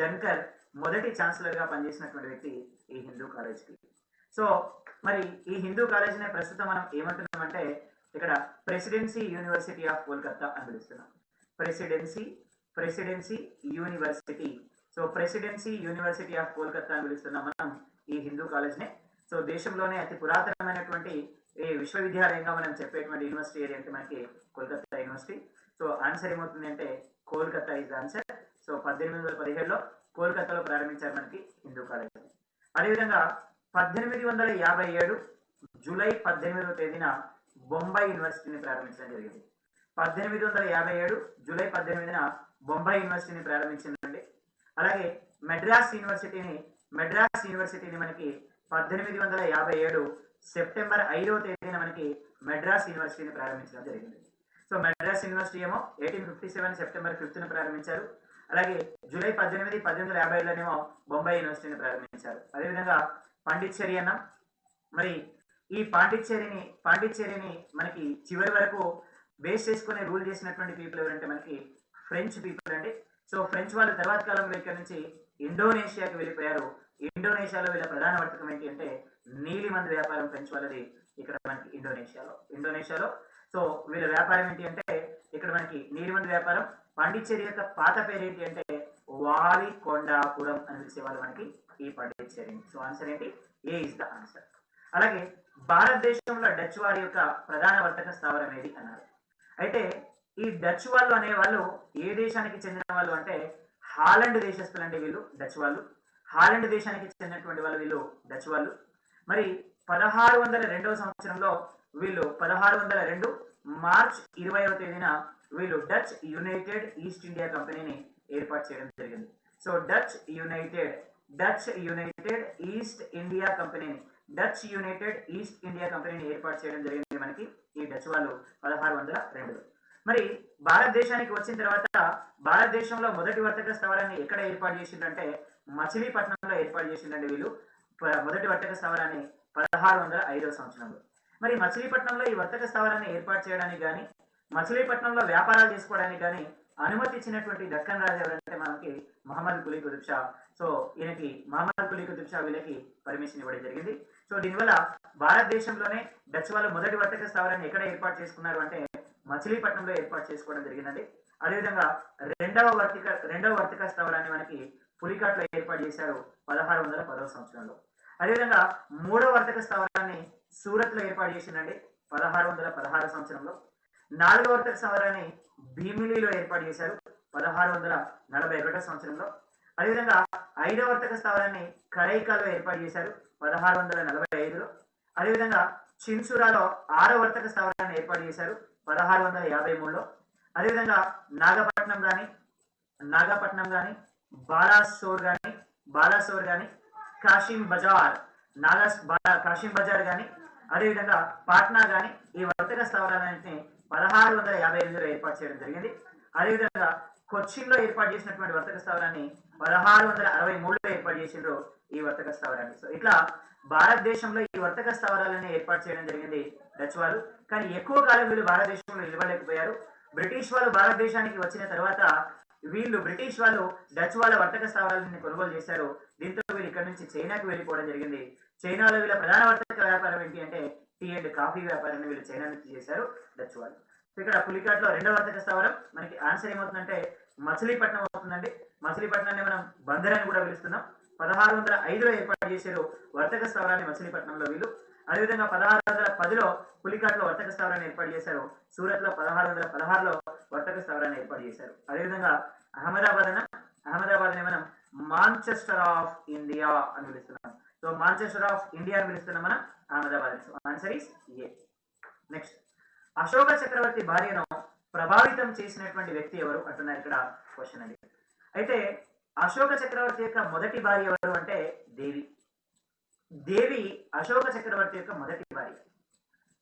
ధన్కర్ మొదటి ఛాన్సలర్ గా పనిచేసినటువంటి వ్యక్తి ఈ హిందూ కాలేజ్కి. సో మరి ఈ హిందూ కాలేజీని ప్రస్తుతం మనం ఏమంటున్నామంటే ఇక్కడ ప్రెసిడెన్సీ యూనివర్సిటీ ఆఫ్ కోల్కతా అని పిలుస్తున్నాం. Presidency University. So Presidency University of Kolkata అని పిలుస్తున్నాం మనం ఈ హిందూ కాలేజ్నే. సో దేశంలోనే అతి పురాతనమైనటువంటి ఈ విశ్వవిద్యాలయంగా మనం చెప్పేటువంటి యూనివర్సిటీ ఏది అంటే మనకి Kolkata university. So so answer ఏమవుతుంది అంటే కోల్కతా ఇస్ ఆన్సర్. సో 1817లో కోల్కతాలో ప్రారంభించారు మనకి హిందూ కాలేజ్. అదేవిధంగా 1857 జూలై 18వ తేదీన బొంబాయి యూనివర్సిటీని ప్రారంభించడం జరిగింది. 1857 జూలై 18న బొంబాయి యూనివర్సిటీని ప్రారంభించిందండి. అలాగే మెడ్రాస్ యూనివర్సిటీని మనకి 1857 సెప్టెంబర్ 5వ తేదీన మనకి మెడ్రాస్ యూనివర్సిటీని ప్రారంభించడం జరిగింది. సో మెడ్రాస్ యూనివర్సిటీ ఏమో 1857 సెప్టెంబర్ 5న ప్రారంభించారు. అలాగే జూలై 18 1850లోనేమో బొంబాయి యూనివర్సిటీని ప్రారంభించారు. అదేవిధంగా పాండిచ్చేరి అన్నాం. మరి ఈ పాండిచ్చేరిని మనకి చివరి వరకు బేస్ చేసుకుని రూల్ చేసినటువంటి పీపుల్ ఎవరంటే మనకి ఫ్రెంచ్ పీపుల్ అండి. సో ఫ్రెంచ్ వాళ్ళు తర్వాత కాలంలో ఇక్కడ నుంచి ఇండోనేషియాకి వెళ్ళిపోయారు. ఇండోనేషియాలో వీళ్ళ ప్రధాన వర్తకం ఏంటి అంటే నీలిమందు వ్యాపారం ఫ్రెంచ్ వాళ్ళది ఇక్కడ మనకి ఇండోనేషియాలో. సో వీళ్ళ వ్యాపారం ఏంటి అంటే ఇక్కడ మనకి నీలిమందు వ్యాపారం. పాండిచ్చేరి యొక్క పాత పేరు ఏంటి అంటే వాలికొండాపురం అని పిలిచేవాళ్ళు మనకి ఈ పాండిచ్చేరిని. సో ఆన్సర్ ఏంటి? A is the answer. అలాగే భారతదేశంలో డచ్ వారి యొక్క ప్రధాన వర్తక స్థావరం ఏది అన్నారు. అయితే ఈ డచ్ వాళ్ళు అనేవాళ్ళు ఏ దేశానికి చెందిన వాళ్ళు అంటే హాలండ్ దేశస్తులు అండి వీళ్ళు డచ్ వాళ్ళు. హాలండ్ దేశానికి చెందినటువంటి వాళ్ళు వీళ్ళు డచ్ వాళ్ళు. మరి 1602 సంవత్సరంలో వీళ్ళు 1602 మార్చ్ 20వ తేదీన వీళ్ళు డచ్ యునైటెడ్ ఈస్ట్ ఇండియా కంపెనీని ఏర్పాటు చేయడం జరిగింది. So Dutch United east India కంపెనీని ఏర్పాటు చేయడం జరిగింది మనకి ఈ డచ్ వాళ్ళు 1602. మరి భారతదేశానికి వచ్చిన తర్వాత భారతదేశంలో మొదటి వర్తక స్థావరాన్ని ఎక్కడ ఏర్పాటు చేసిందంటే మచిలీపట్నంలో ఏర్పాటు చేసిందండి వీళ్ళు మొదటి వర్తక స్థావరాన్ని 1605వ సంవత్సరంలో. మరి మచిలీపట్నంలో ఈ వర్తక స్థావరాన్ని ఏర్పాటు చేయడానికి కానీ మచిలీపట్నంలో వ్యాపారాలు చేసుకోవడానికి కానీ అనుమతి ఇచ్చినటువంటి దక్కన్ రాజు ఎవరంటే మనకి మహమ్మద్ కులీ కుతుబ్ షా. సో ఈయనకి మహమ్మద్ కులీ కుతుబ్ షా వీళ్ళకి పర్మిషన్ ఇవ్వడం జరిగింది. సో దీనివల్ల భారతదేశంలోనే డచ్ వాళ్ళు మొదటి వర్తక స్థావరాన్ని ఎక్కడ ఏర్పాటు చేసుకున్నారు అంటే మచిలీపట్నంలో ఏర్పాటు చేసుకోవడం జరిగిందండి. అదేవిధంగా రెండవ వర్తక స్థావరాన్ని మనకి పులికాట్లో ఏర్పాటు చేశారు 1610వ సంవత్సరంలో. అదేవిధంగా మూడవ వర్తక స్థావరాన్ని సూరత్ లో ఏర్పాటు చేసిందండి 1616 సంవత్సరంలో. నాలుగవ వర్తక స్థావరాన్ని భీమిలిలో ఏర్పాటు చేశారు 1641వ సంవత్సరంలో. అదేవిధంగా ఐదవ వర్తక స్థావరాన్ని కరైకాలో ఏర్పాటు చేశారు 1645లో. అదేవిధంగా చిన్సురాలో ఆరవ వర్తక స్థావరాన్ని ఏర్పాటు చేశారు 1653లో. అదేవిధంగా నాగపట్నం కానీ బాలాసోర్ కానీ కాశీం బజార్ కానీ అదేవిధంగా పాట్నా కానీ ఈ వర్తక స్థావరాలన్నింటినీ 1658లో ఏర్పాటు చేయడం జరిగింది. అదేవిధంగా కొచ్చిన్లో ఏర్పాటు చేసినటువంటి వర్తక స్థావరాన్ని 1663లో ఏర్పాటు చేసిండ్రు ఈ వర్తక స్థావరాన్ని. సో ఇట్లా భారతదేశంలో ఈ వర్తక స్థావరాలని ఏర్పాటు చేయడం జరిగింది డచ్ వాళ్ళు. కానీ ఎక్కువ కాలం వీళ్ళు భారతదేశంలో నిలబడలేకపోయారు. బ్రిటిష్ వాళ్ళు భారతదేశానికి వచ్చిన తర్వాత బ్రిటిష్ వాళ్ళు డచ్ వాళ్ళ వర్తక స్థావరాలని కొనుగోలు చేశారు. దీంతో వీళ్ళు ఇక్కడ నుంచి చైనాకి వెళ్ళిపోవడం జరిగింది. చైనాలో వీళ్ళ ప్రధాన వర్తక వ్యాపారం ఏంటి అంటే టీ అండ్ కాఫీ వ్యాపారాన్ని వీళ్ళు చైనా నుంచి చేశారు డచ్ వాళ్ళు. ఇక్కడ పులికాట్లో రెండవ వర్తక స్థావరం మనకి ఆన్సర్ ఏమవుతుందంటే మచిలీపట్నం అవుతుందండి. మచిలీపట్నాన్ని మనం బందర్ అని కూడా పిలుస్తున్నాం. 1605లో ఏర్పాటు చేశారు వర్తక స్థావరాన్ని మచిలీపట్నంలో వీళ్ళు. అదేవిధంగా 1610లో పులికాట్లో వర్తక స్థావరాన్ని ఏర్పాటు చేశారు. సూరత్ లో 1616లో వర్తక స్థావరాన్ని ఏర్పాటు చేశారు. అదేవిధంగా అహ్మదాబాద్ ని మనం మాంచెస్టర్ ఆఫ్ ఇండియా అని పిలుస్తున్నాం. సో మాంచెస్టర్ ఆఫ్ ఇండియా అని పిలుస్తున్నాం మనం Ahmedabad. So answer is A. Next, Ashoka చక్రవర్తి భార్యను ప్రభావితం చేసినటువంటి వ్యక్తి ఎవరు అంటున్నారు ఇక్కడ క్వశ్చన్ అండి. అయితే అశోక చక్రవర్తి యొక్క మొదటి భార్య ఎవరు అంటే దేవి అశోక చక్రవర్తి యొక్క మొదటి భార్య.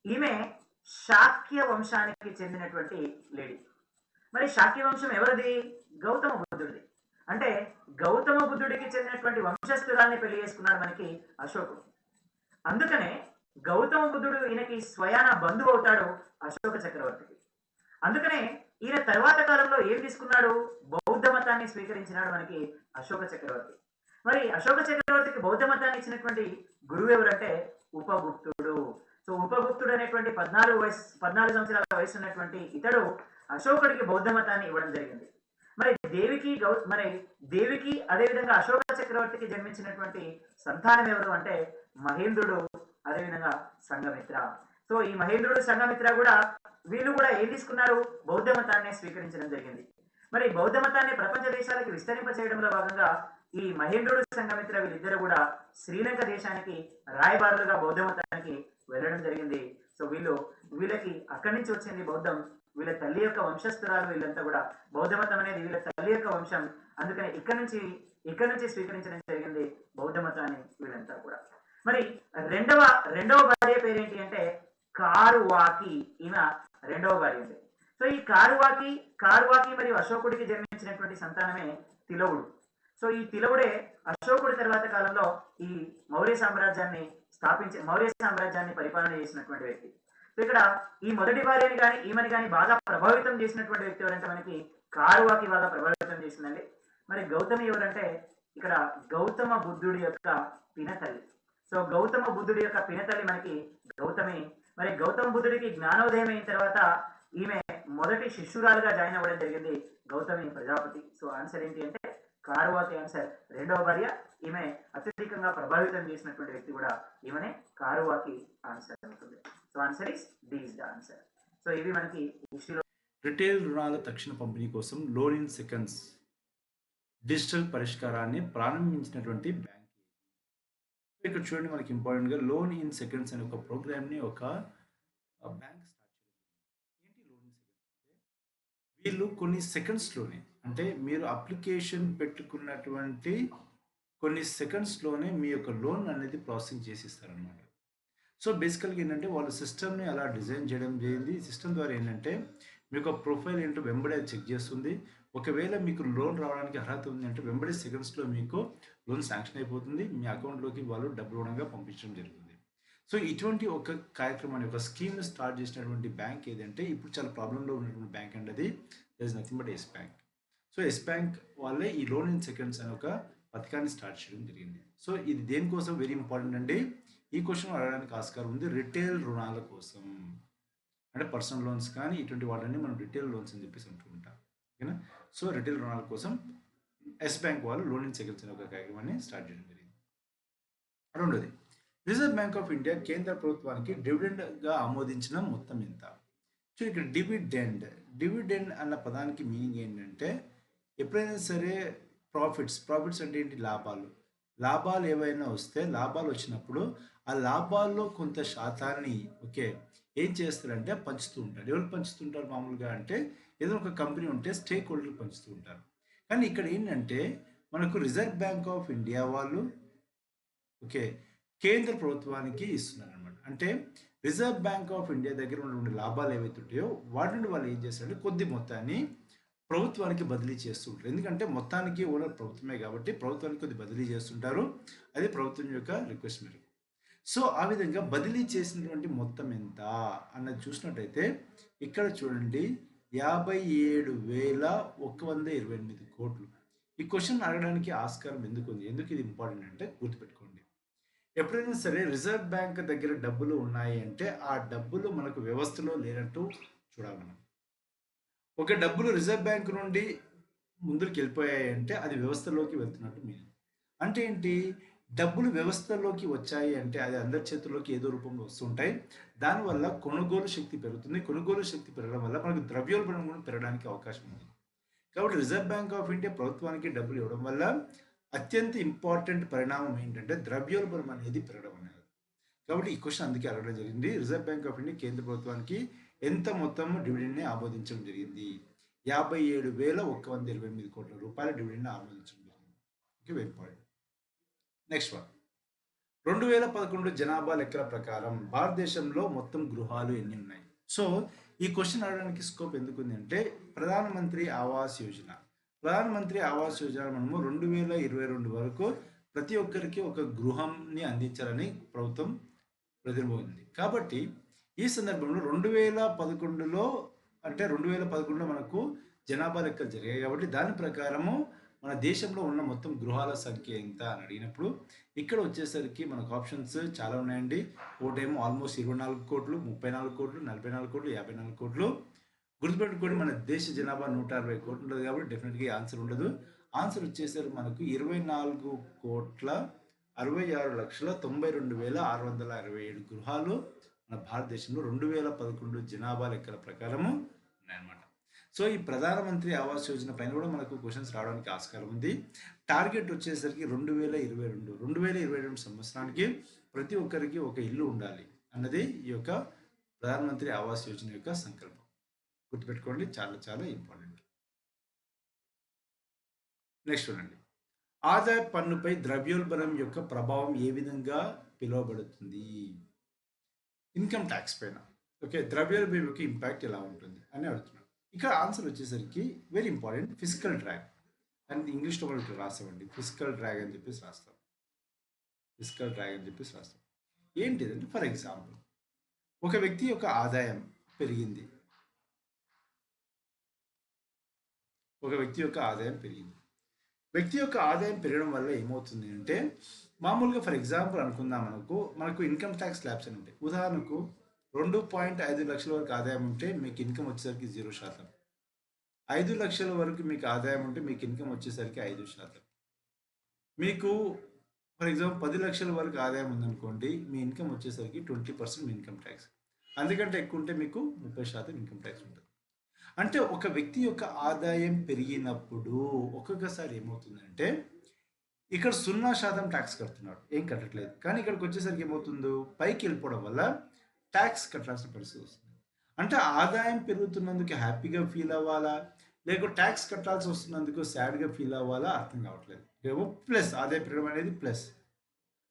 ఈమె శాక్య వంశానికి చెందినటువంటి లేడీ. మరి శాక్య వంశం ఎవరిది? గౌతమ బుద్ధుడిది. అంటే గౌతమ బుద్ధుడికి చెందినటువంటి వంశస్థురాల్ని పెళ్లి చేసుకున్నాడు మనకి అశోకుడు. అందుకనే గౌతమ బుద్ధుడు ఈయనకి స్వయాన బంధువు అవుతాడు అశోక చక్రవర్తికి. అందుకనే ఈయన తర్వాత కాలంలో ఏం తీసుకున్నాడు? బౌద్ధ మతాన్ని స్వీకరించినాడు మనకి అశోక చక్రవర్తి. మరి అశోక చక్రవర్తికి బౌద్ధ మతాన్ని ఇచ్చినటువంటి గురువు ఎవరంటే ఉపగుప్తుడు. సో ఉపగుప్తుడు అనేటువంటి 14 సంవత్సరాల వయసు ఉన్నటువంటి ఇతడు అశోకుడికి బౌద్ధ మతాన్ని ఇవ్వడం జరిగింది. మరి దేవికి అదేవిధంగా అశోక చక్రవర్తికి జన్మించినటువంటి సంతానం ఎవరు అంటే మహేంద్రుడు, అదేవిధంగా సంఘమిత్ర. సో ఈ మహేంద్రుడు సంఘమిత్ర కూడా వీళ్ళు కూడా ఏం తీసుకున్నారు, బౌద్ధ మతాన్ని స్వీకరించడం జరిగింది. మరి బౌద్ధ మతాన్ని ప్రపంచ దేశాలకు విస్తరింప చేయడంలో భాగంగా ఈ మహేంద్రుడు సంఘమిత్ర వీళ్ళిద్దరు కూడా శ్రీలంక దేశానికి రాయబారులుగా బౌద్ధ మతానికి వెళ్ళడం జరిగింది. సో వీళ్ళకి అక్కడి నుంచి వచ్చింది బౌద్ధం, వీళ్ళ తల్లి యొక్క వంశస్థురాలు వీళ్ళంతా కూడా. బౌద్ధ మతం అనేది వీళ్ళ తల్లి యొక్క వంశం, అందుకని ఇక్కడ నుంచి స్వీకరించడం జరిగింది బౌద్ధ మతాన్ని వీళ్ళంతా కూడా. మరి రెండవ భార్య పేరేంటి అంటే కారువాకి. ఈమె రెండవ భార్య అండి. సో ఈ కారువాకి మరియు అశోకుడికి జన్మించినటువంటి సంతానమే తిలవుడు. సో ఈ తిలవుడే అశోకుడి తర్వాత కాలంలో ఈ మౌర్య సామ్రాజ్యాన్ని పరిపాలన చేసినటువంటి వ్యక్తి. సో ఇక్కడ ఈ మొదటి భార్యని కానీ ఈమెని కానీ బాగా ప్రభావితం చేసినటువంటి వ్యక్తి ఎవరంటే మనకి కారువాకి బాగా ప్రభావితం చేసిందండి. మరి గౌతమి ఎవరంటే ఇక్కడ గౌతమ బుద్ధుడి యొక్క పినతల్లి. సో గౌతమ బుద్ధుడి యొక్క పినతల్లి మనకి గౌతమి. మరి గౌతమ బుద్ధుడికి జ్ఞానోదయం అయిన తర్వాత ఈమె మొదటి శిష్యురాలుగా జాయిన్ అవ్వడం జరిగింది గౌతమి ప్రజాపతి. సో ఆన్సర్ ఏంటి అంటే కారువాకి ఆన్సర్. రెండవ భార్య ఈమె అత్యధికంగా ప్రభావితం చేసినటువంటి వ్యక్తి కూడా ఈమెనే కారువాకి ఆన్సర్ అవుతుంది. So answer is D is the answer. So ఇవి మనకి హిస్టరీలో. రిటైల్ రుణాల తక్షణ పంపిణీ కోసం లోన్ ఇన్ సెకండ్స్ డిజిటల్ పరిష్కారాన్ని ప్రారంభించినటువంటి బ్యాంక్. ఇక్కడ చూడండి, మనకి ఇంపార్టెంట్గా లోన్ ఇన్ సెకండ్స్ అనే ఒక ప్రోగ్రామ్ని ఒక బ్యాంక్ స్టార్ట్ చేయాలి. ఏంటి లోన్ ఇన్ సెకండ్స్ అంటే, వీళ్ళు కొన్ని సెకండ్స్లోనే, అంటే మీరు అప్లికేషన్ పెట్టుకున్నటువంటి కొన్ని సెకండ్స్లోనే మీ యొక్క లోన్ అనేది ప్రాసెసింగ్ చేసిస్తారనమాట. సో బేసికల్గా ఏంటంటే వాళ్ళు సిస్టమ్ని అలా డిజైన్ చేయడం జరిగింది. సిస్టమ్ ద్వారా ఏంటంటే మీకు ప్రొఫైల్ ఏంటో వెంబడే చెక్ చేస్తుంది. ఒకవేళ మీకు లోన్ రావడానికి అర్హత ఉంది అంటే వెంబడే సెకండ్స్లో మీకు లోన్ శాంక్షన్ అయిపోతుంది, మీ అకౌంట్లోకి వాళ్ళు డబ్బులు రుణంగా పంపించడం జరుగుతుంది. సో ఇటువంటి ఒక కార్యక్రమాన్ని, ఒక స్కీమ్ని స్టార్ట్ చేసినటువంటి బ్యాంక్ ఏదంటే ఇప్పుడు చాలా ప్రాబ్లంలో ఉన్నటువంటి బ్యాంక్ అండి అది. That is nothing but Yes bank. So Yes bank వాళ్ళే ఈ లోన్ ఇన్ సెకండ్స్ అనే ఒక పథకాన్ని స్టార్ట్ చేయడం జరిగింది. సో ఇది దేనికోసం వెరీ ఇంపార్టెంట్ అండి. ఈ క్వశ్చన్ అడగడానికి ఆస్కారం ఉంది. రిటైల్ రుణాల కోసం, అంటే పర్సనల్ లోన్స్ కానీ ఇటువంటి వాళ్ళని మనం రిటైల్ లోన్స్ అని చెప్పేసి అంటూ ఉంటాం. ఓకేనా? సో రిటైల్ రుణాల కోసం ఎస్ బ్యాంక్ వాళ్ళు లోన్ ఇన్ సెకండ్స్ అనే ఒక కార్యక్రమాన్ని స్టార్ట్ చేయడం జరిగింది. రెండోది, రిజర్వ్ బ్యాంక్ ఆఫ్ ఇండియా కేంద్ర ప్రభుత్వానికి డివిడెండ్గా ఆమోదించిన మొత్తం ఎంత? సో ఇక్కడ డివిడెండ్ అన్న పదానికి మీనింగ్ ఏంటంటే ఎప్పుడైనా సరే ప్రాఫిట్స్ అంటే ఏంటి? లాభాలు ఏవైనా వస్తే, లాభాలు వచ్చినప్పుడు ఆ లాభాల్లో కొంత శాతాన్ని ఏం చేస్తారంటే పంచుతూ ఉంటారు. ఎవరు పంచుతుంటారు మామూలుగా అంటే ఏదో ఒక కంపెనీ ఉంటే స్టేక్ హోల్డర్లు పంచుతూ ఉంటారు. కానీ ఇక్కడ ఏంటంటే మనకు రిజర్వ్ బ్యాంక్ ఆఫ్ ఇండియా వాళ్ళు కేంద్ర ప్రభుత్వానికి ఇస్తున్నారు అనమాట. అంటే రిజర్వ్ బ్యాంక్ ఆఫ్ ఇండియా దగ్గర ఉన్నటువంటి లాభాలు ఏవైతే ఉంటాయో వాటి నుండి వాళ్ళు ఏం చేస్తారంటే కొద్ది మొత్తాన్ని ప్రభుత్వానికి బదిలీ చేస్తుంటారు. ఎందుకంటే మొత్తానికి ఓనర్ ప్రభుత్వమే కాబట్టి ప్రభుత్వానికి కొద్ది బదిలీ చేస్తుంటారు. అది ప్రభుత్వం యొక్క రిక్వెస్ట్ మేరకు. సో ఆ విధంగా బదిలీ చేసినటువంటి మొత్తం ఎంత అన్నది చూసినట్టయితే ఇక్కడ చూడండి 57,128 కోట్లు. ఈ క్వశ్చన్ అడగడానికి ఆస్కారం ఎందుకు ఉంది, ఎందుకు ఇది ఇంపార్టెంట్ అంటే గుర్తుపెట్టుకోండి. ఎప్పుడైనా సరే రిజర్వ్ బ్యాంక్ దగ్గర డబ్బులు ఉన్నాయి అంటే ఆ డబ్బులు మనకు వ్యవస్థలో లేనట్టు చూడాలి మనం. ఒక డబ్బులు రిజర్వ్ బ్యాంక్ నుండి ముందుకు వెళ్ళిపోయాయి అంటే అది వ్యవస్థలోకి వెళ్తున్నట్టు మీనింగ్. అంటే ఏంటి? డబ్బులు వ్యవస్థలోకి వచ్చాయి అంటే అది అందరి చేతుల్లోకి ఏదో రూపంలో వస్తుంటాయి. దానివల్ల కొనుగోలు శక్తి పెరుగుతుంది. కొనుగోలు శక్తి పెరగడం వల్ల మనకు ద్రవ్యోల్బణం కూడా పెరగడానికి అవకాశం ఉంది. కాబట్టి రిజర్వ్ బ్యాంక్ ఆఫ్ ఇండియా ప్రభుత్వానికి డబ్బులు ఇవ్వడం వల్ల అత్యంత ఇంపార్టెంట్ పరిణామం ఏంటంటే ద్రవ్యోల్బణం అనేది పెరగడం అనేది. కాబట్టి ఈ క్వశ్చన్ అందుకే అడగడం జరిగింది. రిజర్వ్ బ్యాంక్ ఆఫ్ ఇండియా కేంద్ర ప్రభుత్వానికి ఎంత మొత్తం డివిడెండ్ని ఆమోదించడం జరిగింది? 57,128 కోట్ల రూపాయల డివిడెండ్ని ఆమోదించడం జరిగింది. Very point. నెక్స్ట్ వన్, 2011 జనాభా లెక్కల ప్రకారం భారతదేశంలో మొత్తం గృహాలు ఎన్ని ఉన్నాయి? సో ఈ క్వశ్చన్ అడగడానికి స్కోప్ ఎందుకుంది అంటే ప్రధానమంత్రి ఆవాస్ యోజన మనము 2022 వరకు ప్రతి ఒక్కరికి ఒక గృహంని అందించాలని ప్రభుత్వం ప్రతిబోధింది. కాబట్టి ఈ సందర్భంలో 2011లో మనకు జనాభా లెక్కలు జరిగాయి. కాబట్టి దాని ప్రకారము మన దేశంలో ఉన్న మొత్తం గృహాల సంఖ్య ఎంత అని అడిగినప్పుడు ఇక్కడ వచ్చేసరికి మనకు ఆప్షన్స్ చాలా ఉన్నాయండి. ఒకటేమో ఆల్మోస్ట్ 24 కోట్లు, 34 కోట్లు, 44 కోట్లు, 54 కోట్లు. గుర్తుపెట్టుకోండి, మన దేశ జనాభా 160 కోట్లు ఉంటుంది కాబట్టి డెఫినెట్గా ఆన్సర్ ఉండదు. ఆన్సర్ వచ్చేసరికి మనకు 24,66,92,627 గృహాలు మన భారతదేశంలో 2011 జనాభా లెక్కల ప్రకారము ఉన్నాయన్నమాట. సో ఈ ప్రధానమంత్రి ఆవాస్ యోజన పైన కూడా మనకు క్వశ్చన్స్ రావడానికి ఆస్కారం ఉంది. టార్గెట్ వచ్చేసరికి 2022 సంవత్సరానికి ప్రతి ఒక్కరికి ఒక ఇల్లు ఉండాలి అన్నది ఈ యొక్క ప్రధానమంత్రి ఆవాస్ యోజన యొక్క సంకల్పం. గుర్తుపెట్టుకోండి, చాలా చాలా ఇంపార్టెంట్. నెక్స్ట్ చూడండి, ఆదాయ పన్నుపై ద్రవ్యోల్బణం యొక్క ప్రభావం ఏ విధంగా పిలువబడుతుంది? ఇన్కమ్ ట్యాక్స్ పైన ఓకే ద్రవ్యోల్బణం యొక్క ఇంపాక్ట్ ఎలా ఉంటుంది అని అడుగుతున్నాడు. ఇక్కడ ఆన్సర్ వచ్చేసరికి వెరీ ఇంపార్టెంట్, ఫిజికల్ డ్రాగ్ అని ఇంగ్లీష్లో మనం ఇక్కడ రాస్తామండి. ఫిజికల్ డ్రాగ్ అని చెప్పేసి రాస్తాం. ఫిజికల్ డ్రాగ్ అని చెప్పేసి రాస్తాం. ఏంటిదంటే ఫర్ ఎగ్జాంపుల్ ఒక వ్యక్తి యొక్క ఆదాయం పెరిగింది. వ్యక్తి యొక్క ఆదాయం పెరగడం వల్ల ఏమవుతుంది అంటే మామూలుగా ఫర్ ఎగ్జాంపుల్ అనుకుందాం, మనకు ఇన్కమ్ ట్యాక్స్ స్లాబ్స్ అని ఉంటాయి. ఉదాహరణకు 2.5 లక్షల వరకు ఆదాయం ఉంటే మీకు ఇన్కమ్ వచ్చేసరికి 0%. 5 లక్షల వరకు మీకు ఆదాయం ఉంటే మీకు ఇన్కమ్ వచ్చేసరికి 5%. మీకు ఫర్ ఎగ్జాంపుల్ 10 లక్షల వరకు ఆదాయం ఉందనుకోండి, మీ ఇన్కమ్ వచ్చేసరికి 20% మీ ఇన్కమ్ ట్యాక్స్. అందుకంటే ఎక్కువ ఉంటే మీకు 30% ఇన్కమ్ ట్యాక్స్ ఉంటుంది. అంటే ఒక వ్యక్తి యొక్క ఆదాయం పెరిగినప్పుడు ఒక్కొక్కసారి ఏమవుతుందంటే ఇక్కడ 0% ట్యాక్స్ కడుతున్నాడు, ఏం కట్టట్లేదు. కానీ ఇక్కడికి వచ్చేసరికి ఏమవుతుందో పైకి వెళ్ళిపోవడం వల్ల ట్యాక్స్ కట్టాల్సిన పరిస్థితి వస్తుంది. అంటే ఆదాయం పెరుగుతున్నందుకు హ్యాపీగా ఫీల్ అవ్వాలా, లేకపోతే ట్యాక్స్ కట్టాల్సి వస్తున్నందుకు సాడ్గా ఫీల్ అవ్వాలా అర్థం కావట్లేదు. ఏమో ప్లస్ ఆదాయం పెరగడం అనేది ప్లస్.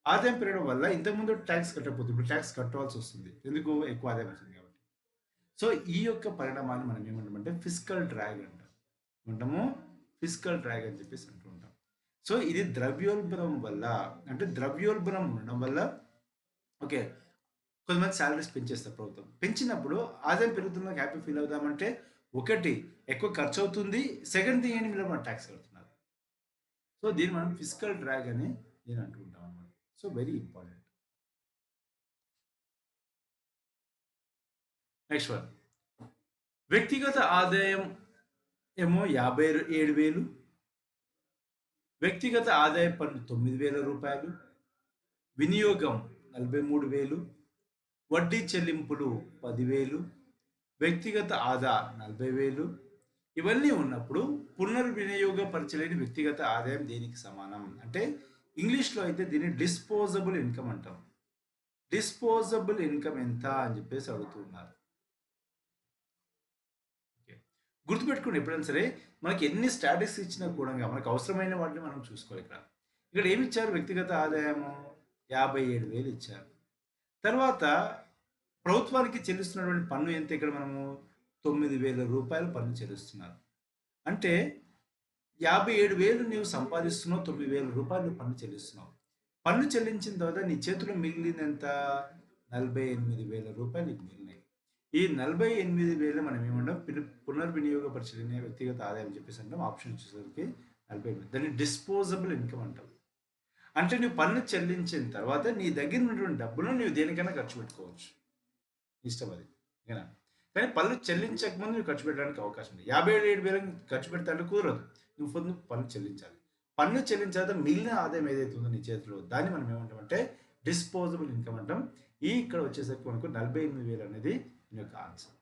ఆదాయం పెరగడం వల్ల ఇంతకుముందు ట్యాక్స్ కట్టకపోతే ఇప్పుడు ట్యాక్స్ కట్టాల్సి వస్తుంది, ఎందుకు ఎక్కువ ఆదాయం వచ్చింది కాబట్టి. సో ఈ యొక్క పరిణామాన్ని మనం ఏమంటామంటే ఫిజికల్ డ్రాగ్ అంటాము. ఫిజికల్ డ్రాగ్ అని చెప్పేసి అంటూ ఉంటాం. సో ఇది ద్రవ్యోల్బణం వల్ల, అంటే ద్రవ్యోల్బణం ఉండడం వల్ల ఓకే కొంతమంది శాలరీస్ పెంచేస్తారు ప్రభుత్వం. పెంచినప్పుడు ఆదాయం పెరుగుతున్న హ్యాపీ ఫీల్ అవుదామంటే ఒకటి ఎక్కువ ఖర్చు అవుతుంది, సెకండ్ థింగ్ ఏంటి మనం ట్యాక్స్ కడుతున్నారు. సో దీన్ని మనం ఫిజికల్ డ్రాగ్ అని నేను అంటూ ఉంటాం అన్నమాట. So very important. Next one, వ్యక్తిగత ఆదాయం ఏమో 57,000, వ్యక్తిగత ఆదాయ పన్ను 9,000 రూపాయలు, వినియోగం 43,000, వడ్డీ చెల్లింపులు 10,000, వ్యక్తిగత ఆదా 40,000. ఇవన్నీ ఉన్నప్పుడు పునర్వినియోగపరచలేని వ్యక్తిగత ఆదాయం దేనికి సమానం అంటే ఇంగ్లీష్లో అయితే దీన్ని డిస్పోజబుల్ ఇన్కమ్ అంటాం. డిస్పోజబుల్ ఇన్కమ్ ఎంత అని చెప్పేసి అడుగుతున్నారు. గుర్తుపెట్టుకోండి, ఎప్పుడైనా సరే మనకి ఎన్ని స్టాటిస్టిక్స్ ఇచ్చినా కూడా మనకు అవసరమైన వాటిని మనం చూసుకోవాలి. ఇక్కడ ఏమి ఇచ్చారు, వ్యక్తిగత ఆదాయము 57,000 ఇచ్చారు. తర్వాత ప్రభుత్వానికి చెల్లిస్తున్నటువంటి పన్ను ఎంత, ఇక్కడ మనము 9,000 రూపాయలు పన్ను చెల్లిస్తున్నారు. అంటే 57,000 నీవు సంపాదిస్తున్నావు, 9,000 రూపాయలు పన్ను చెల్లిస్తున్నావు. పన్ను చెల్లించిన తర్వాత నీ చేతిలో మిగిలింది ఎంత, 48,000 రూపాయలు నీకు మిగిలినాయి. ఈ 48,000 మనం ఏమంటాం పునర్వినియోగపరచలేని వ్యక్తిగత ఆదాయం చెప్పేసి అంటాం. ఆప్షన్ వచ్చేసరికి 48. దాన్ని డిస్పోజబుల్ ఇన్కమ్ అంటాం. అంటే నువ్వు పన్ను చెల్లించిన తర్వాత నీ దగ్గర ఉన్నటువంటి డబ్బును నువ్వు దేనికైనా ఖర్చు పెట్టుకోవచ్చు, ఇష్టం అది. ఓకేనా? కానీ పన్ను చెల్లించకముందు నువ్వు ఖర్చు పెట్టడానికి అవకాశం ఉంది. 57,000 ఖర్చు పెడతాంటే కుదరదు, నువ్వు పొద్దు పన్ను చెల్లించాలి. పన్ను చెల్లించాక మిగిలిన ఆదాయం ఏదైతే ఉందో నీ చేతిలో దాన్ని మనం ఏమంటామంటే డిస్పోజబుల్ ఇన్కమ్ అంటాం. ఈ ఇక్కడ వచ్చేసరికి మనకు 48,000 అనేది దీని యొక్క ఆన్సర్.